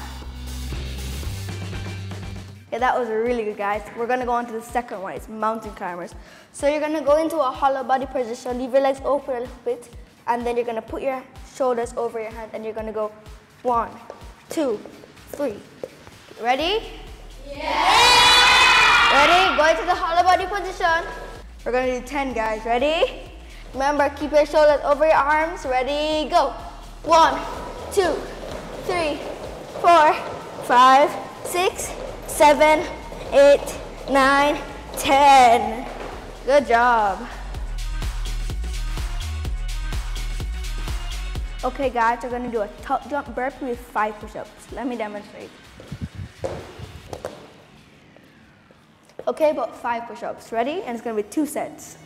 Okay, that was really good, guys. We're gonna go on to the second one. It's mountain climbers. So you're gonna go into a hollow body position, leave your legs open a little bit, and then you're gonna put your shoulders over your hand, and you're gonna go 1, 2, 3. Ready? Yeah! Ready? Go into the hollow body position. We're gonna do 10, guys. Ready? Remember, keep your shoulders over your arms. Ready? Go. 1, 2, 3, 4, 5, 6, 7, 8, 9, 10. Good job. Okay, guys, we're gonna do a top jump burpee with 5 push-ups. Let me demonstrate. Okay, about 5 push-ups. Ready? And it's gonna be 2 sets.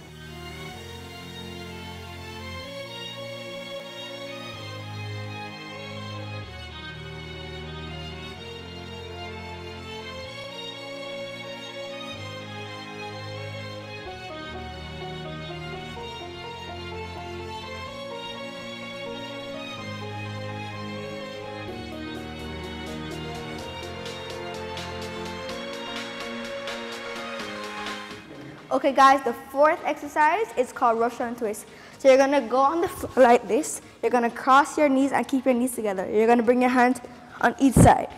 Okay, guys, the 4th exercise is called Russian twist. So you're gonna go on the floor like this. You're gonna cross your knees and keep your knees together. You're gonna bring your hands on each side.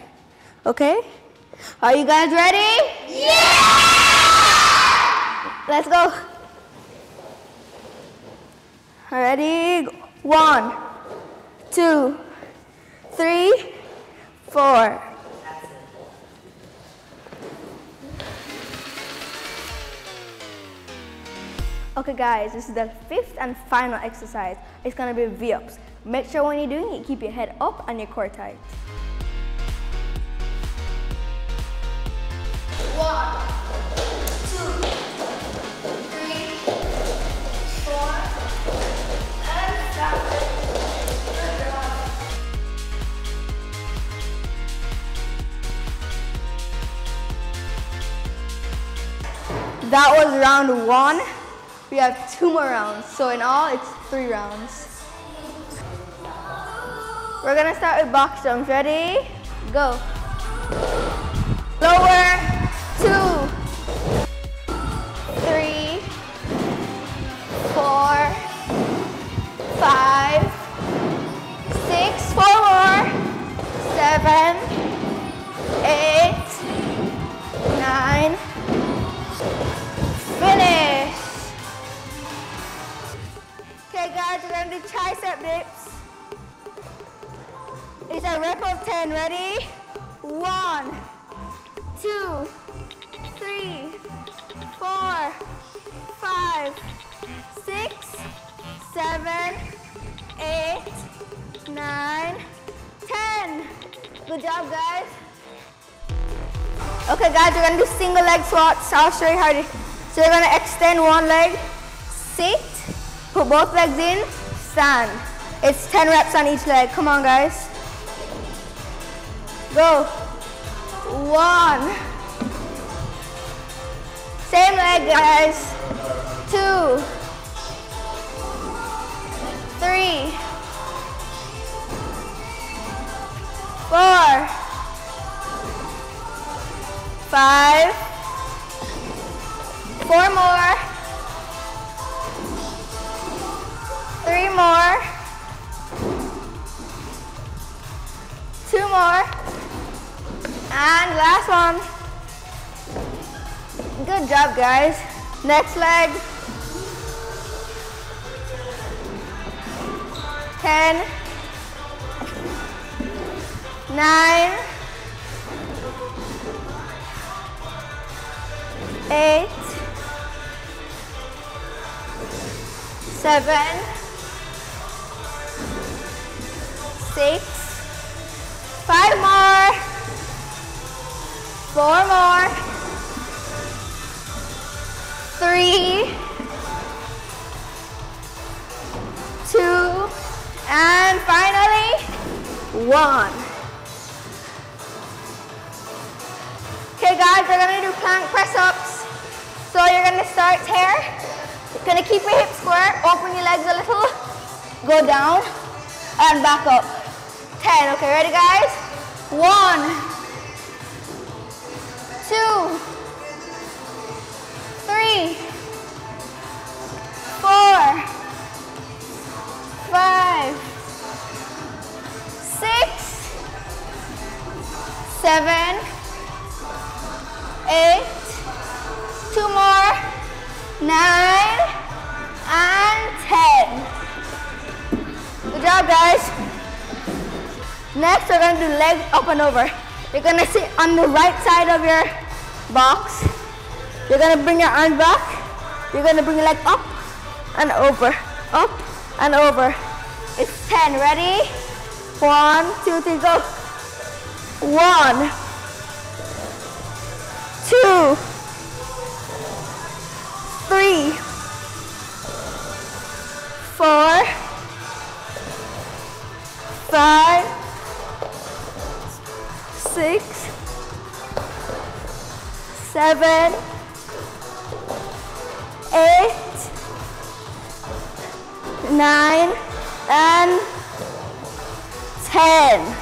Okay? Are you guys ready? Yeah! Let's go. Ready? 1, 2, 3, 4. Okay, guys, this is the 5th and final exercise. It's gonna be V-ups. Make sure when you're doing it, keep your head up and your core tight. 1, 2, 3, 4, and stop. Good job. That was round 1. We have 2 more rounds, so in all, it's 3 rounds. We're gonna start with box jumps. Ready? Go. Lower, 2, 3, 4, 5, 6, 4 more, 7, 8, 9, finish. Okay, guys, we're gonna do tricep dips. It's a rep of 10. Ready? 1, 2, 3, 4, 5, 6, 7, 8, 9, 10. Good job, guys. Okay, guys, we're gonna do single leg squats. I'll show you how to. So you're gonna extend one leg, sit, put both legs in, stand. It's 10 reps on each leg. Come on, guys. Go. 1. Same leg, guys. 2, 3, 4, 5, 4 more, 3 more, 2 more, and last one. Good job, guys. Next leg. 10, 9, 8, 7, 6, 5 more, 4 more, 3, 2, and finally 1. Okay guys, we're gonna do plank press ups. So you're gonna start here. You're gonna keep your hips square, open your legs a little, go down, and back up. 10, okay, ready guys? 1, 2, 3, 4, 5, 6, 7, 8, 2 more, 9, and 10. Good job guys. Next we're going to do leg up and over. You're going to sit on the right side of your box. You're going to bring your arm back. You're going to bring your leg up and over, up and over. It's 10, ready? 1, 2, 3, go. 1, 2, 3, 4, 5, 6, 7, 8, 9, and 10.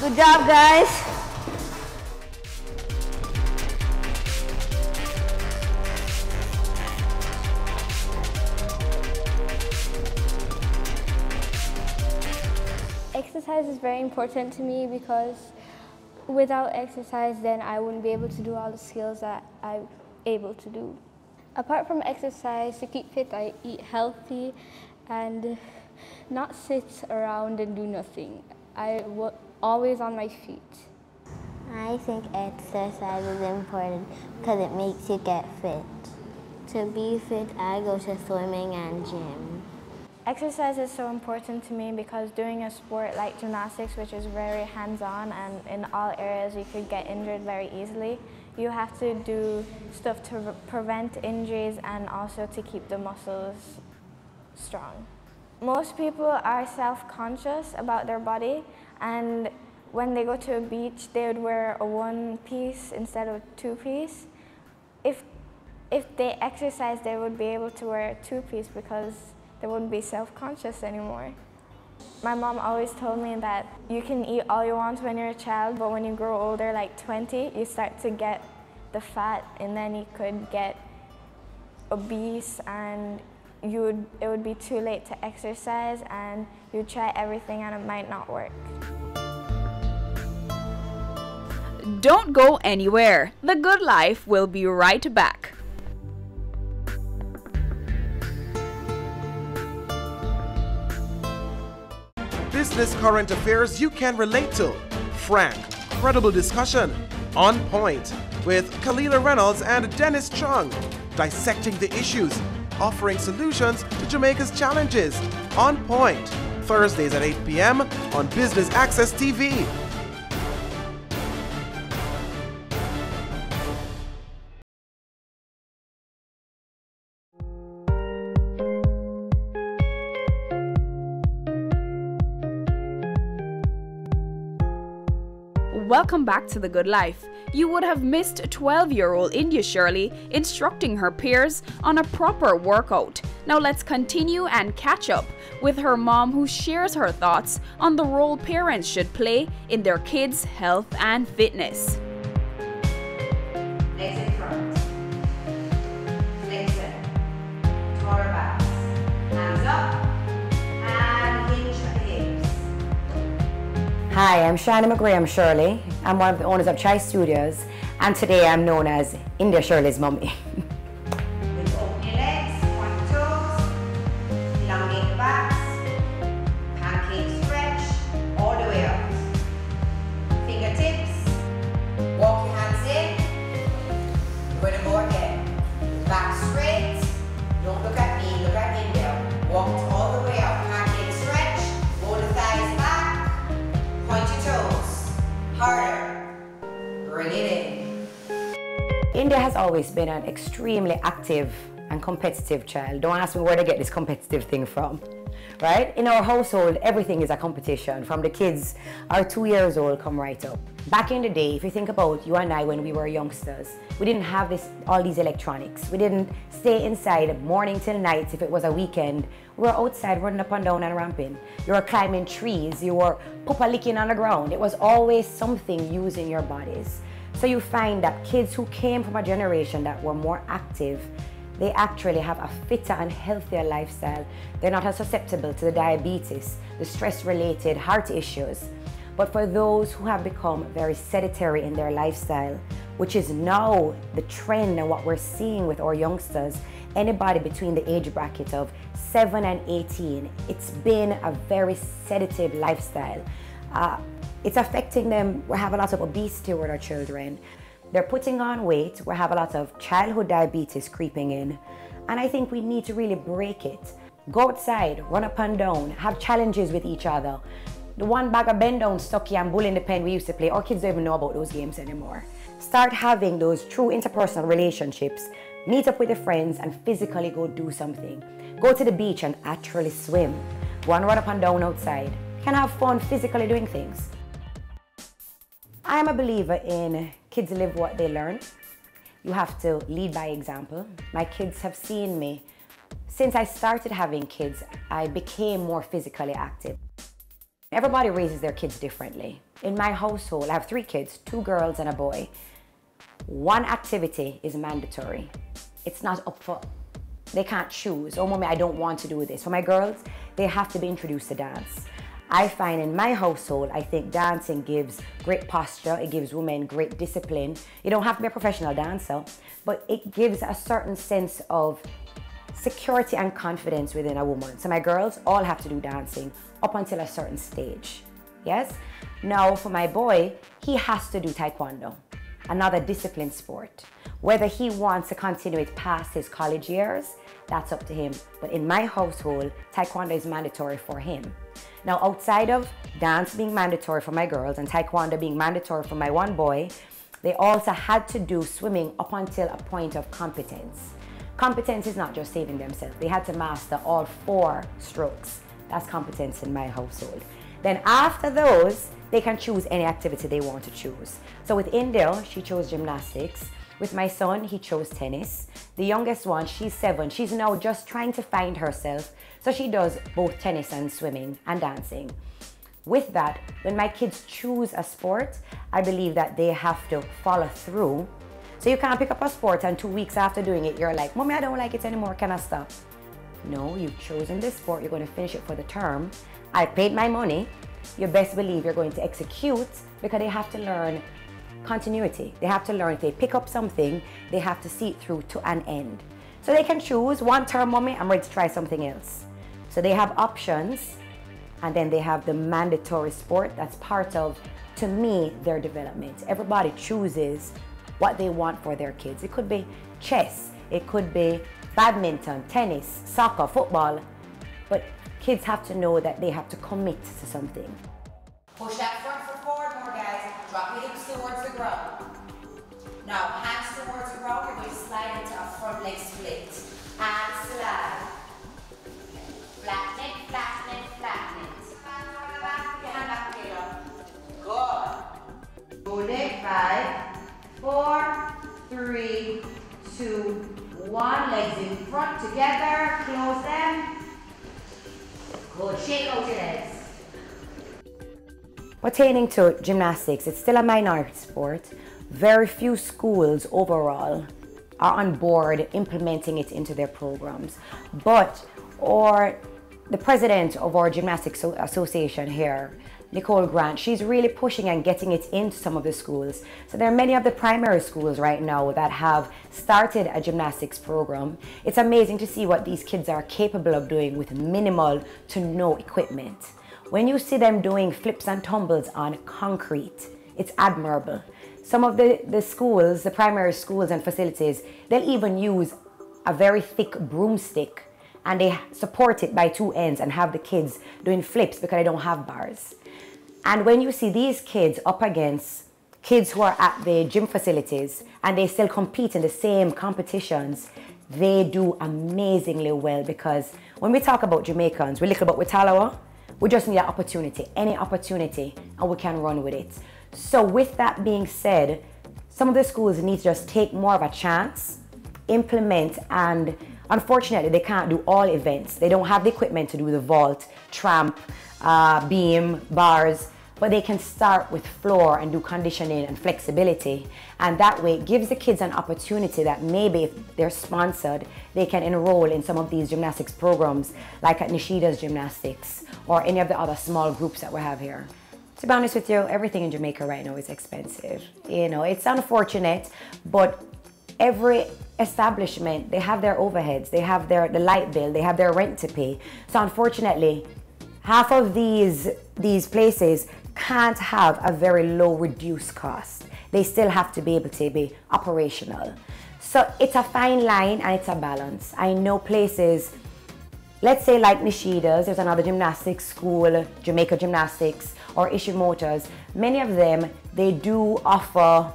Good job, guys. Exercise is very important to me because without exercise, then I wouldn't be able to do all the skills that I'm able to do. Apart from exercise, to keep fit, I eat healthy and not sit around and do nothing. I'm always on my feet. I think exercise is important because it makes you get fit. To be fit, I go to swimming and gym. Exercise is so important to me because doing a sport like gymnastics, which is very hands-on and in all areas you could get injured very easily, you have to do stuff to prevent injuries and also to keep the muscles strong. Most people are self-conscious about their body, and when they go to a beach, they would wear a one-piece instead of two-piece. If they exercise, they would be able to wear a two-piece because they wouldn't be self-conscious anymore. My mom always told me that you can eat all you want when you're a child, but when you grow older, like 20, you start to get the fat, and then you could get obese, and it would be too late to exercise, and you'd try everything and it might not work. Don't go anywhere. The Good Life will be right back. Business current affairs you can relate to. Frank, credible discussion. On Point with Kalila Reynolds and Dennis Chung. Dissecting the issues, offering solutions to Jamaica's challenges. On Point, Thursdays at 8 p.m. on Business Access TV. Welcome back to The Good Life. You would have missed 12-year-old India Shirley instructing her peers on a proper workout. Now let's continue and catch up with her mom, who shares her thoughts on the role parents should play in their kids' health and fitness. Legs in front. Flexion. Taller backs. Hands up. And hinge at the hips. Hi, I'm Shana McGraham Shirley. I'm one of the owners of Chai Studios, and today I'm known as India Shirley's mummy. Open your legs, point the toes, elongate the backs, pancake stretch, all the way up. Fingertips, walk your hands in. We're going to go again. Back straight, don't look at me, look at India. Bring it in. India has always been an extremely active and competitive child. Don't ask me where to get this competitive thing from, right? In our household, everything is a competition. From the kids are 2 years old come right up. Back in the day, if you think about you and I when we were youngsters, we didn't have all these electronics. We didn't stay inside morning till night if it was a weekend. We were outside running up and down and ramping. You were climbing trees. You were papa licking on the ground. It was always something using your bodies. So you find that kids who came from a generation that were more active, they actually have a fitter and healthier lifestyle. They're not as susceptible to the diabetes, the stress-related heart issues. But for those who have become very sedentary in their lifestyle, which is now the trend and what we're seeing with our youngsters, anybody between the age bracket of 7 and 18, it's been a very sedative lifestyle. It's affecting them. We have a lot of obesity with our children. They're putting on weight. We have a lot of childhood diabetes creeping in. And I think we need to really break it. Go outside, run up and down, have challenges with each other. The one bag of bend down, Stucky and Bull in the Pen we used to play, our kids don't even know about those games anymore. Start having those true interpersonal relationships. Meet up with your friends and physically go do something. Go to the beach and actually swim. Go and run up and down outside. You can have fun physically doing things. I'm a believer in kids live what they learn. You have to lead by example. My kids have seen me. Since I started having kids, I became more physically active. Everybody raises their kids differently. In my household, I have 3 kids, 2 girls and a boy. One activity is mandatory. It's not up for, they can't choose. Oh, mommy, I don't want to do this. For my girls, they have to be introduced to dance. I find in my household, I think dancing gives great posture. It gives women great discipline. You don't have to be a professional dancer, but it gives a certain sense of security and confidence within a woman. So my girls all have to do dancing up until a certain stage. Yes? Now for my boy, he has to do taekwondo, another discipline sport. Whether he wants to continue it past his college years, that's up to him. But in my household, taekwondo is mandatory for him. Now outside of dance being mandatory for my girls and taekwondo being mandatory for my one boy, they also had to do swimming up until a point of competence. Competence is not just saving themselves. They had to master all 4 strokes. That's competence in my household. Then after those, they can choose any activity they want to choose. So with Indel, she chose gymnastics. With my son, he chose tennis. The youngest one, she's 7. She's now just trying to find herself. So she does both tennis and swimming and dancing. With that, when my kids choose a sport, I believe that they have to follow through. So you can't pick up a sport and 2 weeks after doing it, you're like, Mommy, I don't like it anymore, can I stop? No, you've chosen this sport, you're going to finish it for the term. I paid my money. You best believe you're going to execute, because they have to learn continuity. They have to learn if they pick up something, they have to see it through to an end. So they can choose one term, Mommy, I'm ready to try something else. So they have options, and then they have the mandatory sport that's part of, to me, their development. Everybody chooses what they want for their kids. It could be chess, it could be badminton, tennis, soccer, football, but kids have to know that they have to commit to something. Push that front foot forward more, guys. Drop your hips towards the ground. Now, hands towards the ground, you're going to slide into a front leg split. And slide. Flatten it, flatten it, flatten it. Back, your hand back, Good. Hold it. 5, 4, 3, 2, 1. Legs in front together. Close them. Good. Shake out your legs. Pertaining to gymnastics, it's still a minority sport. Very few schools overall are on board implementing it into their programs. But the president of our gymnastics association here, Nicole Grant, she's really pushing and getting it into some of the schools. So there are many of the primary schools right now that have started a gymnastics program. It's amazing to see what these kids are capable of doing with minimal to no equipment. When you see them doing flips and tumbles on concrete, it's admirable. Some of the schools, the primary schools and facilities, they'll even use a very thick broomstick and they support it by 2 ends and have the kids doing flips because they don't have bars. And when you see these kids up against kids who are at the gym facilities and they still compete in the same competitions, they do amazingly well, because when we talk about Jamaicans, we look about with Talawa, we just need an opportunity, any opportunity, and we can run with it. So with that being said, some of the schools need to just take more of a chance, implement, and unfortunately they can't do all events. They don't have the equipment to do the vault, tramp, beam, bars, but they can start with floor and do conditioning and flexibility. And that way it gives the kids an opportunity that maybe if they're sponsored, they can enroll in some of these gymnastics programs, like at Nishida's Gymnastics or any of the other small groups that we have here. To be honest with you, everything in Jamaica right now is expensive. You know, it's unfortunate, but every establishment, they have their overheads, they have the light bill, they have their rent to pay. So unfortunately, half of these places can't have a very low reduced cost. They still have to be able to be operational. So it's a fine line and it's a balance. I know places, let's say like Nishida's, there's another gymnastics school, Jamaica Gymnastics or Ishimoto's. Many of them, they do offer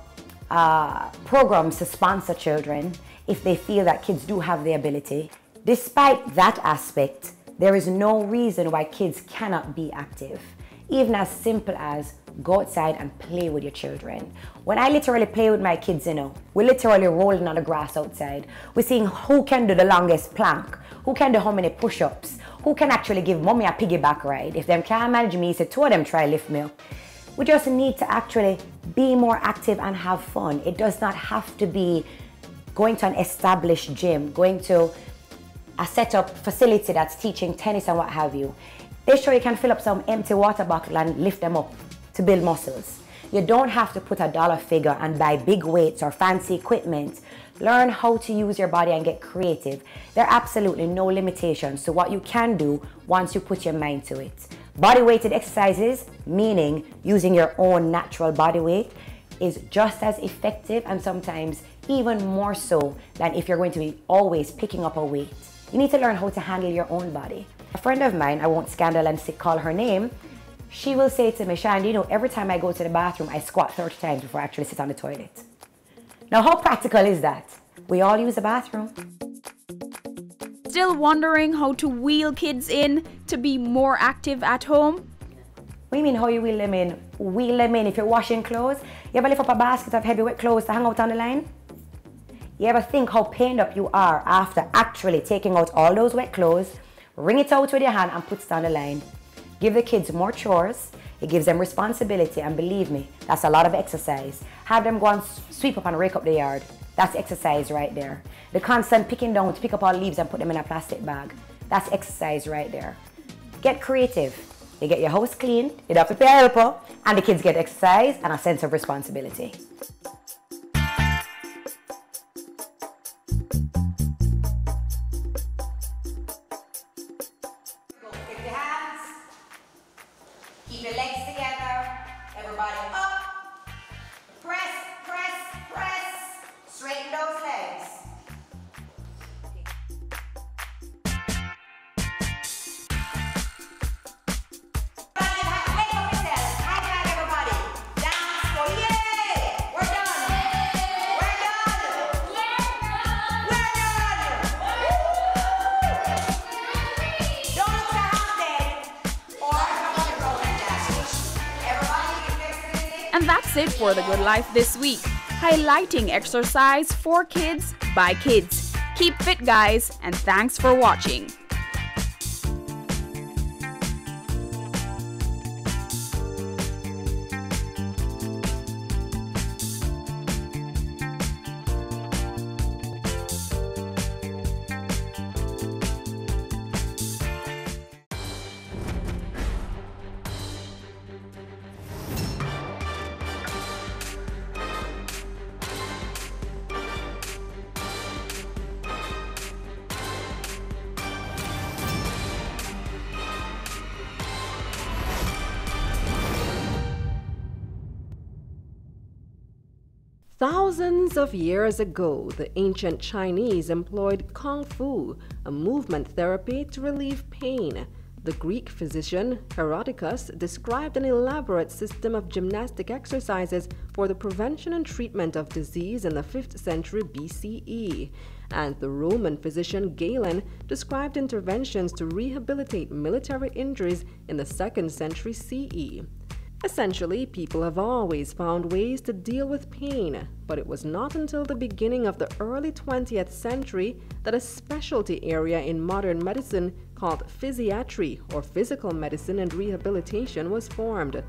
programs to sponsor children if they feel that kids do have the ability. Despite that aspect, there is no reason why kids cannot be active. Even as simple as go outside and play with your children. When I literally play with my kids, you know, we're literally rolling on the grass outside. We're seeing who can do the longest plank, who can do how many push-ups, who can actually give mommy a piggyback ride. If them can't manage me, so two of them try lift me up. We just need to actually be more active and have fun. It does not have to be going to an established gym, going to a set-up facility that's teaching tennis and what have you. They sure you can fill up some empty water bottle and lift them up to build muscles. You don't have to put a dollar figure and buy big weights or fancy equipment. Learn how to use your body and get creative. There are absolutely no limitations to what you can do once you put your mind to it. Body weighted exercises, meaning using your own natural body weight, is just as effective and sometimes even more so than if you're going to be always picking up a weight. You need to learn how to handle your own body. A friend of mine, I won't scandal and call her name, she will say to me, Shandy, you know, every time I go to the bathroom, I squat 30 times before I actually sit on the toilet. Now, how practical is that? We all use the bathroom. Still wondering how to wheel kids in to be more active at home? What do you mean how you wheel them in? Wheel them in if you're washing clothes? You ever lift up a basket of heavy wet clothes to hang out on the line? You ever think how pained up you are after actually taking out all those wet clothes, wring it out with your hand and put it on the line? Give the kids more chores, it gives them responsibility, and believe me, that's a lot of exercise. Have them go and sweep up and rake up the yard. That's exercise right there. The constant picking down to pick up all leaves and put them in a plastic bag. That's exercise right there. Get creative. You get your house clean, you don't have to pay a helper, and the kids get exercise and a sense of responsibility. Keep your legs together. Everybody up. Press, press, press. Straighten those legs. And that's it for The Good Life this week, highlighting exercise for kids by kids. Keep fit, guys, and thanks for watching. Thousands of years ago, the ancient Chinese employed Kung Fu, a movement therapy to relieve pain. The Greek physician Herodicus described an elaborate system of gymnastic exercises for the prevention and treatment of disease in the 5th century BCE, and the Roman physician Galen described interventions to rehabilitate military injuries in the 2nd century CE. Essentially, people have always found ways to deal with pain, but it was not until the beginning of the early 20th century that a specialty area in modern medicine called physiatry, or physical medicine and rehabilitation, was formed.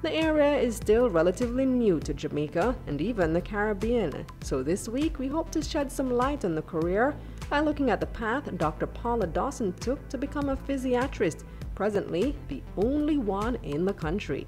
The area is still relatively new to Jamaica and even the Caribbean, so this week we hope to shed some light on the career by looking at the path Dr. Paula Dawson took to become a physiatrist, presently the only one in the country.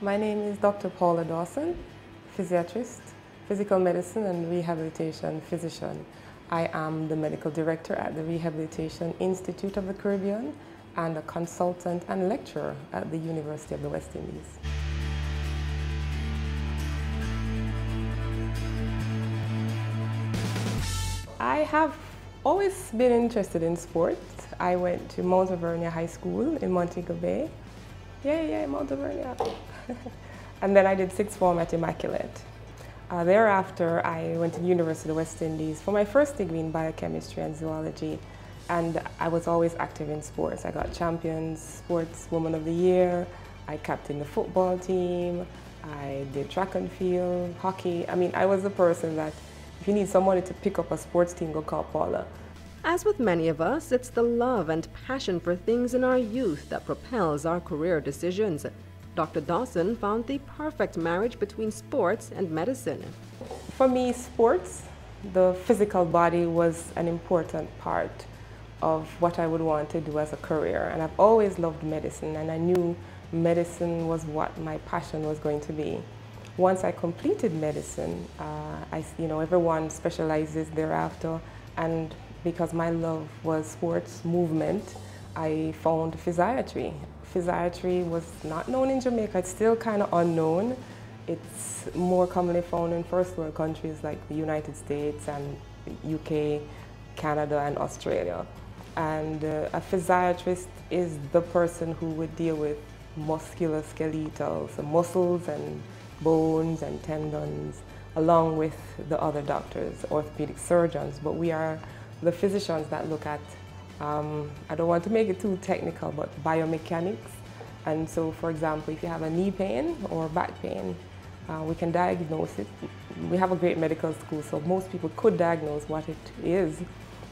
My name is Dr. Paula Dawson, physiatrist, physical medicine and rehabilitation physician. I am the medical director at the Rehabilitation Institute of the Caribbean and a consultant and lecturer at the University of the West Indies. I have always been interested in sports. I went to Mount Alvernia High School in Montego Bay. Yeah, Mount Alvernia. And then I did sixth form at Immaculate. Thereafter, I went to the University of the West Indies for my first degree in biochemistry and zoology. And I was always active in sports. I got Champions Sports Woman of the Year. I captained the football team. I did track and field, hockey. I mean, I was the person that if you need somebody to pick up a sports team, go call Paula. As with many of us, it's the love and passion for things in our youth that propels our career decisions. Dr. Dawson found the perfect marriage between sports and medicine. For me, sports, the physical body was an important part of what I would want to do as a career. And I've always loved medicine, and I knew medicine was what my passion was going to be. Once I completed medicine, everyone specializes thereafter, and because my love was sports movement, I found physiatry. Physiatry was not known in Jamaica. It's still kind of unknown. It's more commonly found in first world countries like the United States and the UK, Canada, and Australia. And a physiatrist is the person who would deal with musculoskeletal, so muscles and bones and tendons, along with the other doctors, orthopedic surgeons. But we are the physicians that look at, I don't want to make it too technical, but biomechanics. And so, for example, if you have a knee pain or back pain, we can diagnose it. We have a great medical school, so most people could diagnose what it is.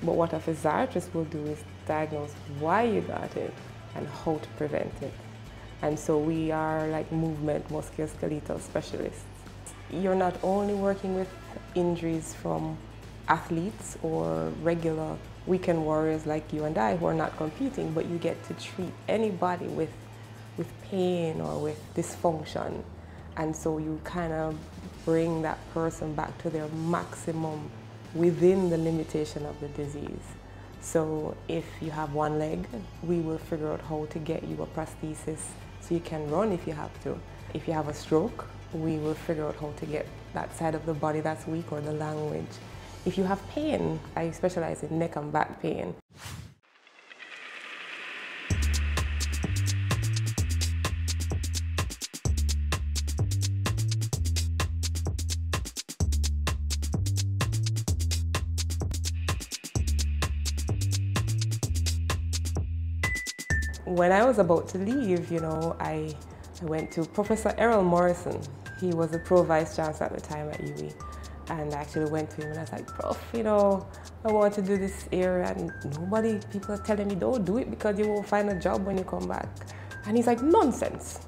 But what a physiatrist will do is diagnose why you got it and how to prevent it. And so we are like movement musculoskeletal specialists. You're not only working with injuries from athletes or regular weekend warriors like you and I who are not competing, but you get to treat anybody with pain or with dysfunction. And so you kind of bring that person back to their maximum within the limitation of the disease. So if you have one leg, we will figure out how to get you a prosthesis so you can run if you have to. If you have a stroke, we will figure out how to get that side of the body that's weak or the language. If you have pain, I specialize in neck and back pain. When I was about to leave, I went to Professor Errol Morrison. He was the Pro Vice Chancellor at the time at UWI. And I actually went to him and I was like, Prof, I want to do this area, and people are telling me don't do it because you won't find a job when you come back. And he's like, nonsense.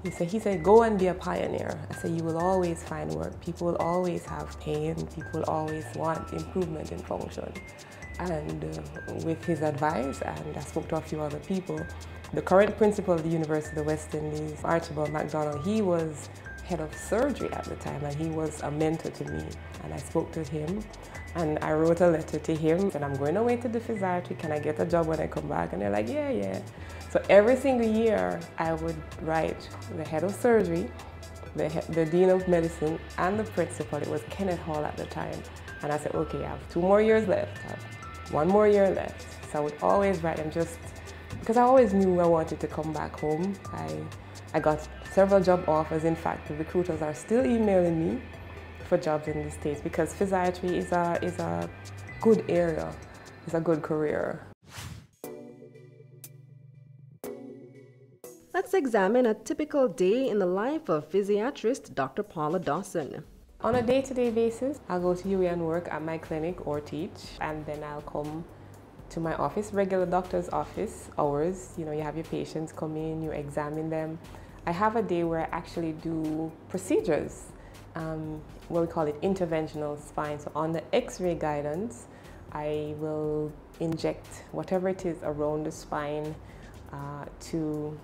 He said, go and be a pioneer. I said, you will always find work. People will always have pain. People will always want improvement in function. And with his advice, and I spoke to a few other people, the current principal of the University of the West Indies, Archibald MacDonald, he was head of surgery at the time, and he was a mentor to me. And I spoke to him, and I wrote a letter to him, and I'm going away to the physiatry, can I get a job when I come back? And they're like, yeah, yeah. So every single year, I would write the head of surgery, the dean of medicine, and the principal. It was Kenneth Hall at the time. And I said, okay, I have 2 more years left. I have 1 more year left. So I would always write them, just because I always knew I wanted to come back home. I got several job offers. In fact, the recruiters are still emailing me for jobs in the States, because physiatry is a good area, it's a good career. Let's examine a typical day in the life of physiatrist Dr. Paula Dawson. On a day-to-day basis, I'll go to UWI and work at my clinic or teach, and then I'll come to my office, regular doctor's office hours. You know, you have your patients come in, you examine them. I have a day where I actually do procedures, what we call it interventional spine. So on the X-ray guidance, I will inject whatever it is around the spine to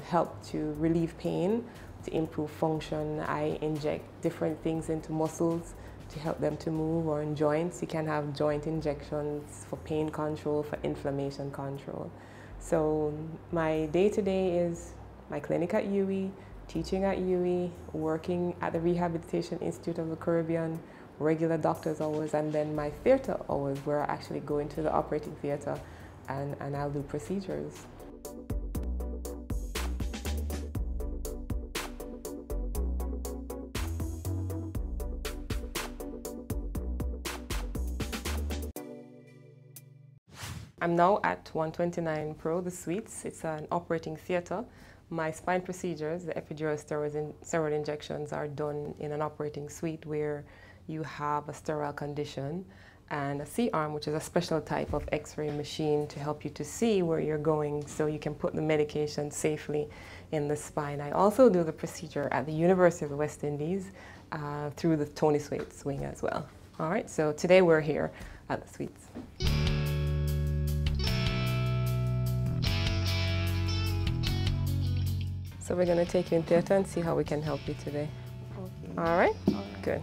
help to relieve pain, to improve function. I inject different things into muscles to help them to move, or in joints. You can have joint injections for pain control, for inflammation control. So my day-to-day is my clinic at UWI, teaching at UWI, working at the Rehabilitation Institute of the Caribbean, regular doctor's hours, and then my theater hours, where I actually go into the operating theater and I'll do procedures. I'm now at 129 Pro, the suites. It's an operating theater. My spine procedures, the epidural steroid injections, are done in an operating suite where you have a sterile condition and a C-arm, which is a special type of X-ray machine to help you to see where you're going so you can put the medication safely in the spine. I also do the procedure at the University of the West Indies through the Tony Swaits wing as well. All right, so today we're here at the suites. So we're going to take you in theater and see how we can help you today. Okay. All right? Good.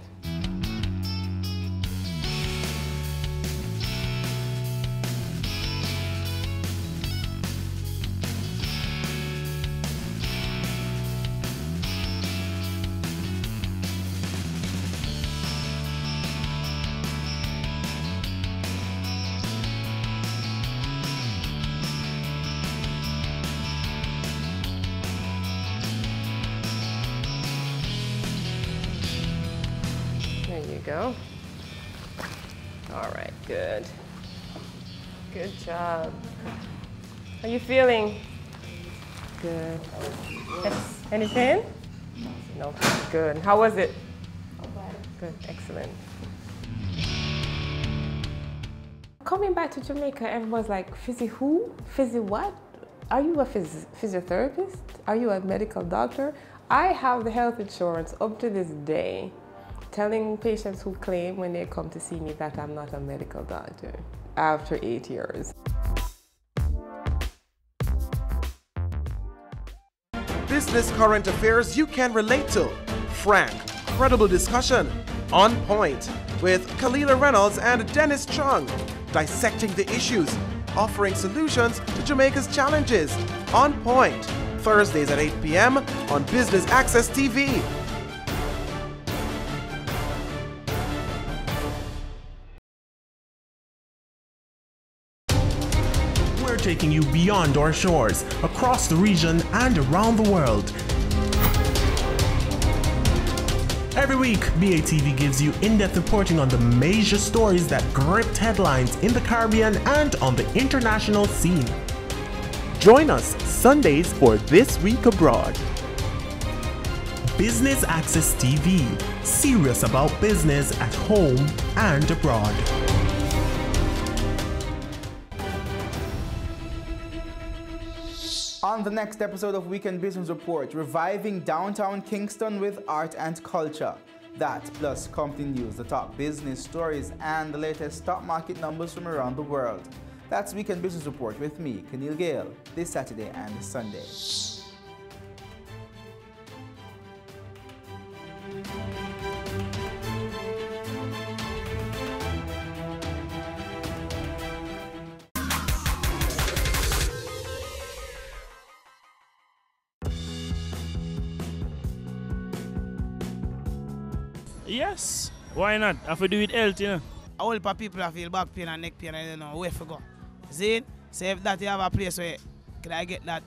Go. All right, good. Good job. How are you feeling? Good. Yes. Any pain? No. Good. How was it? Good. Excellent. Coming back to Jamaica, everyone's like, Fizzy who? Fizzy what? Are you a physiotherapist? Are you a medical doctor? I have the health insurance up to this day, telling patients who claim when they come to see me that I'm not a medical doctor after 8 years. Business current affairs you can relate to. Frank, credible discussion. On Point with Kalila Reynolds and Dennis Chung. Dissecting the issues, offering solutions to Jamaica's challenges. On Point, Thursdays at 8 p.m. on Business Access TV. Taking you beyond our shores, across the region and around the world. Every week, BATV gives you in-depth reporting on the major stories that gripped headlines in the Caribbean and on the international scene. Join us Sundays for This Week Abroad. Business Access TV, serious about business at home and abroad. On the next episode of Weekend Business Report, reviving downtown Kingston with art and culture. That plus company news, the top business stories, and the latest stock market numbers from around the world. That's Weekend Business Report with me, Kenil Gale, this Saturday and Sunday. Yes, why not? I have to do it health, you know. All the people that feel back pain and neck pain, I don't know where to go. See, so if that you have a place where can I get that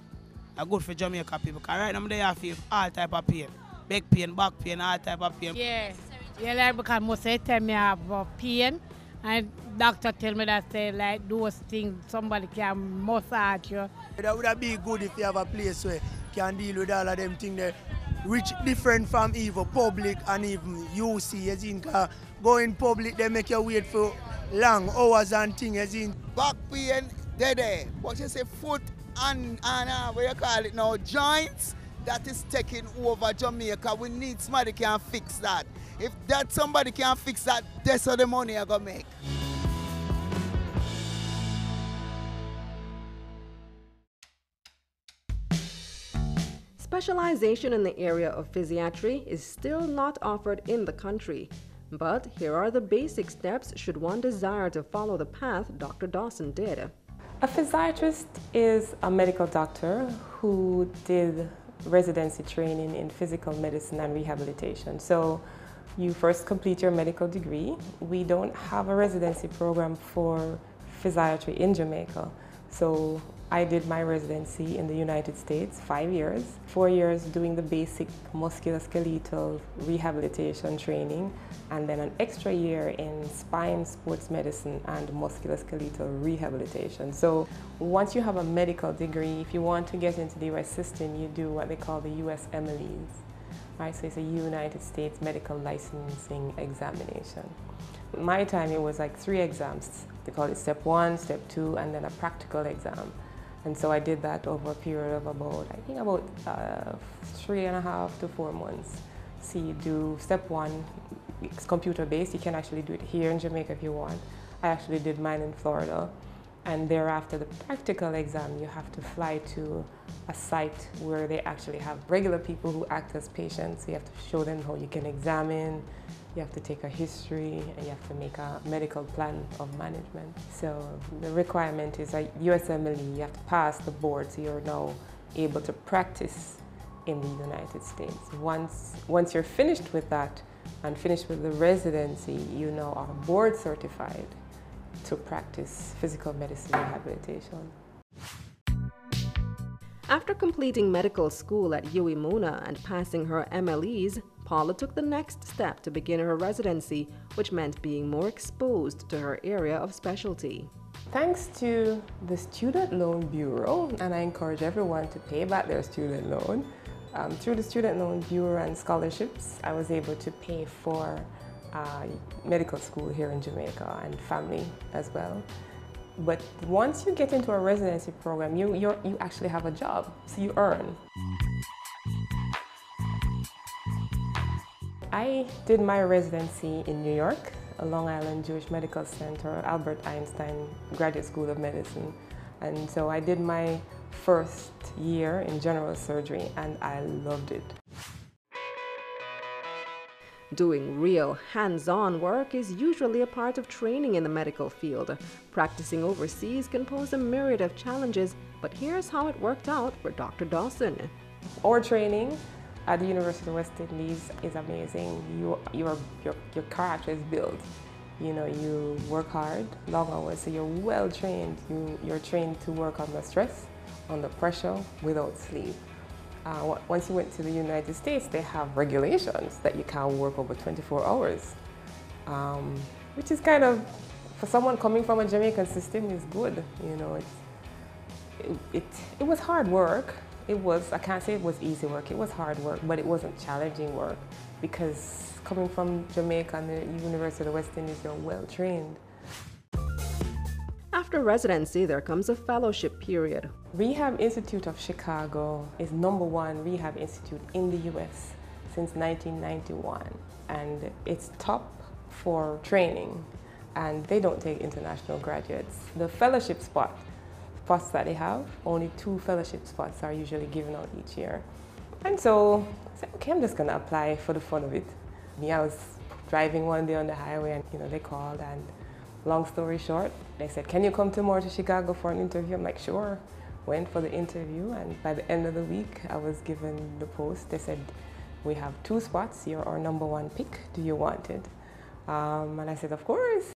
good for Jamaica people? Because right now I feel all type of pain. Back pain, back pain, all type of pain. Yeah, like because most of the time I have pain and doctor tell me that say like those things somebody can massage you. That would be good if you have a place where you can deal with all of them things there. Which different from even public and even UC, as in going public they make you wait for long hours and things, as in back pain, there. But you say foot and what you call it now, joints, that is taking over Jamaica. We need somebody can fix that. If that somebody can fix that, that's all the money I gonna make. Specialization in the area of physiatry is still not offered in the country, but here are the basic steps should one desire to follow the path Dr. Dawson did. A physiatrist is a medical doctor who did residency training in physical medicine and rehabilitation. So you first complete your medical degree. We don't have a residency program for physiatry in Jamaica. So I did my residency in the United States, 5 years, 4 years doing the basic musculoskeletal rehabilitation training, and then an extra year in spine sports medicine and musculoskeletal rehabilitation. So once you have a medical degree, if you want to get into the US system, you do what they call the USMLEs. Right, so it's a United States Medical Licensing Examination. My time it was like 3 exams. They call it step 1, step 2, and then a practical exam. And so I did that over a period of about 3.5 to 4 months. So you do step 1, it's computer-based. You can actually do it here in Jamaica if you want. I actually did mine in Florida. And thereafter, the practical exam, you have to fly to a site where they actually have regular people who act as patients. You have to show them how you can examine, you have to take a history, and you have to make a medical plan of management. So the requirement is a USMLE, you have to pass the board, so you're now able to practice in the United States. Once you're finished with that and finished with the residency, you now are board certified to practice physical medicine rehabilitation. After completing medical school at UWI-Mona and passing her MLEs, Paula took the next step to begin her residency, which meant being more exposed to her area of specialty. Thanks to the Student Loan Bureau, and I encourage everyone to pay back their student loan, through the Student Loan Bureau and scholarships, I was able to pay for medical school here in Jamaica and family as well. But once you get into a residency program, you actually have a job, so you earn. I did my residency in New York, Long Island Jewish Medical Center, Albert Einstein Graduate School of Medicine. And so I did my first year in general surgery and I loved it. Doing real hands-on work is usually a part of training in the medical field. Practicing overseas can pose a myriad of challenges, but here's how it worked out for Dr. Dawson. Our training at the University of West Indies is amazing. Your character is built. You know, you work hard, long hours, so you're well trained. You're trained to work under stress, under pressure, without sleep. Once you went to the United States, they have regulations that you can't work over 24 hours, which is kind of, for someone coming from a Jamaican system, is good. You know, it was hard work. I can't say it was easy work. It was hard work, but it wasn't challenging work because coming from Jamaica and the University of West Indies, you're well trained. After residency, there comes a fellowship period. Rehab Institute of Chicago is #1 rehab institute in the US. since 1991, and it's top for training, and they don't take international graduates. The fellowship spots that they have, only 2 fellowship spots are usually given out each year. And so I said, okay, I'm just gonna apply for the fun of it. I was driving one day on the highway and they called, and long story short, they said, can you come tomorrow to Chicago for an interview? I'm like, sure. Went for the interview, and by the end of the week, I was given the post. They said, we have 2 spots, you're our #1 pick, do you want it? And I said, of course.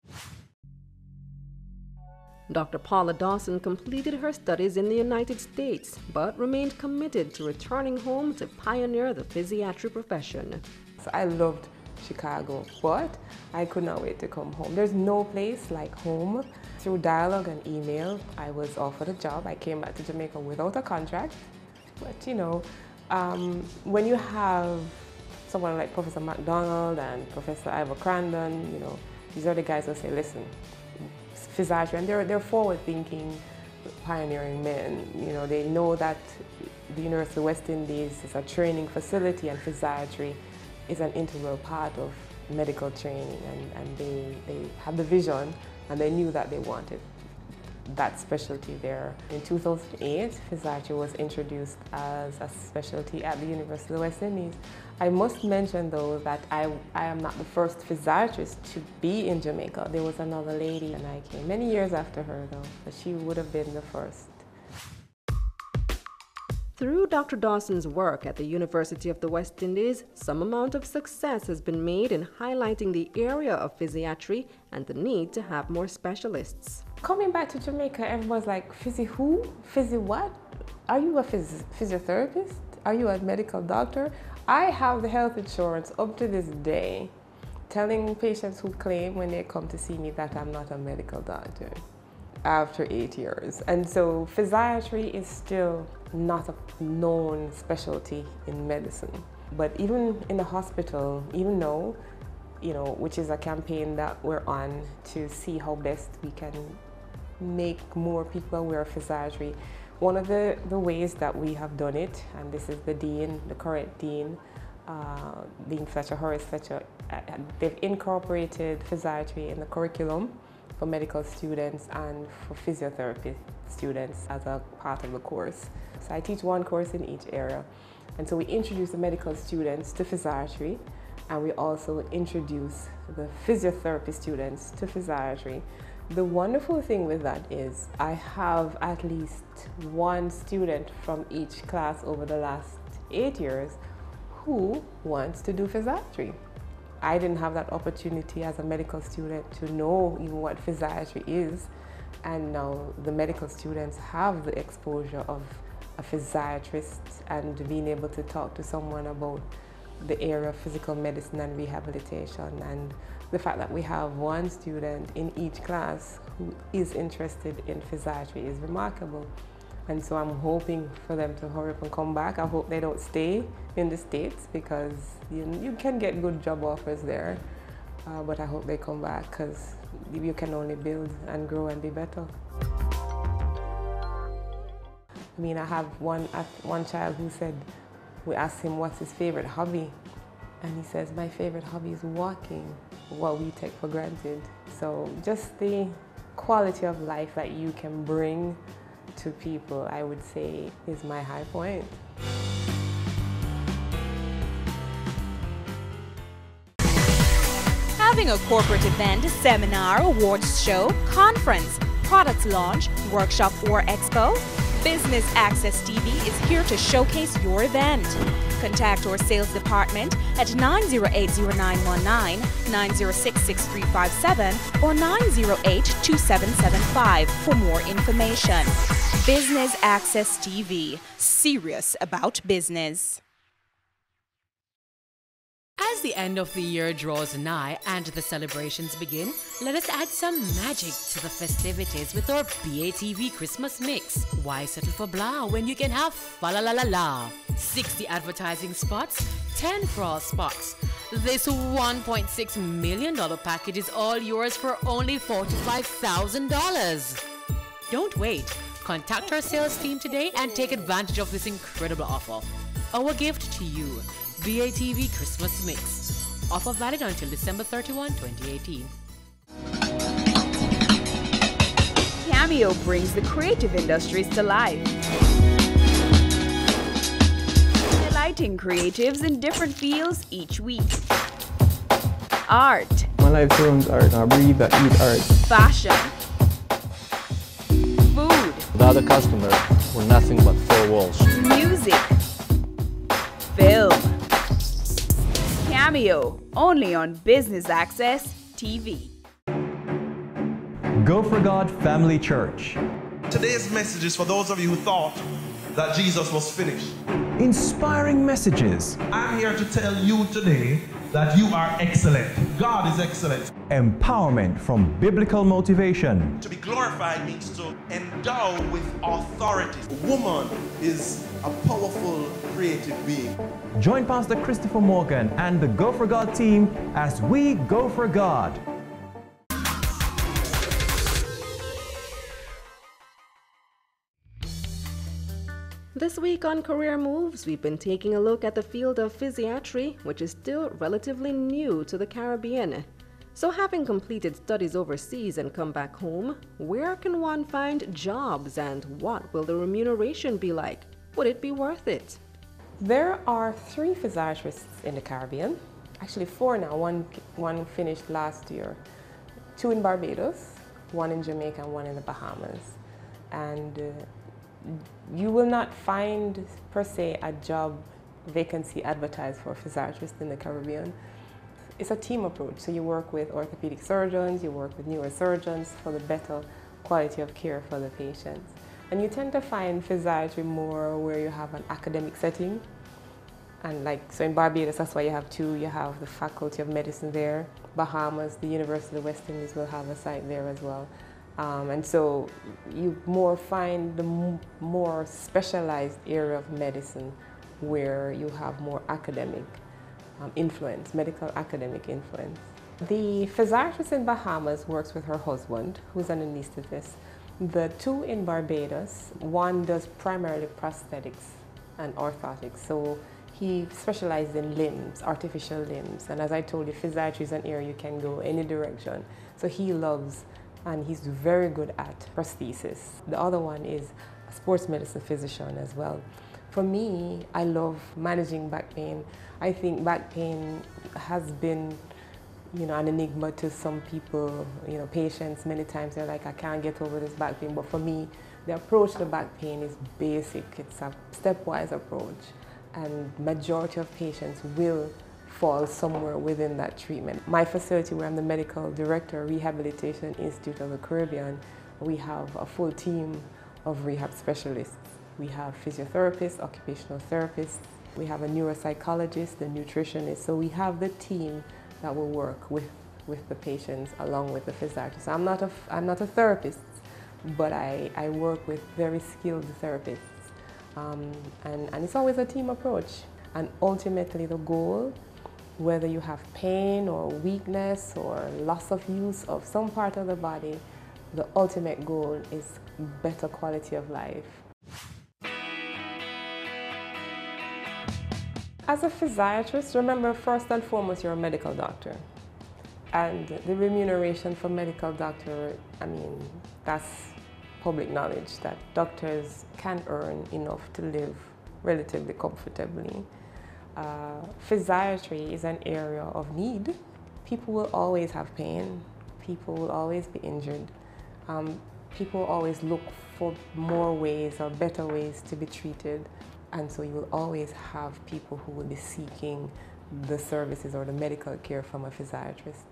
Dr. Paula Dawson completed her studies in the United States, but remained committed to returning home to pioneer the physiatry profession. So I loved Chicago, but I could not wait to come home. There's no place like home. Through dialogue and email, I was offered a job. I came back to Jamaica without a contract. But when you have someone like Professor McDonald and Professor Ivor Crandon, these are the guys who say, listen, physiatry, and they're forward-thinking, pioneering men. They know that the University of West Indies is a training facility, and physiatry is an integral part of medical training, and they had the vision, and they knew that they wanted that specialty there. In 2008, physiatry was introduced as a specialty at the University of West Indies. I must mention though that I am not the first physiatrist to be in Jamaica. There was another lady, and I came many years after her though, but she would have been the first. Through Dr. Dawson's work at the University of the West Indies, some amount of success has been made in highlighting the area of physiatry and the need to have more specialists. Coming back to Jamaica, everyone's like, physio who? Physio what? Are you a physiotherapist? Are you a medical doctor? I have the health insurance up to this day, telling patients who claim when they come to see me that I'm not a medical doctor after 8 years. And so physiatry is still not a known specialty in medicine. But even in the hospital, even though, which is a campaign that we're on to see how best we can make more people aware of physiatry. One of the ways that we have done it, and this is the dean, the current dean, Dean Fletcher, Horace Fletcher, they've incorporated physiatry in the curriculum for medical students and for physiotherapy students as a part of the course. So I teach one course in each area. And so we introduce the medical students to physiatry, and we also introduce the physiotherapy students to physiatry. The wonderful thing with that is I have at least one student from each class over the last 8 years who wants to do physiatry. I didn't have that opportunity as a medical student to know even what physiatry is, and now the medical students have the exposure of a physiatrist and being able to talk to someone about the area of physical medicine and rehabilitation, and the fact that we have one student in each class who is interested in physiatry is remarkable. And so I'm hoping for them to hurry up and come back. I hope they don't stay in the States, because you can get good job offers there, but I hope they come back, because you can only build and grow and be better. I mean, I have one child who said, we asked him what's his favorite hobby, and he says, my favorite hobby is walking, what we take for granted. So just the quality of life that you can bring to people, I would say, is my high point. Having a corporate event, seminar, awards show, conference, products launch, workshop or expo? Business Access TV is here to showcase your event. Contact our sales department at 908-0919, 906-6357 or 908-2775 for more information. Business Access TV, serious about business. As the end of the year draws nigh and the celebrations begin, let us add some magic to the festivities with our BATV Christmas Mix. Why settle for blah when you can have fa-la-la-la-la? 60 advertising spots, 10 fraud spots. This $1.6 million package is all yours for only $45,000. Don't wait. Contact our sales team today and take advantage of this incredible offer. Our gift to you. BATV Christmas Mix. Offer valid until December 31, 2018. Cameo brings the creative industries to life. Delighting creatives in different fields each week. Art. My life turns art. I breathe, I eat art. Fashion. Food. Without a customer, we're nothing but four walls. Music. Film. Cameo, only on Business Access TV. Go for God Family Church. Today's message is for those of you who thought that Jesus was finished. Inspiring messages. I'm here to tell you today that you are excellent. God is excellent. Empowerment from biblical motivation. To be glorified means to endow with authority. A woman is a powerful, creative being. Join Pastor Christopher Morgan and the Go for God team as we go for God. This week on Career Moves, we've been taking a look at the field of physiatry, which is still relatively new to the Caribbean. So having completed studies overseas and come back home, where can one find jobs and what will the remuneration be like? Would it be worth it? There are 3 physiatrists in the Caribbean. Actually 4 now, one finished last year. 2 in Barbados, 1 in Jamaica and 1 in the Bahamas. And you will not find, per se, a job vacancy advertised for a physiatrist in the Caribbean. It's a team approach, so you work with orthopedic surgeons, you work with neurosurgeons for the better quality of care for the patients. And you tend to find physiatry more where you have an academic setting. And so in Barbados, that's why you have 2. You have the Faculty of Medicine there. Bahamas, the University of the West Indies will have a site there as well. And so you find the more specialized area of medicine where you have more academic influence, medical academic influence. The physiatrist in Bahamas works with her husband, who's an anesthetist. The 2 in Barbados, one does primarily prosthetics and orthotics. So he specializes in limbs, artificial limbs. And as I told you, physiatry is an area you can go any direction. So he loves, and he's very good at prosthesis. The other one is a sports medicine physician as well. For me, I love managing back pain. I think back pain has been, an enigma to some people, patients. Many times they're like, I can't get over this back pain. But for me, the approach to back pain is basic. It's a stepwise approach. And majority of patients will fall somewhere within that treatment. My facility, where I'm the medical director, Rehabilitation Institute of the Caribbean, we have a full team of rehab specialists. We have physiotherapists, occupational therapists, we have a neuropsychologist, the nutritionist. So we have the team that will work with the patients along with the physiatrist. I'm not a therapist, but I work with very skilled therapists. And it's always a team approach. And ultimately the goal, whether you have pain or weakness or loss of use of some part of the body, the ultimate goal is better quality of life. As a physiatrist, remember first and foremost you're a medical doctor. And the remuneration for medical doctor, that's public knowledge that doctors can earn enough to live relatively comfortably. Physiatry is an area of need. People will always have pain. People will always be injured. People always look for more ways or better ways to be treated. And so you will always have people who will be seeking the services or the medical care from a physiatrist.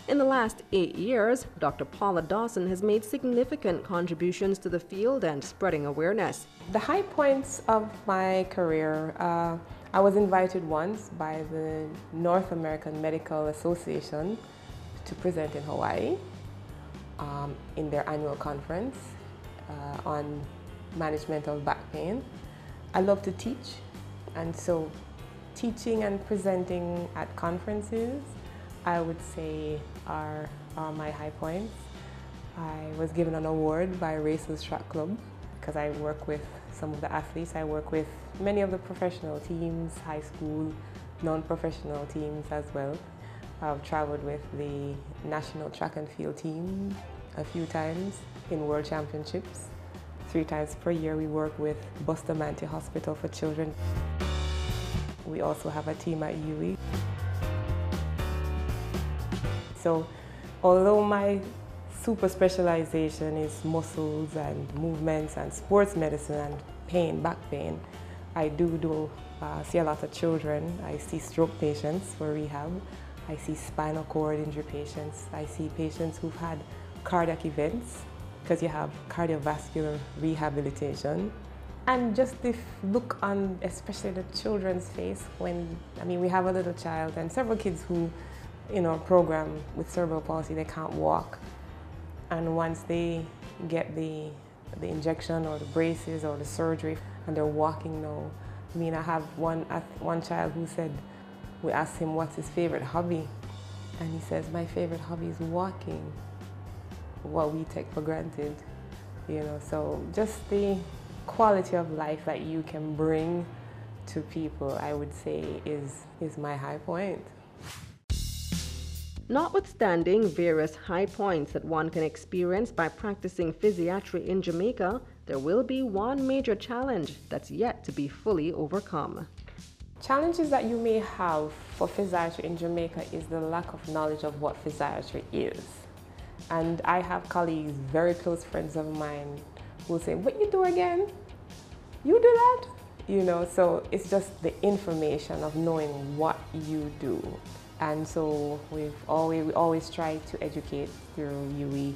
In the last 8 years, Dr. Paula Dawson has made significant contributions to the field and spreading awareness. The high points of my career, I was invited once by the North American Medical Association to present in Hawaii in their annual conference on management of back pain. I love to teach, and so teaching and presenting at conferences, I would say, are my high points. I was given an award by Racers Track Club because I work with some of the athletes. I work with many of the professional teams, high school, non-professional teams as well. I've traveled with the national track and field team a few times in World Championships. 3 times per year we work with Bustamante Hospital for Children. We also have a team at UWI. So although my super specialization is muscles and movements and sports medicine and pain, back pain, I do see a lot of children. I see stroke patients for rehab. I see spinal cord injury patients. I see patients who've had cardiac events because you have cardiovascular rehabilitation. And just the look on especially the children's face when, we have a little child and several kids who, program with cerebral palsy, they can't walk. And once they get the injection or the braces or the surgery and they're walking now, I have one child who said, we asked him what's his favorite hobby, and he says, my favorite hobby is walking, what we take for granted, so just the quality of life that you can bring to people, I would say, is my high point. Notwithstanding various high points that one can experience by practicing physiatry in Jamaica, there will be one major challenge that's yet to be fully overcome. Challenges that you may have for physiatry in Jamaica is the lack of knowledge of what physiatry is. And I have colleagues, very close friends of mine, who will say, what you do again? You do that? So it's just the information of knowing what you do. And so we always try to educate through UWI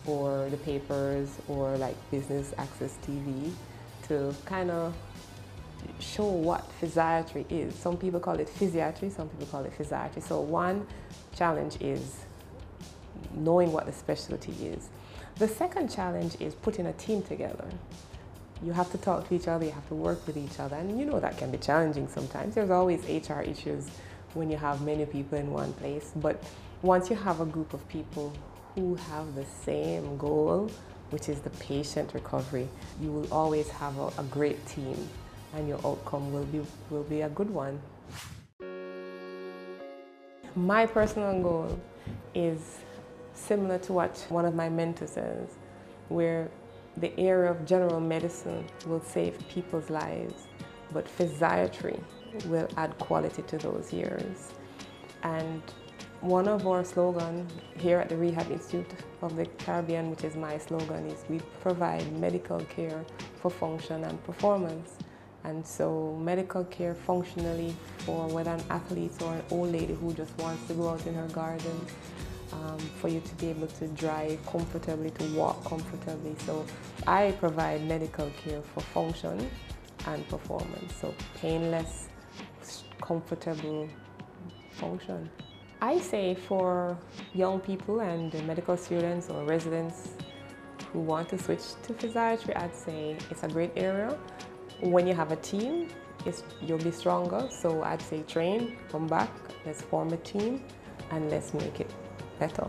or the papers or like Business Access TV to kind of show what physiatry is. Some people call it physiatry, some people call it physiatry. So one challenge is knowing what the specialty is. The second challenge is putting a team together. You have to talk to each other, you have to work with each other, and that can be challenging sometimes. There's always HR issues when you have many people in one place, but once you have a group of people who have the same goal, which is the patient recovery, you will always have a great team, and your outcome will be a good one. My personal goal is similar to what one of my mentors says, where the area of general medicine will save people's lives, but physiatry will add quality to those years. And one of our slogans here at the Rehab Institute of the Caribbean, which is my slogan, is we provide medical care for function and performance. And so medical care functionally for whether an athlete or an old lady who just wants to go out in her garden, for you to be able to drive comfortably, to walk comfortably. So I provide medical care for function and performance, so painless, comfortable function. I say for young people and medical students or residents who want to switch to physiatry, I'd say it's a great area. When you have a team, you'll be stronger, so I'd say train, come back, let's form a team, and let's make it better.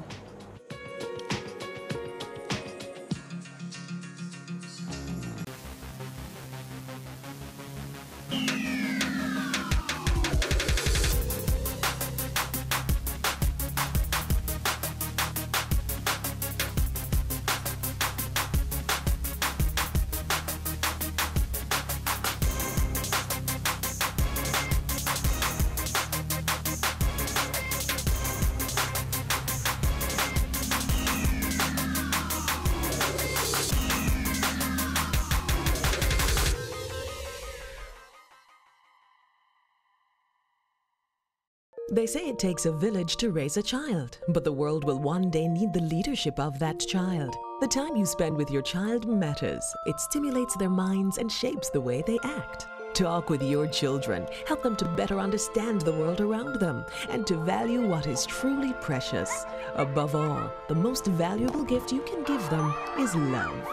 They say it takes a village to raise a child, but the world will one day need the leadership of that child. The time you spend with your child matters. It stimulates their minds and shapes the way they act. Talk with your children. Help them to better understand the world around them and to value what is truly precious. Above all, the most valuable gift you can give them is love.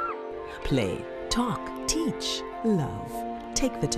Play, talk, teach, love. Take the time.